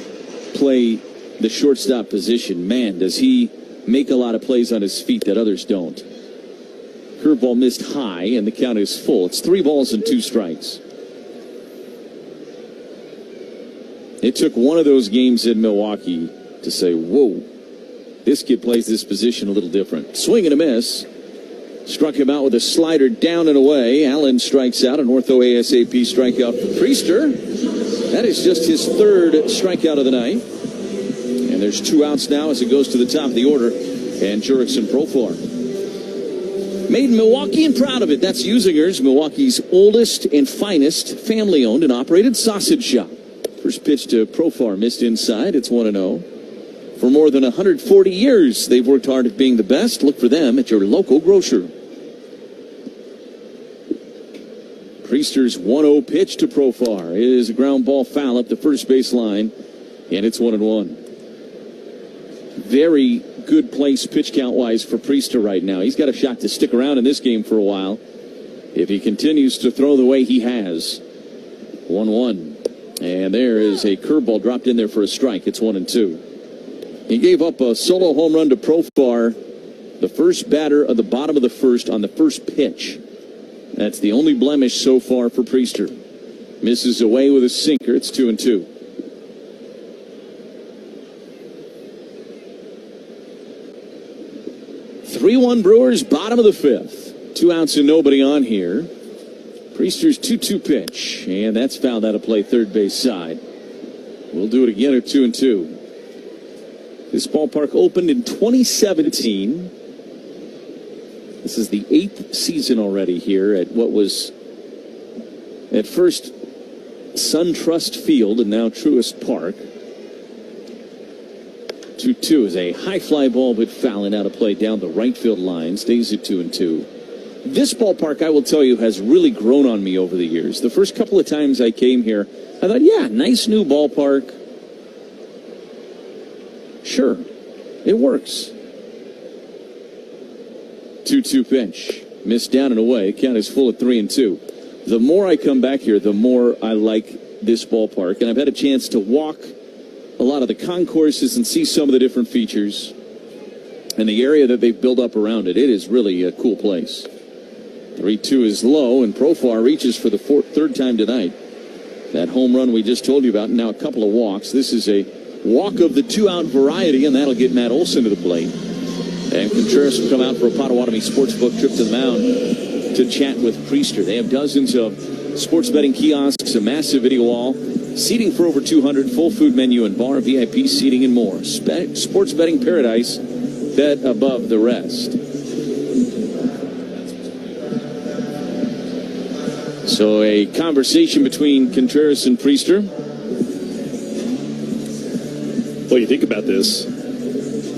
play the shortstop position, man, does he make a lot of plays on his feet that others don't. Curveball missed high, and the count is full. It's 3 balls and 2 strikes. It took one of those games in Milwaukee to say, whoa, this kid plays this position a little different. Swing and a miss. Struck him out with a slider down and away. Allen strikes out, an ortho ASAP strikeout for Priester. That is just his 3rd strikeout of the night. And there's 2 outs now as it goes to the top of the order. And Jurickson Profar. Made in Milwaukee and proud of it. That's Usinger's, Milwaukee's oldest and finest family-owned and operated sausage shop. First pitch to Profar, missed inside. It's 1-0. For more than 140 years, they've worked hard at being the best. Look for them at your local grocer. Priester's 1-0 pitch to Profar is a ground ball foul up the first base line, and it's 1-1. Very good place pitch count-wise for Priester right now. He's got a shot to stick around in this game for a while if he continues to throw the way he has. 1-1. And there is a curveball dropped in there for a strike. It's 1-2. He gave up a solo home run to Profar, the first batter of the bottom of the first on the first pitch. That's the only blemish so far for Priester. Misses away with a sinker. It's 2-2. Three-1 Brewers, bottom of the 5th. 2 outs and nobody on here. Priester's 2-2 pitch, and that's fouled out of play third base side. We'll do it again at 2-2. This ballpark opened in 2017. This is the 8th season already here at what was at first SunTrust Field and now Truist Park. 2-2 is a high fly ball, but fouling out of play down the right field line. Stays at 2-2. This ballpark, I will tell you, has really grown on me over the years. The first couple of times I came here, I thought, yeah, nice new ballpark. Sure, it works. 2-2 pitch. Missed down and away. Count is full at 3-2. The more I come back here, the more I like this ballpark. And I've had a chance to walk a lot of the concourses and see some of the different features and the area that they've built up around it. It is really a cool place. 3-2 is low, and Profar reaches for the 3rd time tonight. That home run we just told you about, and now a couple of walks. This is a walk of the 2-out variety, and that'll get Matt Olson to the plate. And Contreras will come out for a Potawatomi Sportsbook trip to the mound to chat with Priester. They have dozens of sports betting kiosks, a massive video wall, seating for over 200, full food menu and bar, VIP seating, and more. Sports betting paradise, bet above the rest. So a conversation between Contreras and Priester. Well, you think about this.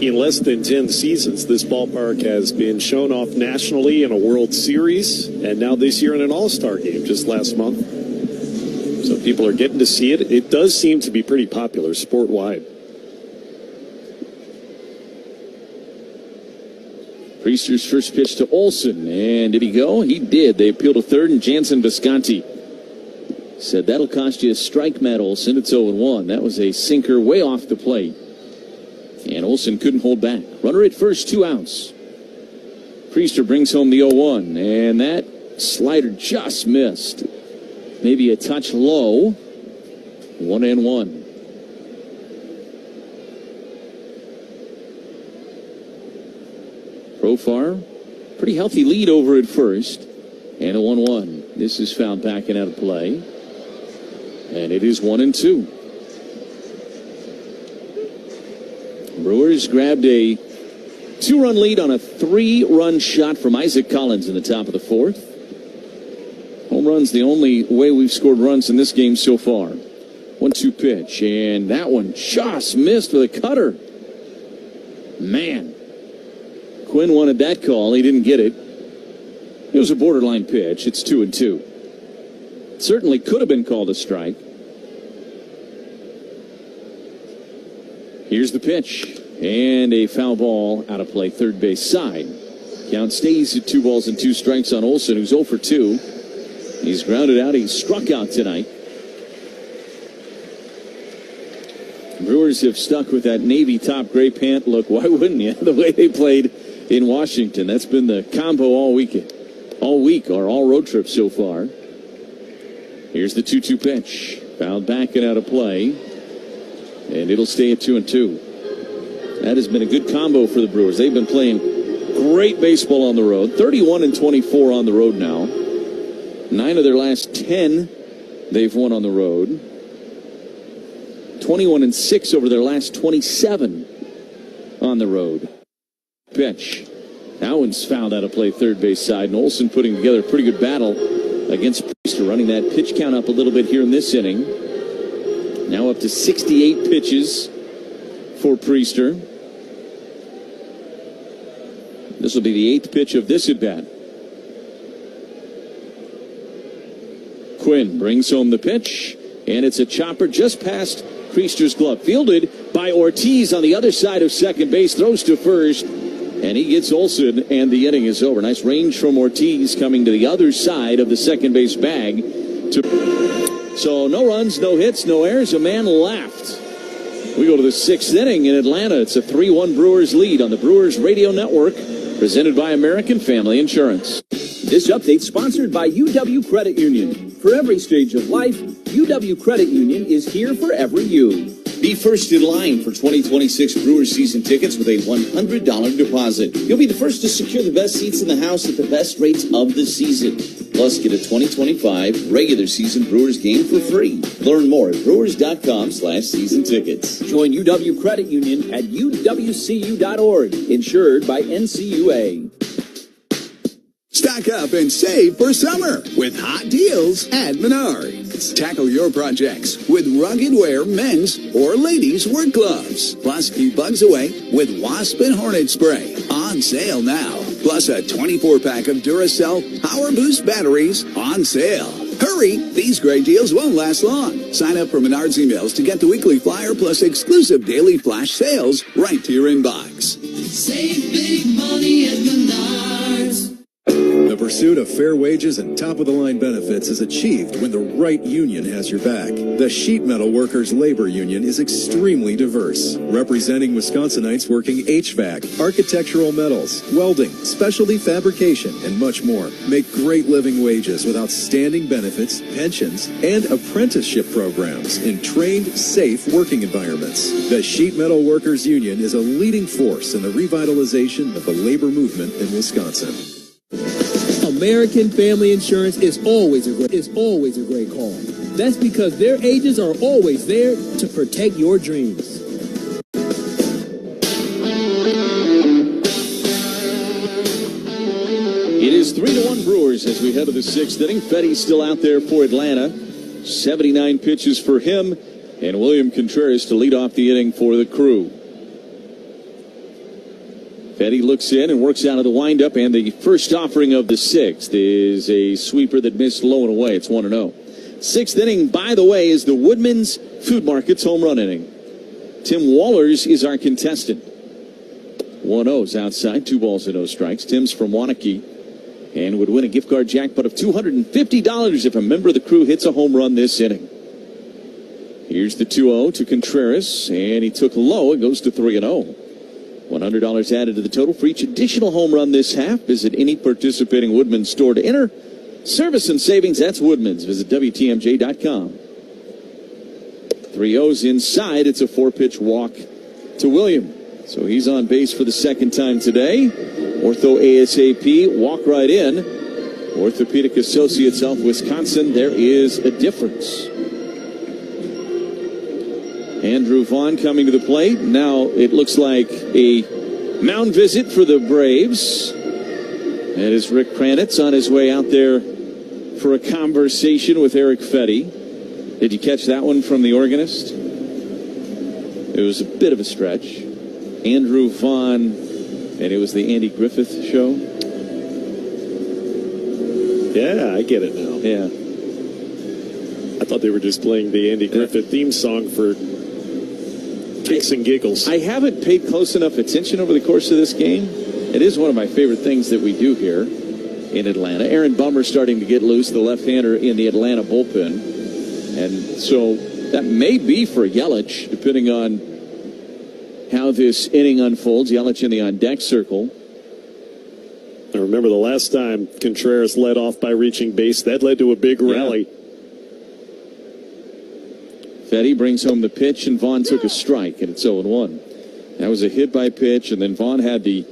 In less than 10 seasons, this ballpark has been shown off nationally in a World Series, and now this year in an All-Star game just last month. So people are getting to see it. It does seem to be pretty popular sport-wide. Priester's first pitch to Olson, and did he go? He did. They appeal to third, and Jansen Visconti said that'll cost you a strike, Matt Olson. It's 0-1. That was a sinker way off the plate, and Olson couldn't hold back. Runner at first, 2 outs. Priester brings home the 0-1, and that slider just missed. Maybe a touch low. 1-1. Profar, pretty healthy lead over at first. And a 1-1. This is fouled back and out of play. And it is 1-2. Brewers grabbed a 2-run lead on a 3-run shot from Isaac Collins in the top of the 4th. Home run's the only way we've scored runs in this game so far. 1-2 pitch, and that one just missed with a cutter. Man. Quinn wanted that call. He didn't get it. It was a borderline pitch. It's 2-2. Certainly could have been called a strike. Here's the pitch. And a foul ball out of play, third base side. Count stays at 2 balls and 2 strikes on Olson, who's 0 for 2. He's grounded out. He's struck out tonight. Brewers have stuck with that navy top gray pant look. Why wouldn't you? The way they played in Washington. That's been the combo all week, or all road trip so far. Here's the 2-2 pitch. Fouled back and out of play. And it'll stay at 2-2. That has been a good combo for the Brewers. They've been playing great baseball on the road. 31-24 on the road now. 9 of their last 10 they've won on the road. 21-6 over their last 27 on the road. Pitch. That one's fouled out of play, third base side. And Olson putting together a pretty good battle against Priester, running that pitch count up a little bit here in this inning. Now up to 68 pitches for Priester. This will be the 8th pitch of this at-bat. Quinn brings home the pitch, and it's a chopper just past Priester's glove. Fielded by Ortiz on the other side of second base. Throws to first, and he gets Olson, and the inning is over. Nice range from Ortiz coming to the other side of the second base bag. So no runs, no hits, no errors, a man left. We go to the 6th inning in Atlanta. It's a 3-1 Brewers lead on the Brewers Radio Network, presented by American Family Insurance. This update sponsored by UW Credit Union. For every stage of life, UW Credit Union is here for every you. Be first in line for 2026 Brewers season tickets with a $100 deposit. You'll be the first to secure the best seats in the house at the best rates of the season. Plus, get a 2025 regular season Brewers game for free. Learn more at brewers.com/season tickets. Join UW Credit Union at uwcu.org. Insured by NCUA. Stock up and save for summer with hot deals at Menards. Tackle your projects with rugged wear men's or ladies' work gloves. Plus, keep bugs away with Wasp and Hornet Spray. On sale now. Plus a 24-pack of Duracell Power Boost batteries on sale. Hurry! These great deals won't last long. Sign up for Menards emails to get the weekly flyer plus exclusive daily flash sales right to your inbox. Save big money at Menards. The pursuit of fair wages and top-of-the-line benefits is achieved when the right union has your back. The Sheet Metal Workers Labor Union is extremely diverse, representing Wisconsinites working HVAC, architectural metals, welding, specialty fabrication, and much more. Make great living wages with outstanding benefits, pensions, and apprenticeship programs in trained, safe working environments. The Sheet Metal Workers Union is a leading force in the revitalization of the labor movement in Wisconsin. American Family Insurance is always a great call. That's because their agents are always there to protect your dreams. It is 3-1 Brewers as we head to the sixth inning. Fetty's still out there for Atlanta. 79 pitches for him, and William Contreras to lead off the inning for the Crew. Fetty looks in and works out of the windup, and the first offering of the sixth is a sweeper that missed low and away. It's 1-0. Sixth inning, by the way, is the Woodman's Food Market's home run inning. Tim Wallers is our contestant. 1-0's outside, 2 balls and no strikes. Tim's from Wanakee and would win a gift card jackpot of $250 if a member of the Crew hits a home run this inning. Here's the 2-0 to Contreras, and he took low. It goes to 3-0. $100 added to the total for each additional home run this half. Visit any participating Woodman's store to enter. Service and savings, that's Woodman's. Visit WTMJ.com. 3-0's inside. It's a 4-pitch walk to William. So he's on base for the second time today. Ortho ASAP, walk right in. Orthopedic Associates of Wisconsin, there is a difference. Andrew Vaughn coming to the plate. Now it looks like a mound visit for the Braves. That is Rick Kranitz on his way out there for a conversation with Eric Fetty. Did you catch that one from the organist? It was a bit of a stretch. Andrew Vaughn, and it was the Andy Griffith show. Yeah, I get it now. Yeah. I thought they were just playing the Andy Griffith theme song for kicks and giggles. I haven't paid close enough attention over the course of this game. It is one of my favorite things that we do here in Atlanta. Aaron Bummer starting to get loose, the left-hander in the Atlanta bullpen. And so that may be for Yelich, depending on how this inning unfolds. Yelich in the on-deck circle. I remember the last time Contreras led off by reaching base. That led to a big rally. Fetty brings home the pitch, and Vaughn took a strike, and it's 0-1. That was a hit by pitch, and then Vaughn had the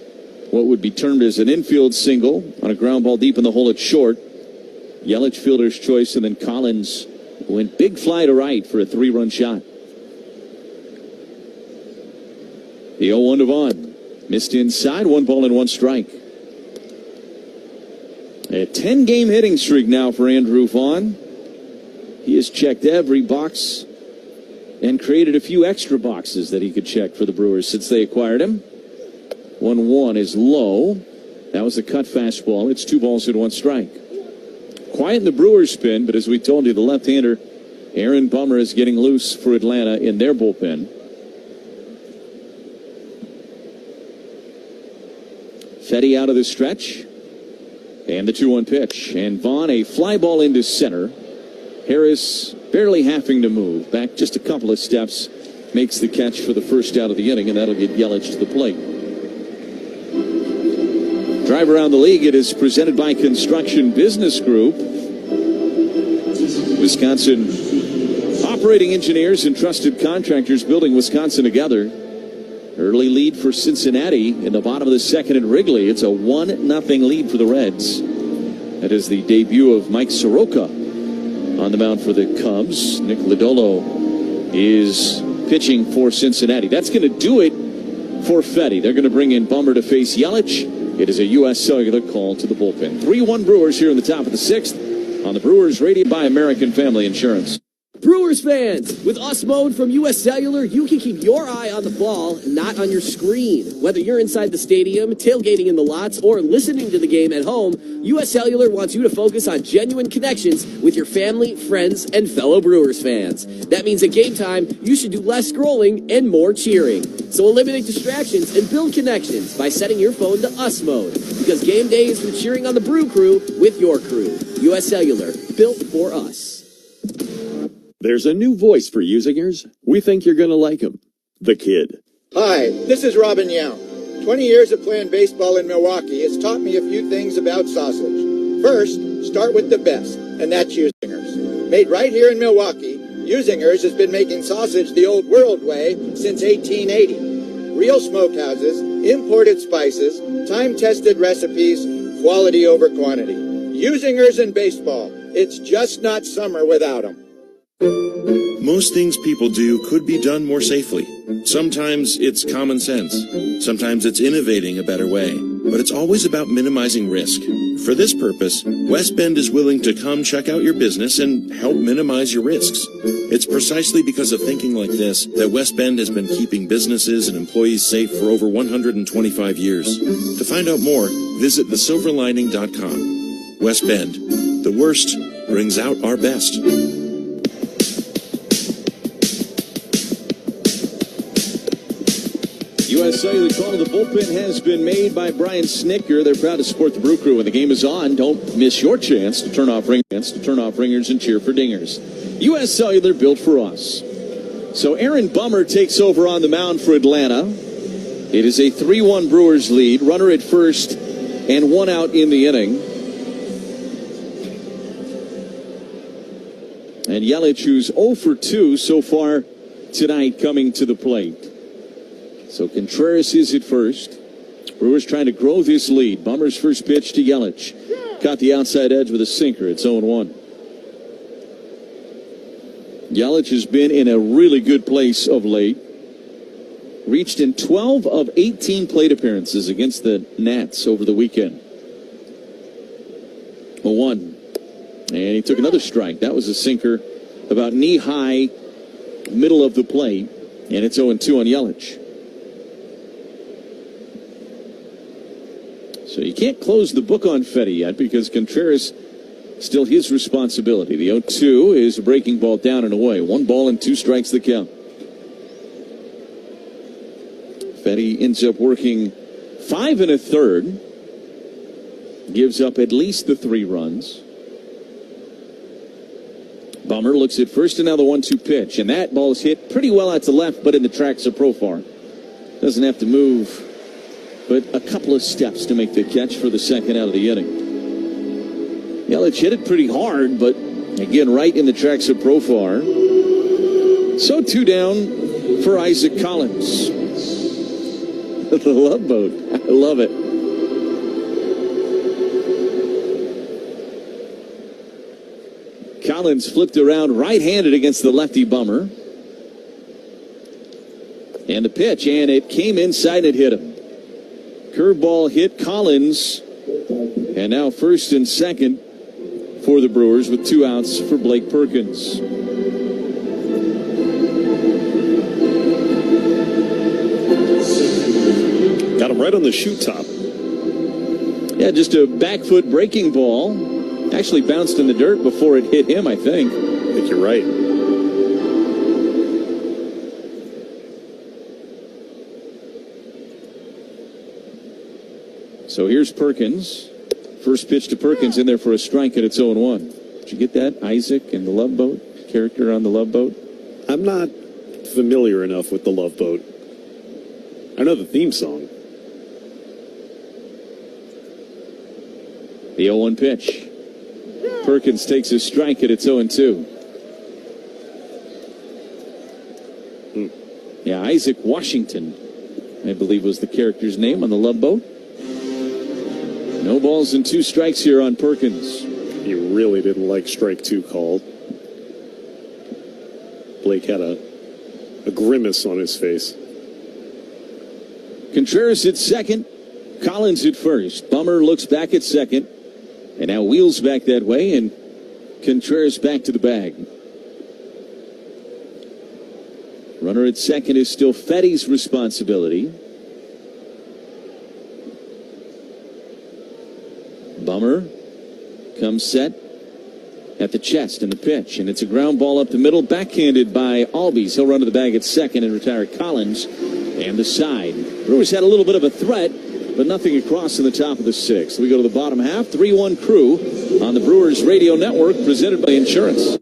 what would be termed as an infield single on a ground ball deep in the hole at short. Yelich fielder's choice, and then Collins went big fly to right for a 3-run shot. The 0-1 to Vaughn. Missed inside, 1 ball and 1 strike. A 10-game hitting streak now for Andrew Vaughn. He has checked every box and created a few extra boxes that he could check for the Brewers since they acquired him. 1-1 is low. That was a cut fastball. It's 2 balls and 1 strike. Quiet in the Brewers spin, but as we told you, the left-hander Aaron Bummer is getting loose for Atlanta in their bullpen. Fetty out of the stretch. And the 2-1 pitch. And Vaughn, a fly ball into center. Harris barely having to move. Back just a couple of steps. Makes the catch for the first out of the inning, and that'll get Yelich to the plate. Drive around the league. It is presented by Construction Business Group. Wisconsin operating engineers and trusted contractors building Wisconsin together. Early lead for Cincinnati in the bottom of the second at Wrigley. It's a 1-0 lead for the Reds. That is the debut of Mike Soroka on the mound for the Cubs. Nick Lodolo is pitching for Cincinnati. That's going to do it for Fetty. They're going to bring in Bummer to face Yelich. It is a U.S. Cellular call to the bullpen. 3-1 Brewers here in the top of the sixth on the Brewers Radio by American Family Insurance. Brewers fans, with US Mode from US Cellular, you can keep your eye on the ball, not on your screen. Whether you're inside the stadium, tailgating in the lots, or listening to the game at home, US Cellular wants you to focus on genuine connections with your family, friends, and fellow Brewers fans. That means at game time, you should do less scrolling and more cheering. So eliminate distractions and build connections by setting your phone to US Mode. because game day is from cheering on the Brew Crew with your crew. U.S. Cellular, built for us. There's a new voice for usingers. We think you're going to like him. The Kid. Hi, this is Robin Young. 20 years of playing baseball in Milwaukee has taught me a few things about sausage. First, start with the best, and that's Usingers. Made right here in Milwaukee, Usingers has been making sausage the old world way since 1880. Real smokehouses, imported spices, time-tested recipes, quality over quantity. Usingers in baseball. It's just not summer without them. Most things people do could be done more safely. Sometimes it's common sense. Sometimes it's innovating a better way. But it's always about minimizing risk. For this purpose, West Bend is willing to come check out your business and help minimize your risks. It's precisely because of thinking like this that West Bend has been keeping businesses and employees safe for over 125 years. To find out more, visit thesilverlining.com. West Bend. The worst brings out our best. U.S. Cellular call to the bullpen has been made by Brian Snicker. They're proud to support the Brew Crew when the game is on. Don't miss your chance to turn off ringers and cheer for dingers. U.S. Cellular, built for us. So Aaron Bummer takes over on the mound for Atlanta. It is a 3-1 Brewers lead. Runner at first and one out in the inning. And Yelich, who's 0 for 2 so far tonight, coming to the plate. So Contreras is at first. Brewers trying to grow this lead. Bummer's first pitch to Yelich. Caught the outside edge with a sinker. It's 0-1. Yelich has been in a really good place of late. Reached in 12 of 18 plate appearances against the Nats over the weekend. 0-1. And he took another strike. That was a sinker about knee-high, middle of the plate. And it's 0-2 on Yelich. So you can't close the book on Fetty yet because Contreras still his responsibility. The 0-2 is a breaking ball down and away. 1 ball and 2 strikes the count. Fetty ends up working 5 1/3. Gives up at least the 3 runs. Bummer looks at first, and now the 1-2 pitch. And that ball is hit pretty well out to left, but in the tracks of Profar. Doesn't have to move but a couple of steps to make the catch for the second out of the inning. Yelich hit it pretty hard, but again, right in the tracks of Profar. So 2 down for Isaac Collins. The Love Boat. I love it. Collins flipped around right-handed against the lefty Bummer. And the pitch, and it came inside and it hit him. Curveball hit Collins, and now first and second for the Brewers with 2 outs for Blake Perkins. Got him right on the shoot top. Yeah, just a back foot breaking ball. Actually bounced in the dirt before it hit him, I think. I think you're right. So here's Perkins. First pitch to Perkins in there for a strike, and it's 0-1. Did you get that? Isaac and the Love Boat? Character on the Love Boat? I'm not familiar enough with the Love Boat. I know the theme song. The 0-1 pitch. Perkins takes a strike, and it's 0-2. Yeah, Isaac Washington, I believe, was the character's name on the Love Boat. No balls and 2 strikes here on Perkins. He really didn't like strike 2 called. Blake had a grimace on his face. Contreras at second. Collins at first. Bummer looks back at second. And now wheels back that way, and Contreras back to the bag. Runner at second is still Fetty's responsibility. Bummer comes set at the chest and the pitch, and it's a ground ball up the middle, backhanded by Albies. He'll run to the bag at second and retire Collins and the side. Brewers had a little bit of a threat but nothing across in the top of the sixth. We go to the bottom half. 3-1 Crew on the Brewers Radio Network, presented by Insurance.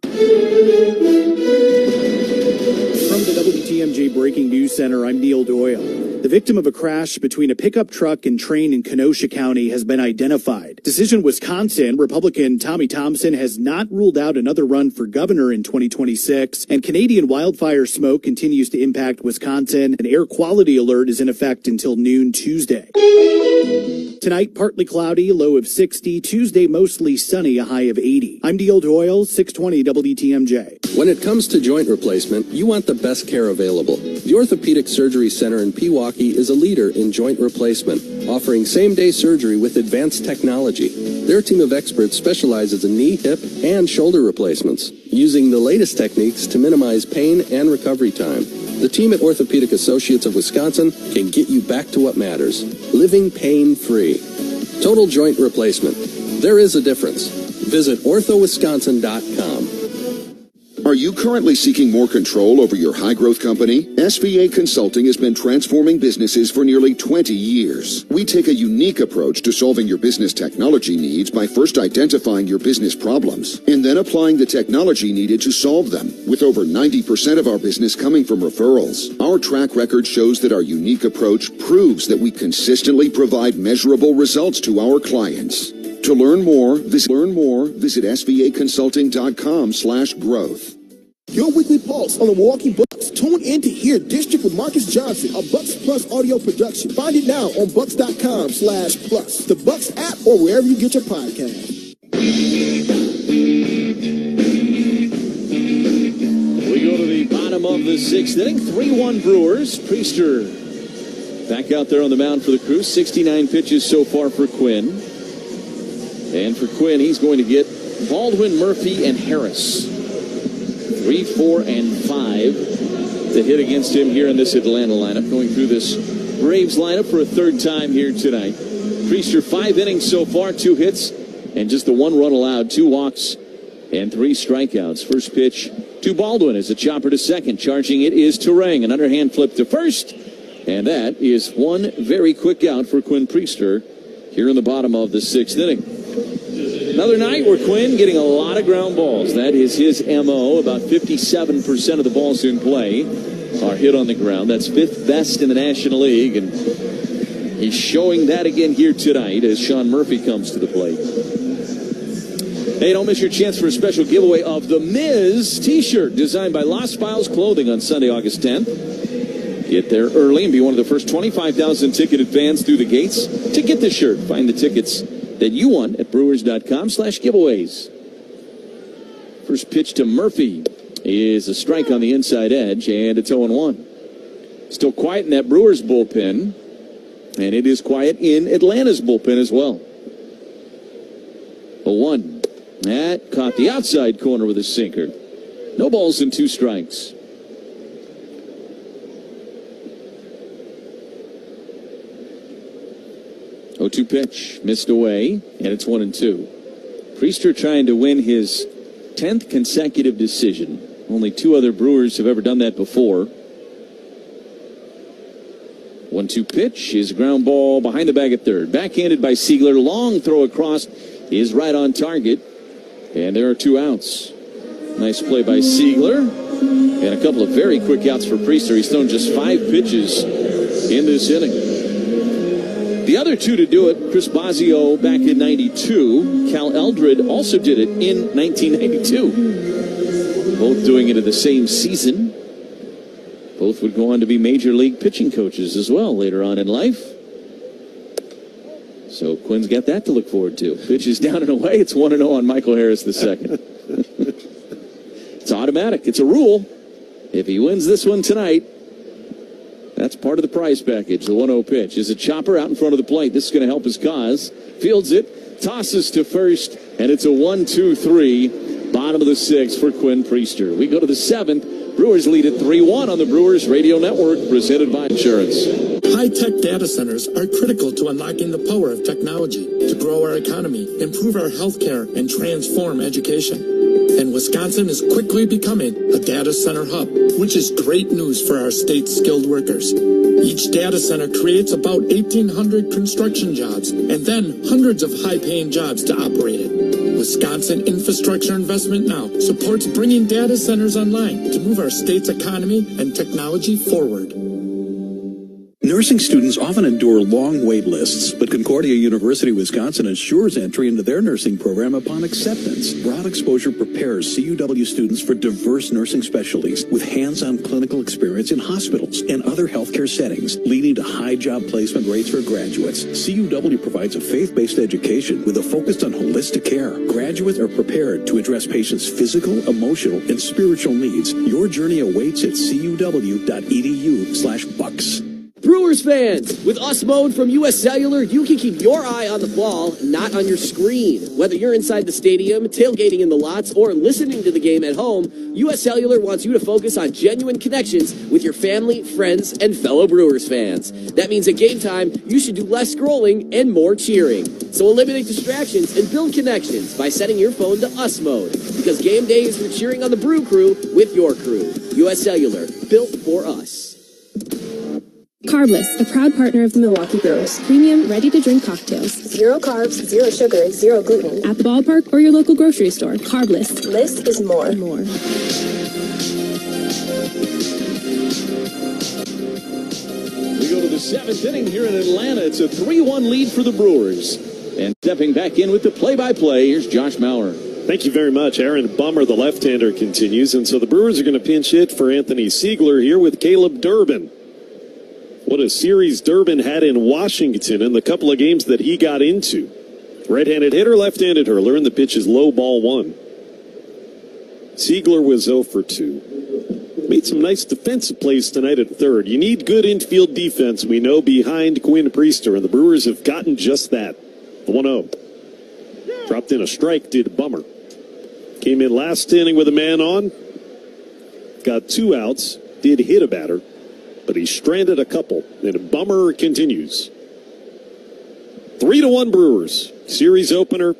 From the WTMJ Breaking News Center, I'm Neil Doyle. The victim of a crash between a pickup truck and train in Kenosha County has been identified. Decision Wisconsin, Republican Tommy Thompson has not ruled out another run for governor in 2026, and Canadian wildfire smoke continues to impact Wisconsin. An air quality alert is in effect until noon Tuesday. Tonight, partly cloudy, low of 60. Tuesday, mostly sunny, a high of 80. I'm Neil Doyle, 620 WTMJ. When it comes to joint replacement, you want the best care available. The Orthopedic Surgery Center in Pewaukee is a leader in joint replacement, offering same-day surgery with advanced technology. Their team of experts specializes in knee, hip, and shoulder replacements, using the latest techniques to minimize pain and recovery time. The team at Orthopedic Associates of Wisconsin can get you back to what matters, living pain-free. Total joint replacement. There is a difference. Visit orthowisconsin.com. Are you currently seeking more control over your high-growth company? SVA Consulting has been transforming businesses for nearly 20 years. We take a unique approach to solving your business technology needs by first identifying your business problems and then applying the technology needed to solve them, with over 90% of our business coming from referrals. Our track record shows that our unique approach proves that we consistently provide measurable results to our clients. To learn more, visit SVAconsulting.com/growth. Your weekly pulse on the Milwaukee Bucks. Tune in to hear District with Marcus Johnson, a Bucks Plus audio production. Find it now on bucks.com/plus, the Bucks app, or wherever you get your podcast. We go to the bottom of the sixth inning. 3-1 Brewers. Priester back out there on the mound for the Crew. 69 pitches so far for Quinn. And for Quinn, he's going to get Baldwin, Murphy, and Harris. 3, 4, and 5 to hit against him here in this Atlanta lineup. Going through this Braves lineup for a third time here tonight. Priester, 5 innings so far, 2 hits, and just the 1 run allowed, 2 walks, and 3 strikeouts. First pitch to Baldwin is a chopper to second. Charging it is Terang. An underhand flip to first. And that is 1 very quick out for Quinn Priester here in the bottom of the 6th inning. Another night where Quinn getting a lot of ground balls. That is his MO. About 57% of the balls in play are hit on the ground. That's 5th best in the National League, and he's showing that again here tonight as Sean Murphy comes to the plate. Hey, don't miss your chance for a special giveaway of the Miz t-shirt designed by Lost Files Clothing on Sunday, August 10th. Get there early and be one of the first 25,000 ticketed fans through the gates to get the shirt. Find the tickets that you want at brewers.com/giveaways. First pitch to Murphy is a strike on the inside edge, and it's 0-1. Still quiet in that Brewers bullpen, and it is quiet in Atlanta's bullpen as well. 0-1. That caught the outside corner with a sinker. No balls and 2 strikes. 0-2 pitch, missed away, and it's 1-2. Priester trying to win his 10th consecutive decision. Only 2 other Brewers have ever done that before. 1-2 pitch is a ground ball behind the bag at third. Backhanded by Siegler. Long throw across is right on target, and there are 2 outs. Nice play by Siegler, and a couple of very quick outs for Priester. He's thrown just 5 pitches in this inning. The other 2 to do it, Chris Bosio back in 92. Cal Eldred also did it in 1992. Both doing it in the same season. Both would go on to be major league pitching coaches as well later on in life. So Quinn's got that to look forward to. Pitch is down and away. It's 1-0 on Michael Harris II. It's automatic. It's a rule. If he wins this one tonight, that's part of the prize package. The 1-0 pitch is a chopper out in front of the plate. This is going to help his cause. Fields it, tosses to first, and it's a 1-2-3. Bottom of the 6th for Quinn Priester. We go to the 7th. Brewers lead at 3-1 on the Brewers Radio Network, presented by Insurance. High-tech data centers are critical to unlocking the power of technology to grow our economy, improve our healthcare, and transform education. And Wisconsin is quickly becoming a data center hub, which is great news for our state's skilled workers. Each data center creates about 1,800 construction jobs and then hundreds of high-paying jobs to operate it. Wisconsin Infrastructure Investment Now supports bringing data centers online to move our state's economy and technology forward. Nursing students often endure long wait lists, but Concordia University Wisconsin ensures entry into their nursing program upon acceptance. Broad exposure prepares CUW students for diverse nursing specialties with hands-on clinical experience in hospitals and other healthcare settings, leading to high job placement rates for graduates. CUW provides a faith-based education with a focus on holistic care. Graduates are prepared to address patients' physical, emotional, and spiritual needs. Your journey awaits at cuw.edu/bucks. Brewers fans, with Us Mode from US Cellular, you can keep your eye on the ball, not on your screen. Whether you're inside the stadium, tailgating in the lots, or listening to the game at home, US Cellular wants you to focus on genuine connections with your family, friends, and fellow Brewers fans. That means at game time, you should do less scrolling and more cheering. So eliminate distractions and build connections by setting your phone to Us Mode, because game day is for cheering on the Brew Crew with your crew. US Cellular, built for us. Carbless, a proud partner of the Milwaukee Brewers. Premium, ready-to-drink cocktails. 0 carbs, 0 sugar, 0 gluten. At the ballpark or your local grocery store. Carbless. Less is more. More. We go to the 7th inning here in Atlanta. It's a 3-1 lead for the Brewers. And stepping back in with the play-by-play, here's Josh Maurer. Thank you very much. Aaron Bummer, the left-hander, continues. And so the Brewers are going to pinch hit for Anthony Siegler here with Caleb Durbin. What a series Durbin had in Washington in the couple of games that he got into. Right-handed hitter, left-handed hurler, and the pitch is low, ball 1. Siegler was 0 for 2. Made some nice defensive plays tonight at third. You need good infield defense, we know, behind Quinn Priester, and the Brewers have gotten just that. 1-0. Dropped in a strike, did Bummer. Came in last inning with a man on. Got 2 outs, did hit a batter, but he stranded a couple, and Bummer continues. 3-1 Brewers. Series opener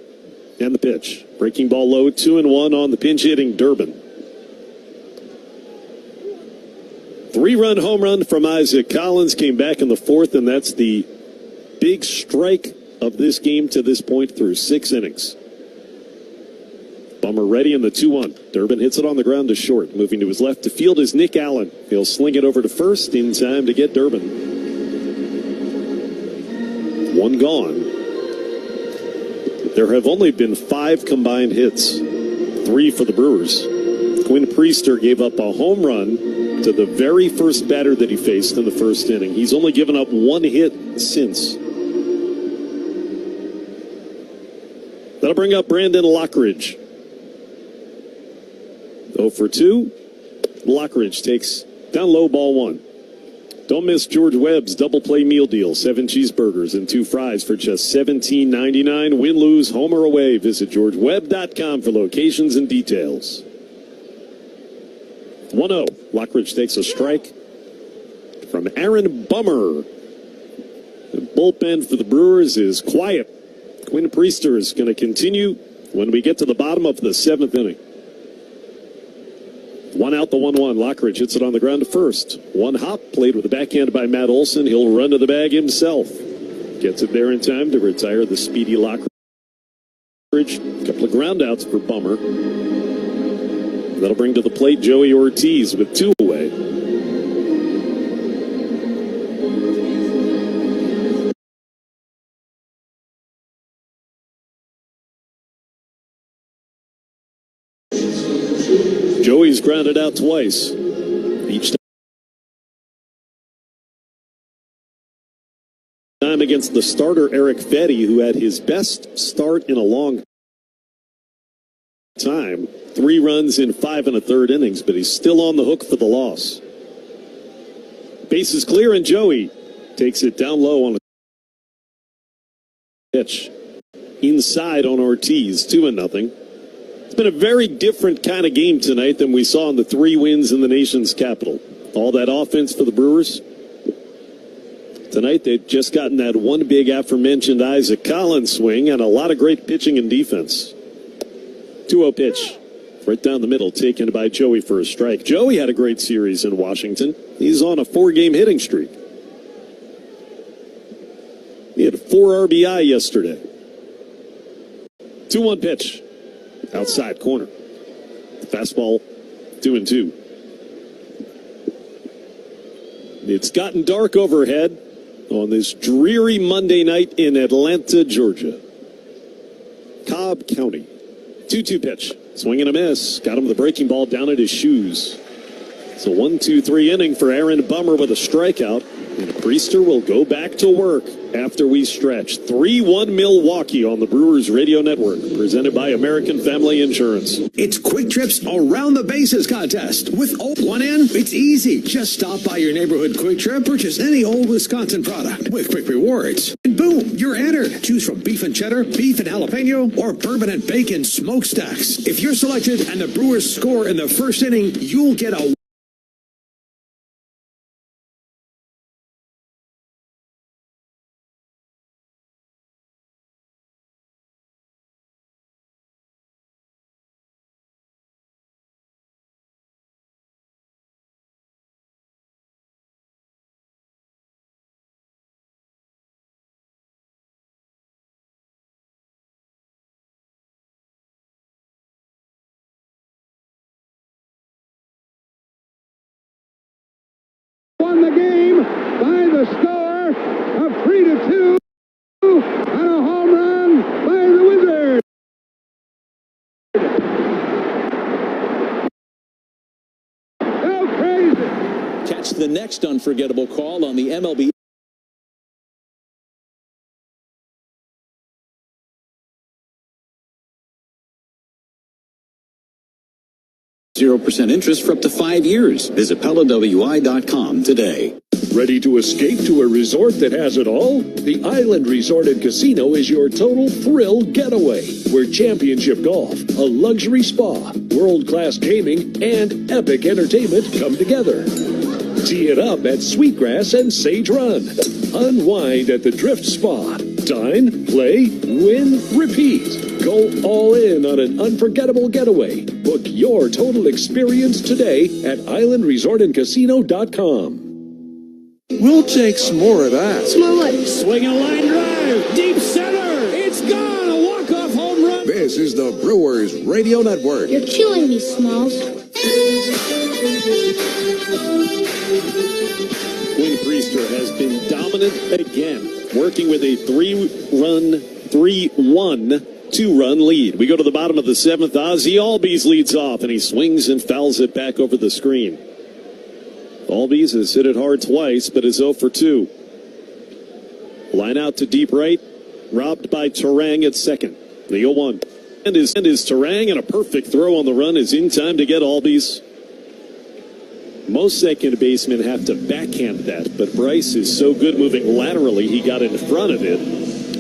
and the pitch. Breaking ball low, 2-1 on the pinch hitting Durbin. 3-run home run from Isaac Collins came back in the 4th, and that's the big strike of this game to this point through 6 innings. Bummer ready in the 2-1. Durbin hits it on the ground to short. Moving to his left to field is Nick Allen. He'll sling it over to first in time to get Durbin. 1 gone. There have only been 5 combined hits. 3 for the Brewers. Quinn Priester gave up a home run to the very first batter that he faced in the first inning. He's only given up 1 hit since. That'll bring up Brandon Lockridge. 0 for 2. Lockridge takes down low, ball 1. Don't miss George Webb's double play meal deal. 7 cheeseburgers and 2 fries for just $17.99. Win, lose, home or away. Visit georgewebb.com for locations and details. 1-0. Lockridge takes a strike from Aaron Bummer. The bullpen for the Brewers is quiet. Quinn Priester is going to continue when we get to the bottom of the 7th inning. 1 out, the 1-1. Lockridge hits it on the ground to first. 1 hop, played with a backhand by Matt Olson. He'll run to the bag himself. Gets it there in time to retire the speedy Lockridge. A couple of ground outs for Bummer. That'll bring to the plate Joey Ortiz with 2 away. Joey's grounded out twice. Each time against the starter Eric Fetty, who had his best start in a long time. 3 runs in 5 1/3 innings, but he's still on the hook for the loss. Base is clear, and Joey takes it down low on a pitch. Inside on Ortiz, 2-0. It's been a very different kind of game tonight than we saw in the 3 wins in the nation's capital. All that offense for the Brewers. Tonight they've just gotten that one big aforementioned Isaac Collins swing and a lot of great pitching and defense. 2-0 pitch. Right down the middle, taken by Joey for a strike. Joey had a great series in Washington. He's on a 4-game hitting streak. He had 4 RBI yesterday. 2-1 pitch. Outside corner. Fastball 2-2. It's gotten dark overhead on this dreary Monday night in Atlanta, Georgia. Cobb County. 2-2 pitch. Swing and a miss. Got him the breaking ball down at his shoes. It's a 1-2-3 inning for Aaron Bummer with a strikeout. And Priester will go back to work after we stretch. 3-1 Milwaukee on the Brewers Radio Network, presented by American Family Insurance. It's Quick Trip's Around the Bases contest. With Old One In, it's easy. Just stop by your neighborhood Quick Trip, purchase any old Wisconsin product with Quick Rewards, and boom, you're entered. Choose from beef and cheddar, beef and jalapeno, or bourbon and bacon smokestacks. If you're selected and the Brewers score in the first inning, you'll get a won the game by the score of 3-2 and a home run by the Wizards. Go crazy! Catch the next unforgettable call on the MLB. %0 interest for up to 5 years. Visit PellaWI.com today. Ready to escape to a resort that has it all? The Island Resort and Casino is your total thrill getaway, where championship golf, a luxury spa, world-class gaming, and epic entertainment come together. Tee it up at Sweetgrass and Sage Run. Unwind at the Drift Spa. Dine, play, win, repeat. Go all in on an unforgettable getaway. Book your total experience today at islandresortandcasino.com. We'll take some more of that. Slow it. Swing a line drive. Deep center. It's gone. A walk-off home run. This is the Brewers Radio Network. You're killing me, Smalls. Quinn Priester has been dominant again, working with a 2-run lead. We go to the bottom of the 7th. Ozzie Albies leads off, and he swings and fouls it back over the screen. Albies has hit it hard twice, but is 0 for 2. Line out to deep right, robbed by Terang at second. The 0-1. And is Terang, and a perfect throw on the run is in time to get Albies. Most second basemen have to backhand that, but Bryce is so good moving laterally, he got in front of it.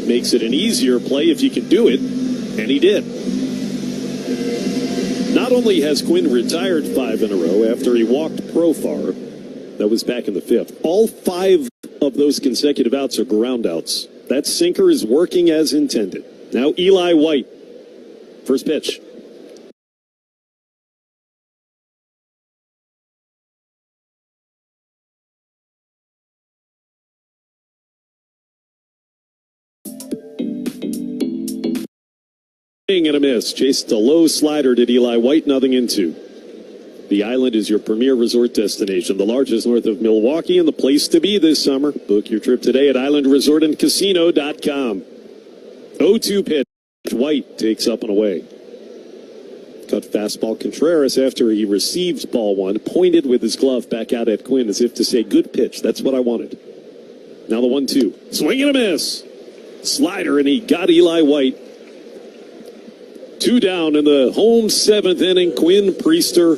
Makes it an easier play if you can do it, and he did. Not only has Quinn retired 5 in a row after he walked Profar, that was back in the 5th, all 5 of those consecutive outs are ground outs. That sinker is working as intended. Now Eli White, first pitch. And a miss. Chased a low slider to Eli White, nothing into. The Island is your premier resort destination, the largest north of Milwaukee, and the place to be this summer. Book your trip today at islandresortandcasino.com. 0-2 pitch. White takes up and away. Cut fastball Contreras after he received ball 1, pointed with his glove back out at Quinn as if to say, good pitch, that's what I wanted. Now the 1-2. Swing and a miss. Slider, and he got Eli White. 2 down in the home 7th inning. Quinn Priester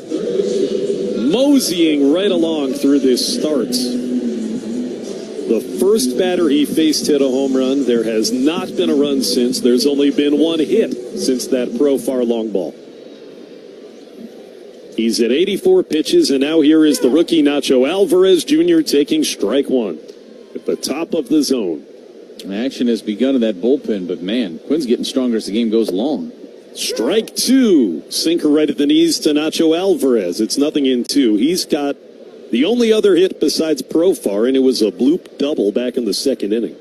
moseying right along through this start. The first batter he faced hit a home run. There has not been a run since. There's only been 1 hit since that Profar long ball. He's at 84 pitches, and now here is the rookie Nacho Alvarez Jr. taking strike 1 at the top of the zone. Action has begun in that bullpen, but man, Quinn's getting stronger as the game goes along. Strike 2. Sinker right at the knees to Nacho Alvarez. It's nothing in 2. He's got the only other hit besides Profar, and it was a bloop double back in the 2nd inning.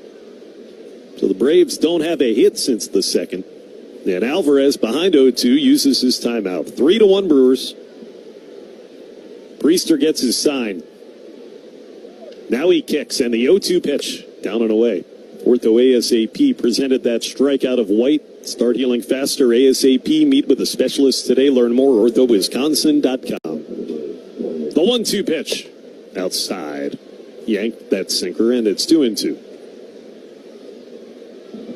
So the Braves don't have a hit since the second. And Alvarez behind 0-2 uses his timeout. 3-1 Brewers. Priester gets his sign. Now he kicks, and the 0-2 pitch down and away. Ortho ASAP presented that strikeout of White. Start healing faster ASAP. Meet with the specialists today. Learn more orthowisconsin.com. The 1-2 pitch outside. Yanked that sinker, and it's 2-2.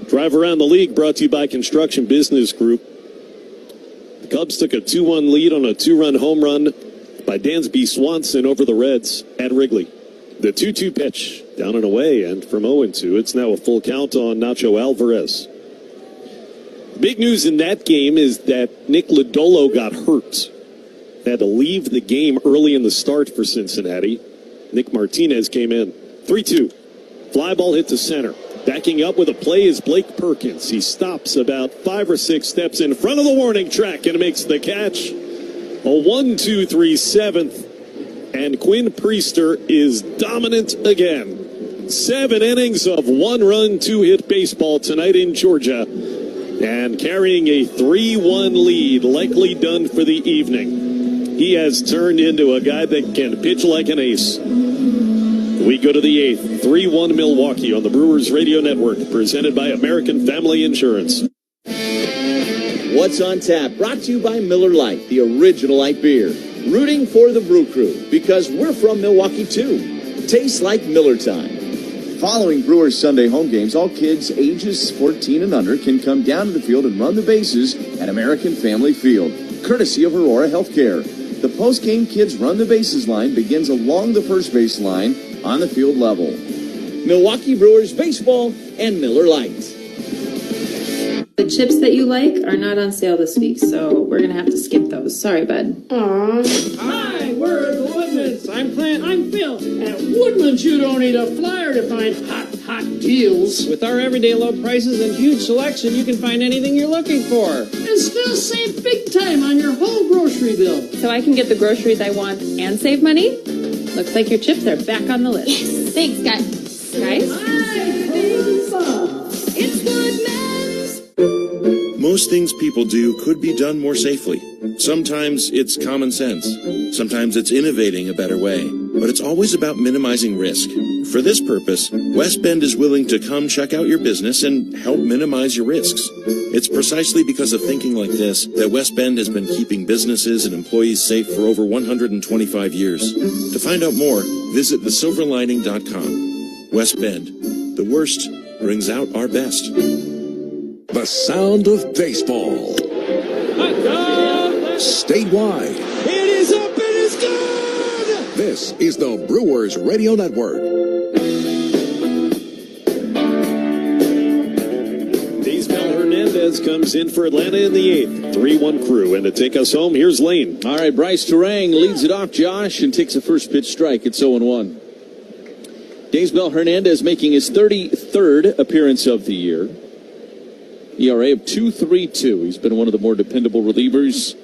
Drive Around the League brought to you by Construction Business Group. The Cubs took a 2-1 lead on a 2-run home run by Dansby Swanson over the Reds at Wrigley. The 2-2 pitch down and away, and from 0-2, it's now a full count on Nacho Alvarez. Big news in that game is that Nick Lodolo got hurt. Had to leave the game early in the start for Cincinnati. Nick Martinez came in. 3-2. Fly ball hit to center. Backing up with a play is Blake Perkins. He stops about 5 or 6 steps in front of the warning track and makes the catch. A 1-2-3 7th. And Quinn Priester is dominant again. 7 innings of 1-run, 2-hit baseball tonight in Georgia. And carrying a 3-1 lead, likely done for the evening. He has turned into a guy that can pitch like an ace. We go to the 8th, 3-1 Milwaukee on the Brewers Radio Network, presented by American Family Insurance. What's on tap? Brought to you by Miller Lite, the original light beer. Rooting for the Brew Crew, because we're from Milwaukee too. Tastes like Miller time. Following Brewers Sunday home games, all kids ages 14 and under can come down to the field and run the bases at American Family Field, courtesy of Aurora Healthcare. The post-game Kids Run the Bases line begins along the first base line on the field level. Milwaukee Brewers baseball and Miller Lite. The chips that you like are not on sale this week, so we're gonna have to skip those. Sorry, bud. Aww. Hi, we're at Woodman's. I'm Phil. At Woodman's, you don't need a flyer to find hot deals. With our everyday low prices and huge selection, you can find anything you're looking for. And still save big time on your whole grocery bill. So I can get the groceries I want and save money? Looks like your chips are back on the list. Yes. Thanks, guys. It's Woodman's. Most things people do could be done more safely. Sometimes it's common sense. Sometimes it's innovating a better way. But it's always about minimizing risk. For this purpose, West Bend is willing to come check out your business and help minimize your risks. It's precisely because of thinking like this that West Bend has been keeping businesses and employees safe for over 125 years. To find out more, visit thesilverlining.com. West Bend. The worst brings out our best. The sound of baseball. Statewide. It is up, it is good! This is the Brewers Radio Network. Daysbel Hernandez comes in for Atlanta in the 8th. 3-1 Crew. And to take us home, here's Lane. All right, Bryce Terang leads it off, Josh, and takes a first pitch strike. It's 0-1. Daysbel Hernandez making his 33rd appearance of the year. ERA of 2.32. He's been one of the more dependable relievers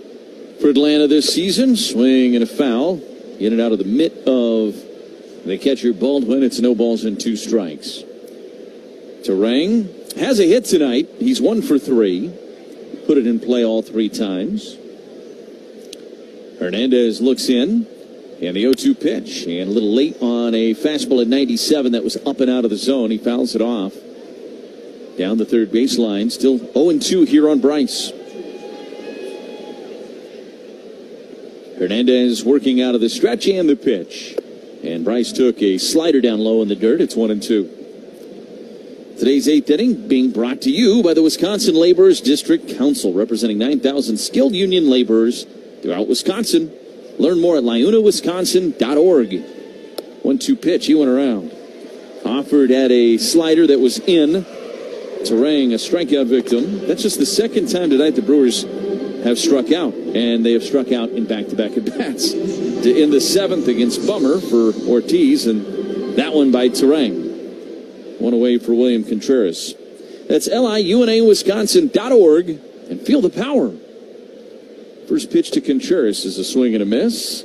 for Atlanta this season. Swing and a foul. In and out of the mitt of the catcher Baldwin. It's no balls and 2 strikes. Terang has a hit tonight. He's 1 for 3. Put it in play all 3 times. Hernandez looks in. And the 0-2 pitch. And a little late on a fastball at 97 that was up and out of the zone. He fouls it off. Down the third baseline. Still 0-2 here on Bryce. Hernandez working out of the stretch and the pitch. And Bryce took a slider down low in the dirt. It's 1-2. Today's 8th inning being brought to you by the Wisconsin Laborers District Council, representing 9,000 skilled union laborers throughout Wisconsin. Learn more at liunawisconsin.org. 1-2 pitch. He went around. Offered at a slider that was in. Terang, a strikeout victim. That's just the second time tonight the Brewers have struck out, and they have struck out in back-to-back at-bats. In the 7th against Bummer for Ortiz, and that one by Terang. One away for William Contreras. That's liunawisconsin.org, and feel the power. First pitch to Contreras is a swing and a miss.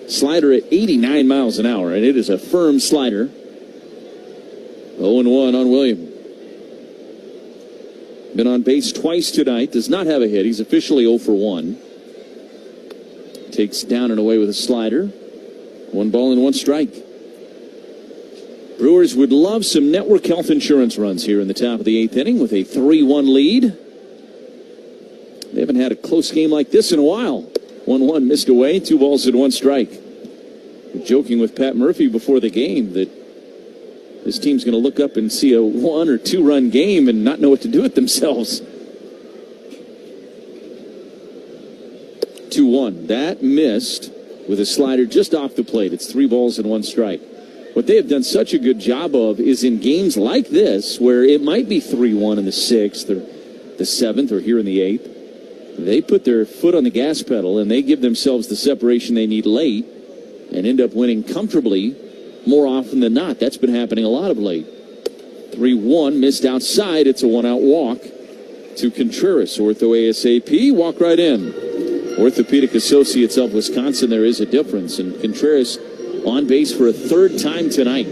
Slider at 89 miles an hour, and it is a firm slider. 0-1 on William. Been on base twice tonight. Does not have a hit. He's officially 0 for 1. Takes down and away with a slider. 1 ball and 1 strike. Brewers would love some network health insurance runs here in the top of the 8th inning with a 3-1 lead. They haven't had a close game like this in a while. 1-1 missed away, 2 balls and 1 strike. We're joking with Pat Murphy before the game that this team's going to look up and see a 1 or 2 run game and not know what to do with themselves. 2-1. That missed with a slider just off the plate. It's 3 balls and 1 strike. What they have done such a good job of is in games like this, where it might be 3-1 in the 6th or the 7th or here in the 8th, they put their foot on the gas pedal and they give themselves the separation they need late and end up winning comfortably more often than not. That's been happening a lot of late. 3-1, missed outside. It's a 1-out walk to Contreras. Ortho ASAP, walk right in. Orthopedic Associates of Wisconsin, there is a difference. And Contreras on base for a 3rd time tonight.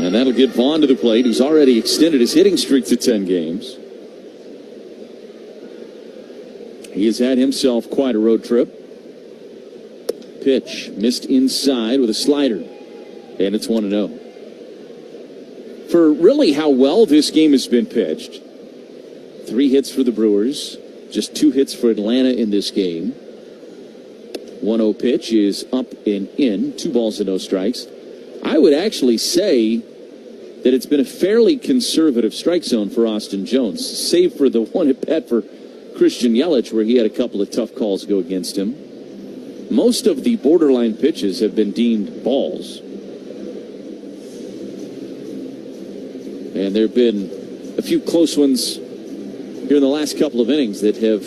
And that'll get Vaughn to the plate, who's already extended his hitting streak to 10 games. He has had himself quite a road trip. Pitch missed inside with a slider. And it's 1-0. For really how well this game has been pitched, 3 hits for the Brewers, just 2 hits for Atlanta in this game. 1-0 pitch is up and in, 2 balls and no strikes. I would actually say that it's been a fairly conservative strike zone for Austin Jones, save for the one at bat for Christian Yelich, where he had a couple of tough calls go against him. Most of the borderline pitches have been deemed balls. And there have been a few close ones here in the last couple of innings that have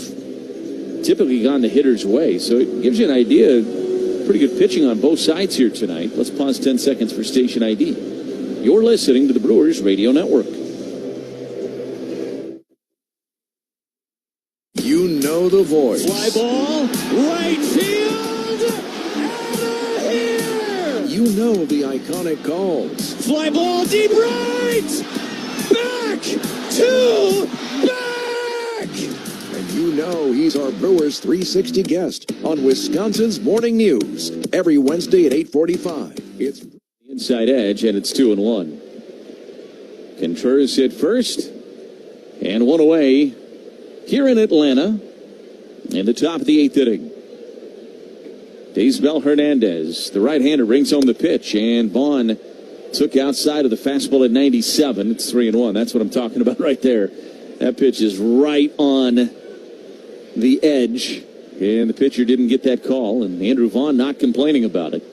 typically gone the hitter's way. So it gives you an idea. Pretty good pitching on both sides here tonight. Let's pause 10 seconds for station ID. You're listening to the Brewers Radio Network. You know the voice. Fly ball, right field, out of here! You know the iconic calls. Fly ball, deep right! Back to back! And you know he's our Brewers 360 guest on Wisconsin's Morning News every Wednesday at 8:45. It's inside edge, and it's 2-1. Contreras hit first, and 1 away here in Atlanta in the top of the 8th inning. Daysbel Hernandez, the right-hander, brings home the pitch, and Vaughn took outside of the fastball at 97. It's 3-1. That's what I'm talking about right there. That pitch is right on the edge, and the pitcher didn't get that call, and Andrew Vaughn not complaining about it.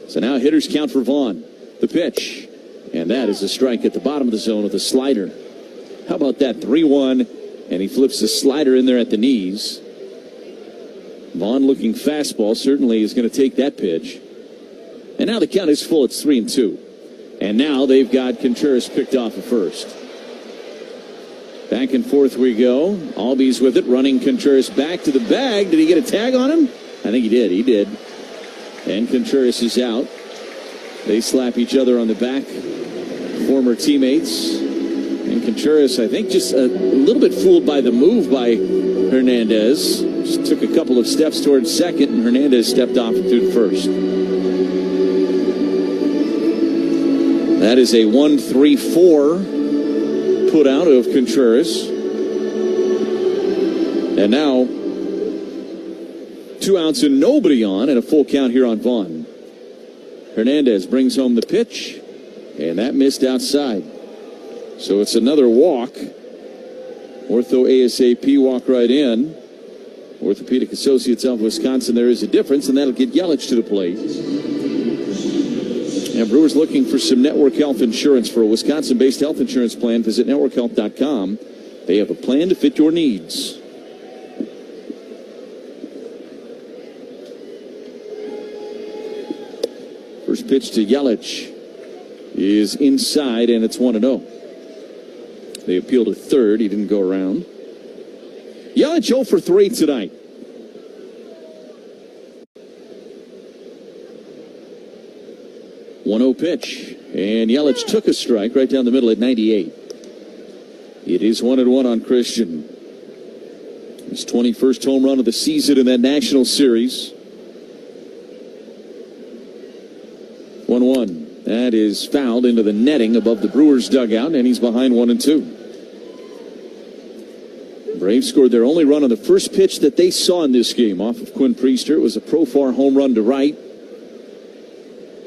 So now hitters count for Vaughn. The pitch, and that is a strike at the bottom of the zone with a slider. How about that? 3-1, and he flips the slider in there at the knees. Vaughn looking fastball certainly is going to take that pitch. And now the count is full. It's 3-2. And now they've got Contreras picked off at first. Back and forth we go. Albies with it, running Contreras back to the bag. Did he get a tag on him? I think he did. He did. And Contreras is out. They slap each other on the back. Former teammates. And Contreras, I think, just a little bit fooled by the move by Hernandez. Just took a couple of steps towards second, and Hernandez stepped off and threw to first. That is a 1-3-4 put out of Contreras. And now 2 outs and nobody on, and a full count here on Vaughn. Hernandez brings home the pitch, and that missed outside. So it's another walk. Ortho ASAP walk right in. Orthopedic Associates of Wisconsin, there is a difference, and that'll get Yelich to the plate. And Brewers looking for some network health insurance. For a Wisconsin-based health insurance plan, visit networkhealth.com. They have a plan to fit your needs. First pitch to Yelich is inside, and it's 1-0. They appealed to third. He didn't go around. Yelich 0 for 3 tonight. One 1-0 pitch. And Yelich took a strike right down the middle at 98. It is 1-1 on Christian. His 21st home run of the season in that National Series. 1-1. That is fouled into the netting above the Brewers dugout, and he's behind 1-2. Braves scored their only run on the first pitch that they saw in this game off of Quinn Priester. It was a Profar home run to right.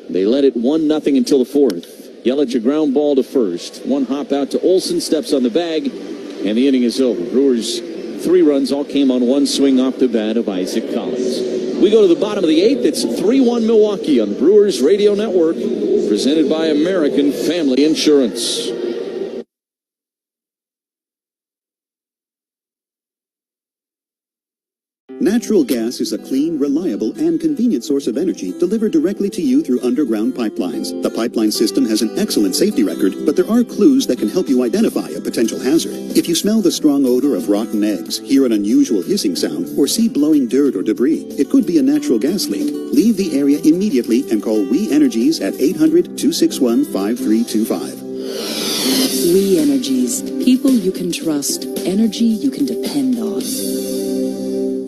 They led it 1-0 until the fourth. Yelich a ground ball to first. One hop out to Olsen, steps on the bag, and the inning is over. Brewers 3 runs all came on one swing off the bat of Isaac Collins. We go to the bottom of the 8th. It's 3-1 Milwaukee on the Brewers Radio Network, presented by American Family Insurance. Natural gas is a clean, reliable, and convenient source of energy delivered directly to you through underground pipelines. The pipeline system has an excellent safety record, but there are clues that can help you identify a potential hazard. If you smell the strong odor of rotten eggs, hear an unusual hissing sound, or see blowing dirt or debris, it could be a natural gas leak. Leave the area immediately and call We Energies at 800-261-5325. We Energies. People you can trust. Energy you can depend on.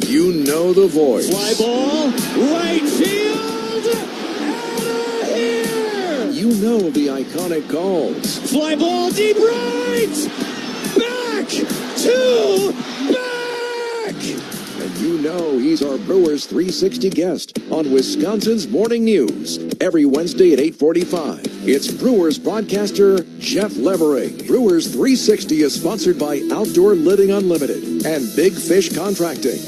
You know the voice. Fly ball, right field, out of here! You know the iconic calls. Fly ball, deep right! Back to back! And you know he's our Brewers 360 guest on Wisconsin's Morning News. Every Wednesday at 8:45. It's Brewers broadcaster Jeff Levering. Brewers 360 is sponsored by Outdoor Living Unlimited and Big Fish Contracting.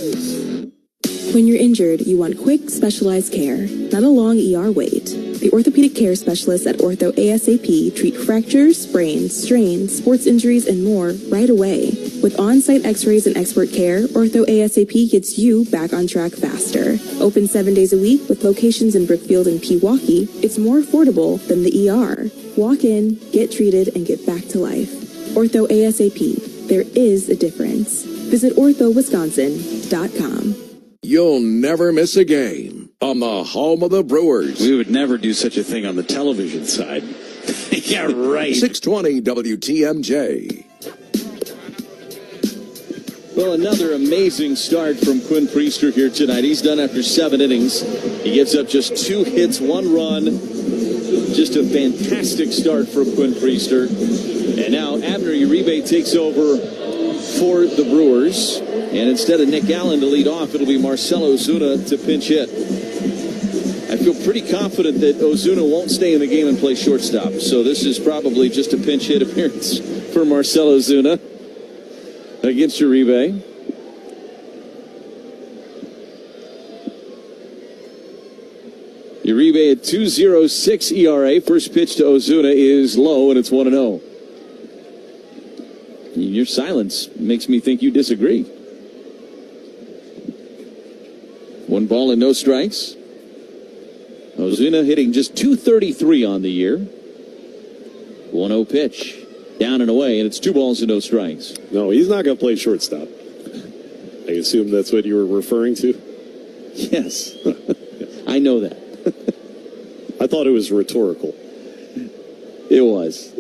When you're injured, you want quick, specialized care, not a long ER wait. The orthopedic care specialists at Ortho ASAP treat fractures, sprains, strains, sports injuries, and more right away. With on-site x-rays and expert care, Ortho ASAP gets you back on track faster. Open 7 days a week with locations in Brookfield and Pewaukee, it's more affordable than the ER. Walk in, get treated, and get back to life. Ortho ASAP. There is a difference. Visit orthowisconsin.com. You'll never miss a game on the home of the Brewers. We would never do such a thing on the television side. Yeah, right. 620 WTMJ. Well, another amazing start from Quinn Priester here tonight. He's done after 7 innings. He gives up just 2 hits, 1 run. Just a fantastic start from Quinn Priester. And now Abner Uribe takes over for the Brewers. And instead of Nick Allen to lead off, it'll be Marcell Ozuna to pinch hit. I feel pretty confident that Ozuna won't stay in the game and play shortstop. So this is probably just a pinch hit appearance for Marcell Ozuna against Uribe. Uribe at 2.06 ERA. First pitch to Ozuna is low, and it's 1-0. Your silence makes me think you disagree. 1 ball and no strikes. Ozuna hitting just .233 on the year. 1-0 pitch. Down and away, and it's 2 balls and no strikes. No, he's not going to play shortstop. I assume that's what you were referring to? Yes. I know that. I thought it was rhetorical. It was.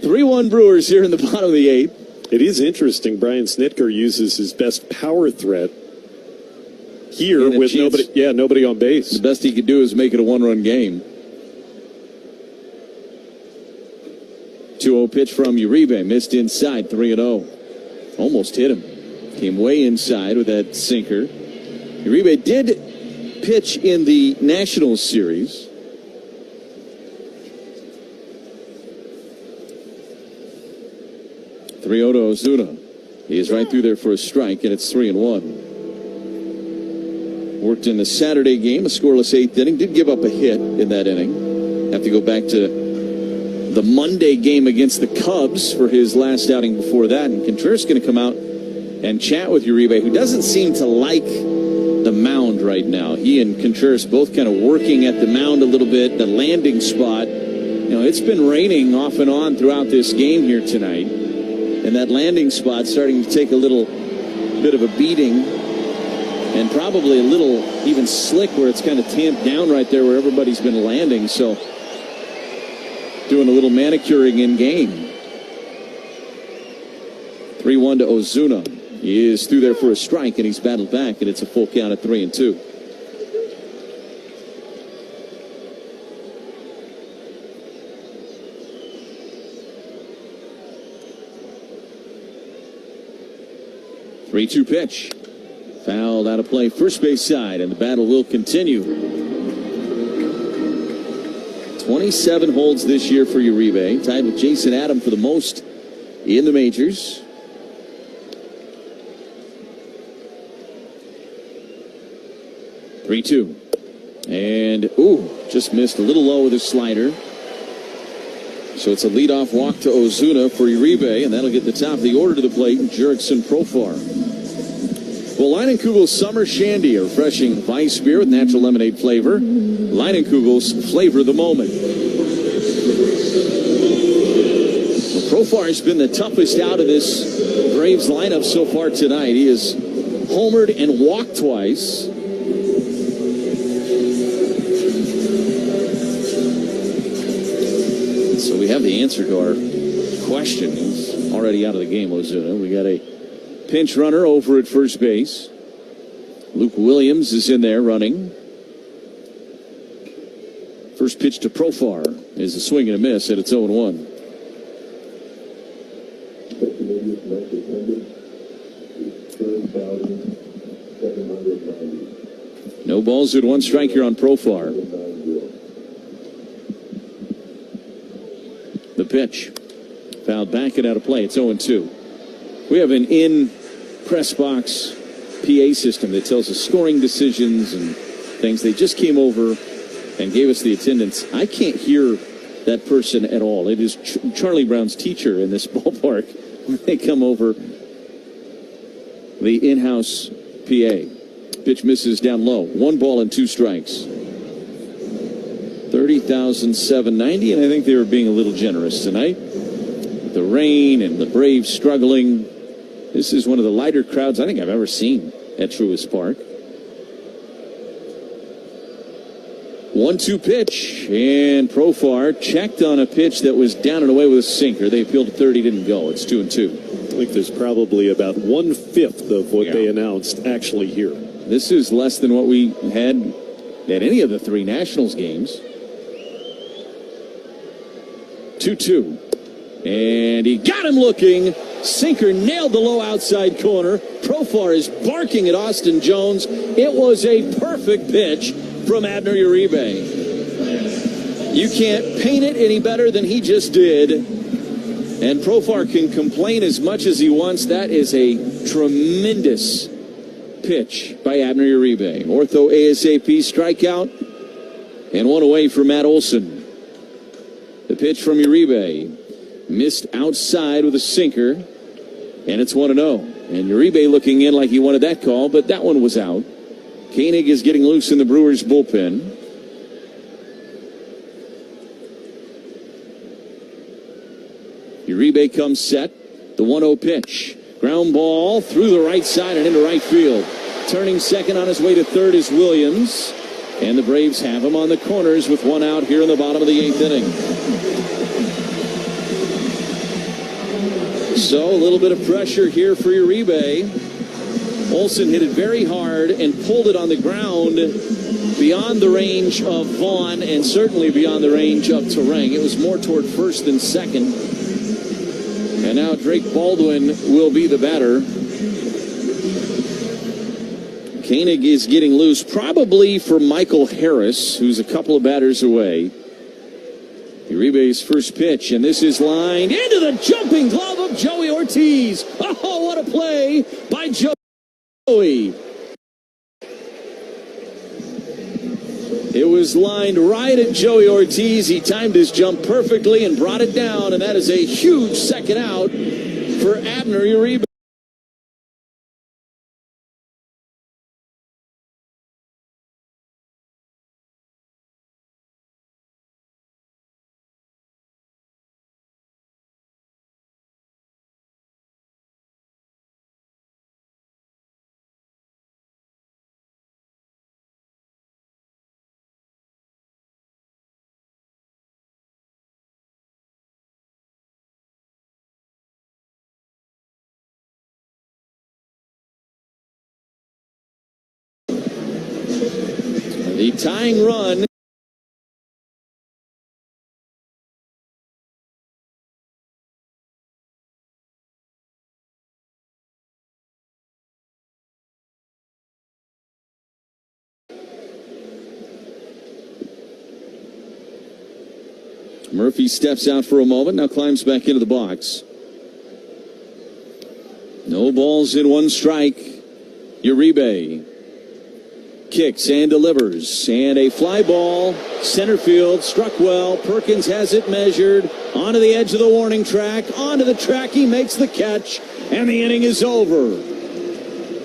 3-1 Brewers here in the bottom of the 8th. It is interesting. Brian Snitker uses his best power threat here with nobody on base. The best he could do is make it a 1-run game. 2-0 pitch from Uribe. Missed inside, 3-0. Almost hit him. Came way inside with that sinker. Uribe did pitch in the National Series. .3-0 to Ozuna. He is right through there for a strike, and it's 3-1. Worked in the Saturday game, a scoreless 8th inning. Did give up a hit in that inning. Have to go back to the Monday game against the Cubs for his last outing before that. And Contreras going to come out and chat with Uribe, who doesn't seem to like the mound right now. He and Contreras both kind of working at the mound a little bit, the landing spot. You know, it's been raining off and on throughout this game here tonight. And that landing spot starting to take a little bit of a beating. And probably a little even slick where it's kind of tamped down right there where everybody's been landing. So doing a little manicuring in game. 3-1 to Ozuna. He is through there for a strike, and he's battled back, and it's a full count at 3-2. Three-two pitch. Fouled out of play, first base side, and the battle will continue. 27 holds this year for Uribe, tied with Jason Adam for the most in the majors. Three-two. And, just missed a little low with his slider. So it's a leadoff walk to Ozuna for Uribe, and that'll get the top of the order to the plate, Jurickson Profar. Well, Leinenkugel's Summer Shandy, a refreshing Weiss beer with natural lemonade flavor. Leinenkugel's flavor the moment. Well, Profar has been the toughest out of this Braves lineup so far tonight. He has homered and walked twice. So we have the answer to our question. He's already out of the game, Ozuna. We got a pinch runner over at first base. Luke Williams is in there running. First pitch to Profar is a swing and a miss, and it's 0-1. No balls with one strike here on Profar. The pitch. Fouled back and out of play. It's 0-2. We have an in-press box PA system that tells us scoring decisions and things. They just came over and gave us the attendance. I can't hear that person at all. It is Charlie Brown's teacher in this ballpark when they come over. The in-house PA. Pitch misses down low. 1 ball and 2 strikes. 30,790, and I think they were being a little generous tonight. The rain and the Braves struggling. This is one of the lighter crowds I think I've ever seen at Truist Park. 1-2 pitch, and Profar checked on a pitch that was down and away with a sinker. They appealed to third, he didn't go. It's 2-2. I think there's probably about 1/5 of what they announced actually here. This is less than what we had at any of the 3 Nationals games. 2-2. And he got him looking. Sinker nailed the low outside corner. Profar is barking at Austin Jones. It was a perfect pitch from Abner Uribe. You can't paint it any better than he just did. And Profar can complain as much as he wants. That is a tremendous pitch by Abner Uribe. Ortho ASAP strikeout and one away for Matt Olson. The pitch from Uribe. Missed outside with a sinker, and it's 1-0. And Uribe looking in like he wanted that call, but that one was out. Koenig is getting loose in the Brewers bullpen. Uribe comes set. The 1-0 pitch. Ground ball through the right side and into right field. Turning second on his way to third is Williams. And the Braves have him on the corners with 1 out here in the bottom of the 8th inning. So a little bit of pressure here for Uribe. Olson hit it very hard and pulled it on the ground beyond the range of Vaughn and certainly beyond the range of Terang. It was more toward first than second. And now Drake Baldwin will be the batter. Koenig is getting loose, probably for Michael Harris, who's a couple of batters away. Uribe's first pitch, and this is lined into the jumping glove of Joey Ortiz. Oh, what a play by Joey. It was lined right at Joey Ortiz. He timed his jump perfectly and brought it down, and that is a huge second out for Abner Uribe. The tying run. Murphy steps out for a moment, now climbs back into the box. No balls in one strike. Uribe kicks and delivers. And a fly ball, center field, struck well. Perkins has it measured. Onto the edge of the warning track. Onto the track, he makes the catch. And the inning is over.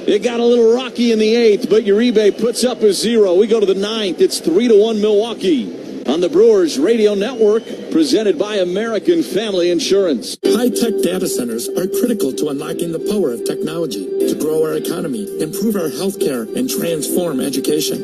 It got a little rocky in the 8th, but Uribe puts up a 0. We go to the 9th. It's 3-1 Milwaukee. On the Brewers Radio Network, presented by American Family Insurance. High-tech data centers are critical to unlocking the power of technology to grow our economy, improve our healthcare, and transform education.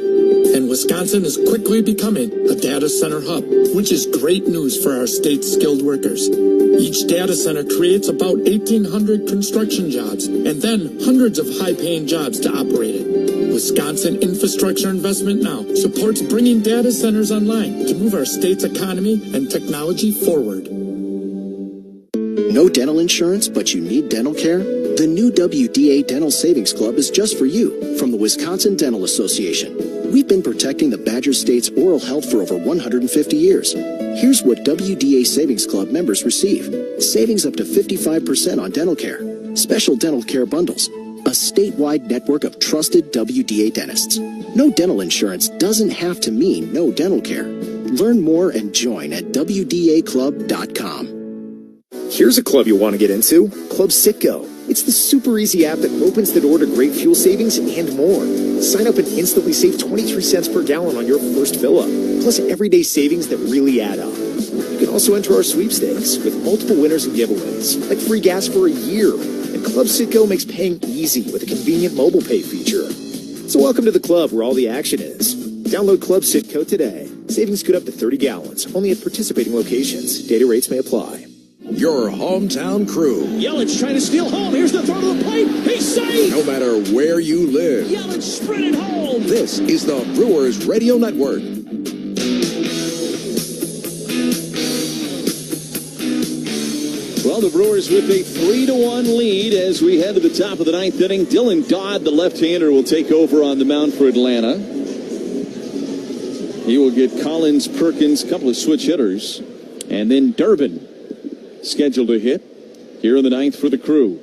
And Wisconsin is quickly becoming a data center hub, which is great news for our state's skilled workers. Each data center creates about 1,800 construction jobs and then hundreds of high-paying jobs to operate it. Wisconsin Infrastructure Investment Now supports bringing data centers online to move our state's economy and technology forward. No dental insurance, but you need dental care? The new WDA Dental Savings Club is just for you from the Wisconsin Dental Association. We've been protecting the Badger State's oral health for over 150 years. Here's what WDA Savings Club members receive. Savings up to 55% on dental care, special dental care bundles, a statewide network of trusted WDA dentists. No dental insurance doesn't have to mean no dental care. Learn more and join at WDAclub.com. Here's a club you'll want to get into, Club Citgo. It's the super easy app that opens the door to great fuel savings and more. Sign up and instantly save 23 cents per gallon on your first fill-up, plus everyday savings that really add up. You can also enter our sweepstakes with multiple winners and giveaways, like free gas for a year. And Club Citgo makes paying easy with a convenient mobile pay feature. So welcome to the club where all the action is. Download Club Citgo today. Savings good up to 30 gallons, only at participating locations. Data rates may apply. Your hometown crew. Yelich trying to steal home. Here's the throw to the plate. He's safe. No matter where you live. Yelich sprinted home. This is the Brewers Radio Network. Well, the Brewers with a 3-1 lead as we head to the top of the 9th inning. Dylan Dodd, the left-hander, will take over on the mound for Atlanta. He will get Collins, Perkins, a couple of switch hitters, and then Durbin scheduled to hit here in the 9th for the Crew.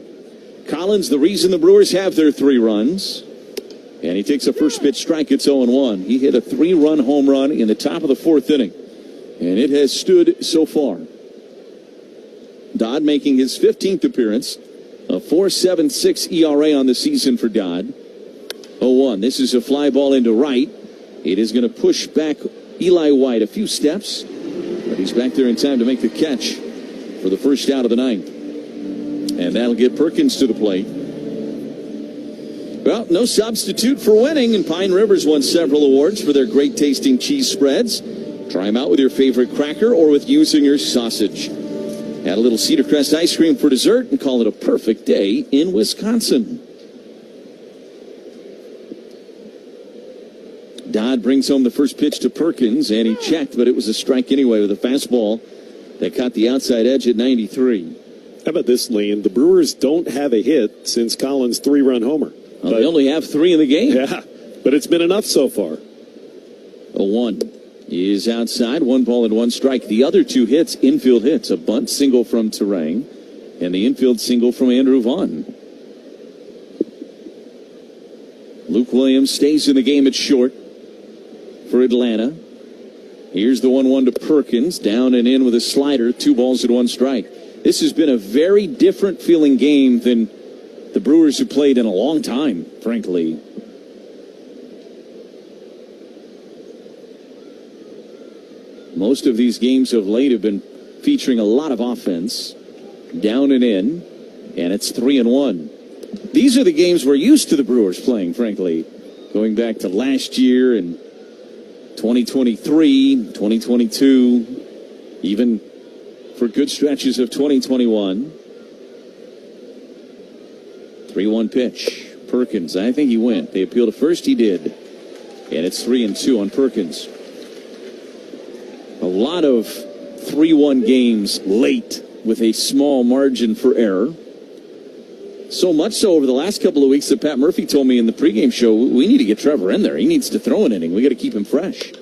Collins, the reason the Brewers have their 3 runs, and he takes a first pitch strike. It's 0-1. He hit a 3-run home run in the top of the 4th inning, and it has stood so far. Dodd making his 15th appearance, a 4.76 ERA on the season for Dodd. 0-1. This is a fly ball into right. It is going to push back Eli White a few steps, but he's back there in time to make the catch for the first out of the 9th. And that'll get Perkins to the plate. Well, no substitute for winning, and Pine Rivers won several awards for their great tasting cheese spreads. Try them out with your favorite cracker or with Usinger sausage. Add a little Cedar Crest ice cream for dessert and call it a perfect day in Wisconsin. Dodd brings home the first pitch to Perkins, and he checked, but it was a strike anyway with a fastball that caught the outside edge at 93. How about this, Liam? The Brewers don't have a hit since Collins' 3-run homer. Well, they only have 3 in the game. Yeah, but it's been enough so far. 0-1 is outside, 1 ball and 1 strike. The other 2 hits, infield hits, a bunt single from Terang and the infield single from Andrew Vaughn. Luke Williams stays in the game at short for Atlanta. Here's the 1-1 to Perkins, down and in with a slider, 2 balls and 1 strike. This has been a very different feeling game than the Brewers have played in a long time, frankly. Most of these games of late have been featuring a lot of offense, down and in, and it's 3-1. These are the games we're used to the Brewers playing, frankly, going back to last year and 2023, 2022, even for good stretches of 2021. 3-1 pitch. Perkins, I think he went. They appealed to first. He did. And it's 3-2 on Perkins. A lot of 3-1 games late with a small margin for error. So much so over the last couple of weeks that Pat Murphy told me in the pregame show, we need to get Trevor in there. He needs to throw an inning. We got to keep him fresh.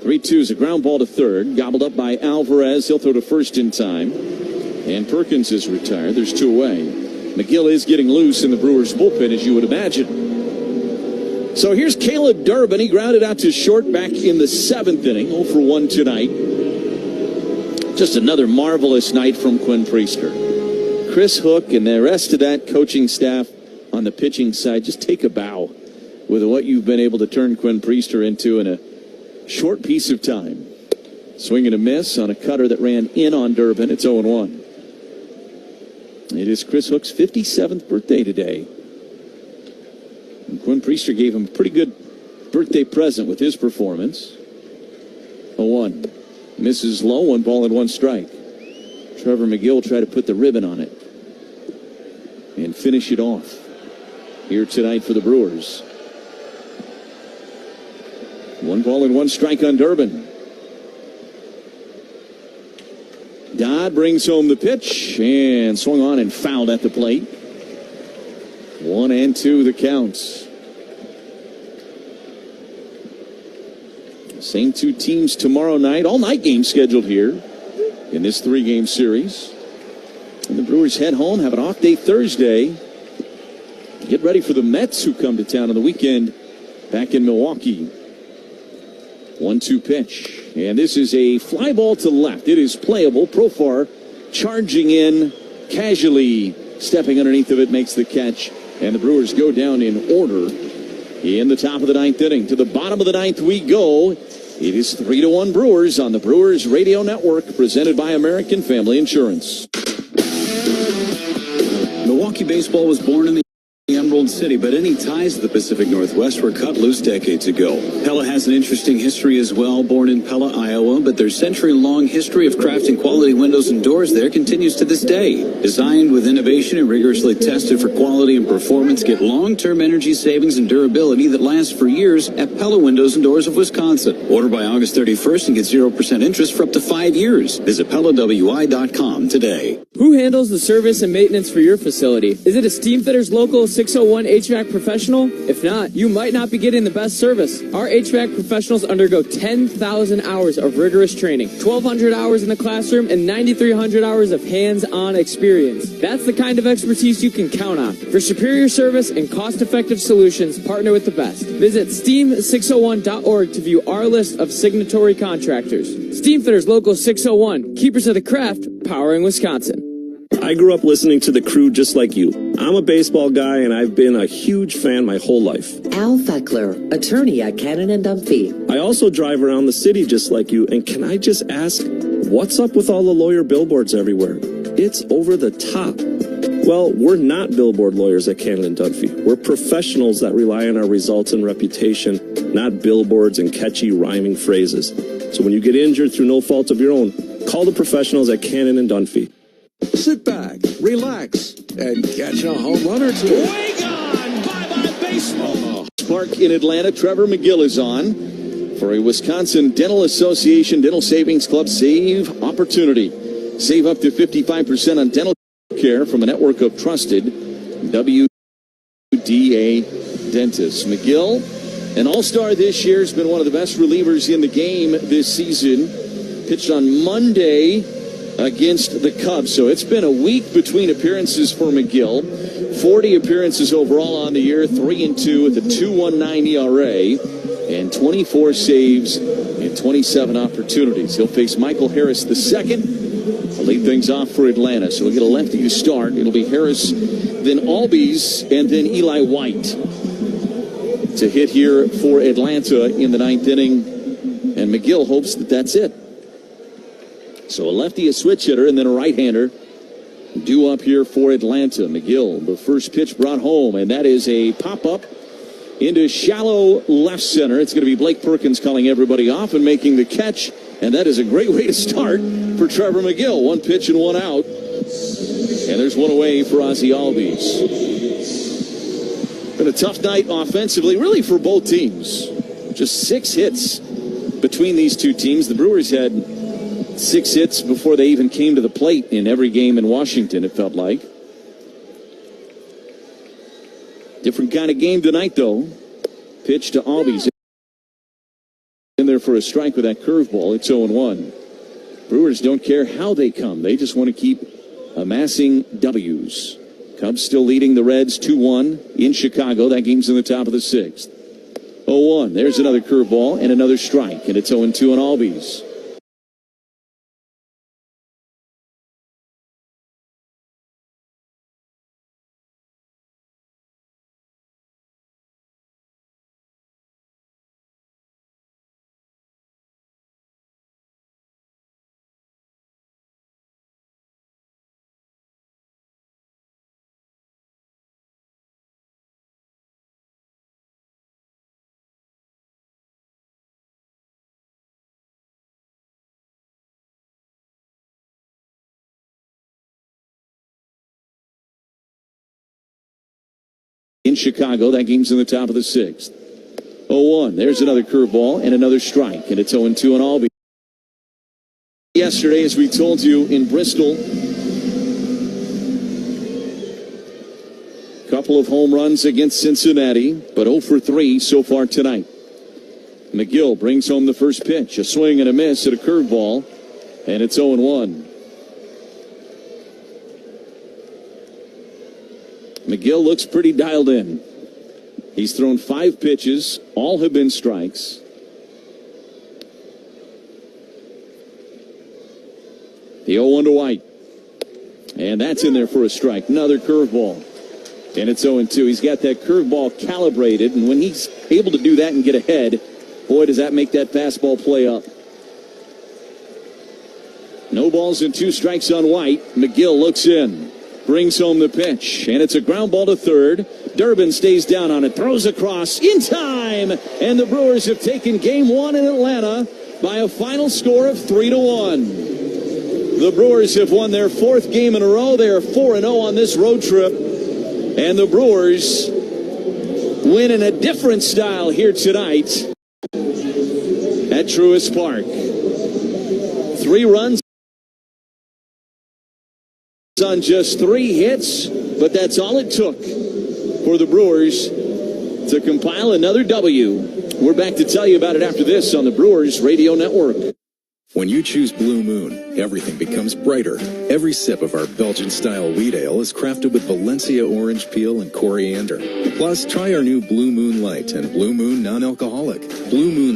3-2 is a ground ball to third, gobbled up by Alvarez. He'll throw to first in time. And Perkins is retired. There's 2 away. McGill is getting loose in the Brewers bullpen, as you would imagine. So here's Caleb Durbin. He grounded out to short back in the 7th inning. 0 for 1 tonight. Just another marvelous night from Quinn Priester. Chris Hook and the rest of that coaching staff on the pitching side, just take a bow with what you've been able to turn Quinn Priester into in a short piece of time. Swing and a miss on a cutter that ran in on Durbin. It's 0-1. It is Chris Hook's 57th birthday today. And Quinn Priester gave him a pretty good birthday present with his performance. 0-1. Misses low, 1 ball and 1 strike. Trevor McGill tried to put the ribbon on it and finish it off here tonight for the Brewers. 1 ball and 1 strike on Durbin. Dodd brings home the pitch and swung on and fouled at the plate. 1-2 the counts. Same 2 teams tomorrow night. All-night game scheduled here in this 3-game series. And the Brewers head home, have an off day Thursday. Get ready for the Mets who come to town on the weekend back in Milwaukee. 1-2 pitch. And this is a fly ball to left. It is playable. Profar charging in, casually stepping underneath of it, makes the catch. And the Brewers go down in order in the top of the 9th inning. To the bottom of the 9th we go. It is 3-1 Brewers on the Brewers Radio Network, presented by American Family Insurance. Milwaukee baseball was born in the Emerald City, but any ties to the Pacific Northwest were cut loose decades ago. Pella has an interesting history as well. Born in Pella, Iowa, but their century-long history of crafting quality windows and doors there continues to this day. Designed with innovation and rigorously tested for quality and performance, get long-term energy savings and durability that lasts for years at Pella Windows and Doors of Wisconsin. Order by August 31st and get 0% interest for up to 5 years. Visit PellaWI.com today. Who handles the service and maintenance for your facility? Is it a Steamfitters Local 601 HVAC professional? If not, you might not be getting the best service. Our HVAC professionals undergo 10,000 hours of rigorous training, 1,200 hours in the classroom, and 9,300 hours of hands-on experience. That's the kind of expertise you can count on. For superior service and cost-effective solutions, partner with the best. Visit steam601.org to view our list of signatory contractors. Steamfitters Local 601, keepers of the craft, powering Wisconsin. I grew up listening to the Crew just like you. I'm a baseball guy, and I've been a huge fan my whole life. Al Feckler, attorney at Cannon and Dunphy. I also drive around the city just like you, and can I just ask, what's up with all the lawyer billboards everywhere? It's over the top. Well, we're not billboard lawyers at Cannon and Dunphy. We're professionals that rely on our results and reputation, not billboards and catchy rhyming phrases. So when you get injured through no fault of your own, call the professionals at Cannon and Dunphy. Sit back, relax, and catch a home run or two. Way gone! Bye-bye baseball! Park in Atlanta, Trevor McGill is on for a Wisconsin Dental Association Dental Savings Club Save Opportunity. Save up to 55% on dental care from a network of trusted WDA dentists. McGill, an all-star this year, has been one of the best relievers in the game this season. Pitched on Monday against the Cubs. So it's been a week between appearances for McGill. 40 appearances overall on the year, 3-2 with a 2.19 ERA and 24 saves and 27 opportunities. He'll face Michael Harris II to lead things off for Atlanta. So we'll get a lefty to start. It'll be Harris, then Albies, and then Eli White to hit here for Atlanta in the 9th inning. And McGill hopes that that's it. So a lefty, a switch hitter, and then a right-hander due up here for Atlanta. McGill, the first pitch brought home, and that is a pop-up into shallow left center. It's going to be Blake Perkins calling everybody off and making the catch, and that is a great way to start for Trevor McGill. 1 pitch and 1 out, and there's 1 away for Ozzie Albies. Been a tough night offensively, really for both teams. Just 6 hits between these two teams. The Brewers had 6 hits before they even came to the plate in every game in Washington, it felt like. Different kind of game tonight, though. Pitch to Albies. In there for a strike with that curveball. It's 0-1. Brewers don't care how they come. They just want to keep amassing W's. Cubs still leading the Reds 2-1 in Chicago. That game's in the top of the 6th. 0-1. There's another curveball and another strike, and it's 0-2 on Albies. In Chicago, that game's in the top of the 6th. 0-1. There's another curveball and another strike, and it's 0-2 on Albies. Yesterday, as we told you, in Bristol, couple of home runs against Cincinnati, but 0 for 3 so far tonight. McGill brings home the first pitch, a swing and a miss at a curveball, and it's 0-1. McGill looks pretty dialed in. He's thrown 5 pitches. All have been strikes. The 0-1 to White. And that's in there for a strike. Another curveball. And it's 0-2. He's got that curveball calibrated, and when he's able to do that and get ahead, boy, does that make that fastball play up. No balls and 2 strikes on White. McGill looks in. Brings home the pitch, and it's a ground ball to third. Durbin stays down on it, throws across in time, and the Brewers have taken Game 1 in Atlanta by a final score of 3-1. The Brewers have won their 4th game in a row. They are 4-0 on this road trip, and the Brewers win in a different style here tonight at Truist Park. 3 runs on just 3 hits, but that's all it took for the Brewers to compile another W. We're back to tell you about it after this on the Brewers Radio Network. When you choose Blue Moon, everything becomes brighter. Every sip of our Belgian-style wheat ale is crafted with Valencia orange peel and coriander. Plus, try our new Blue Moon Light and Blue Moon non-alcoholic. Blue Moon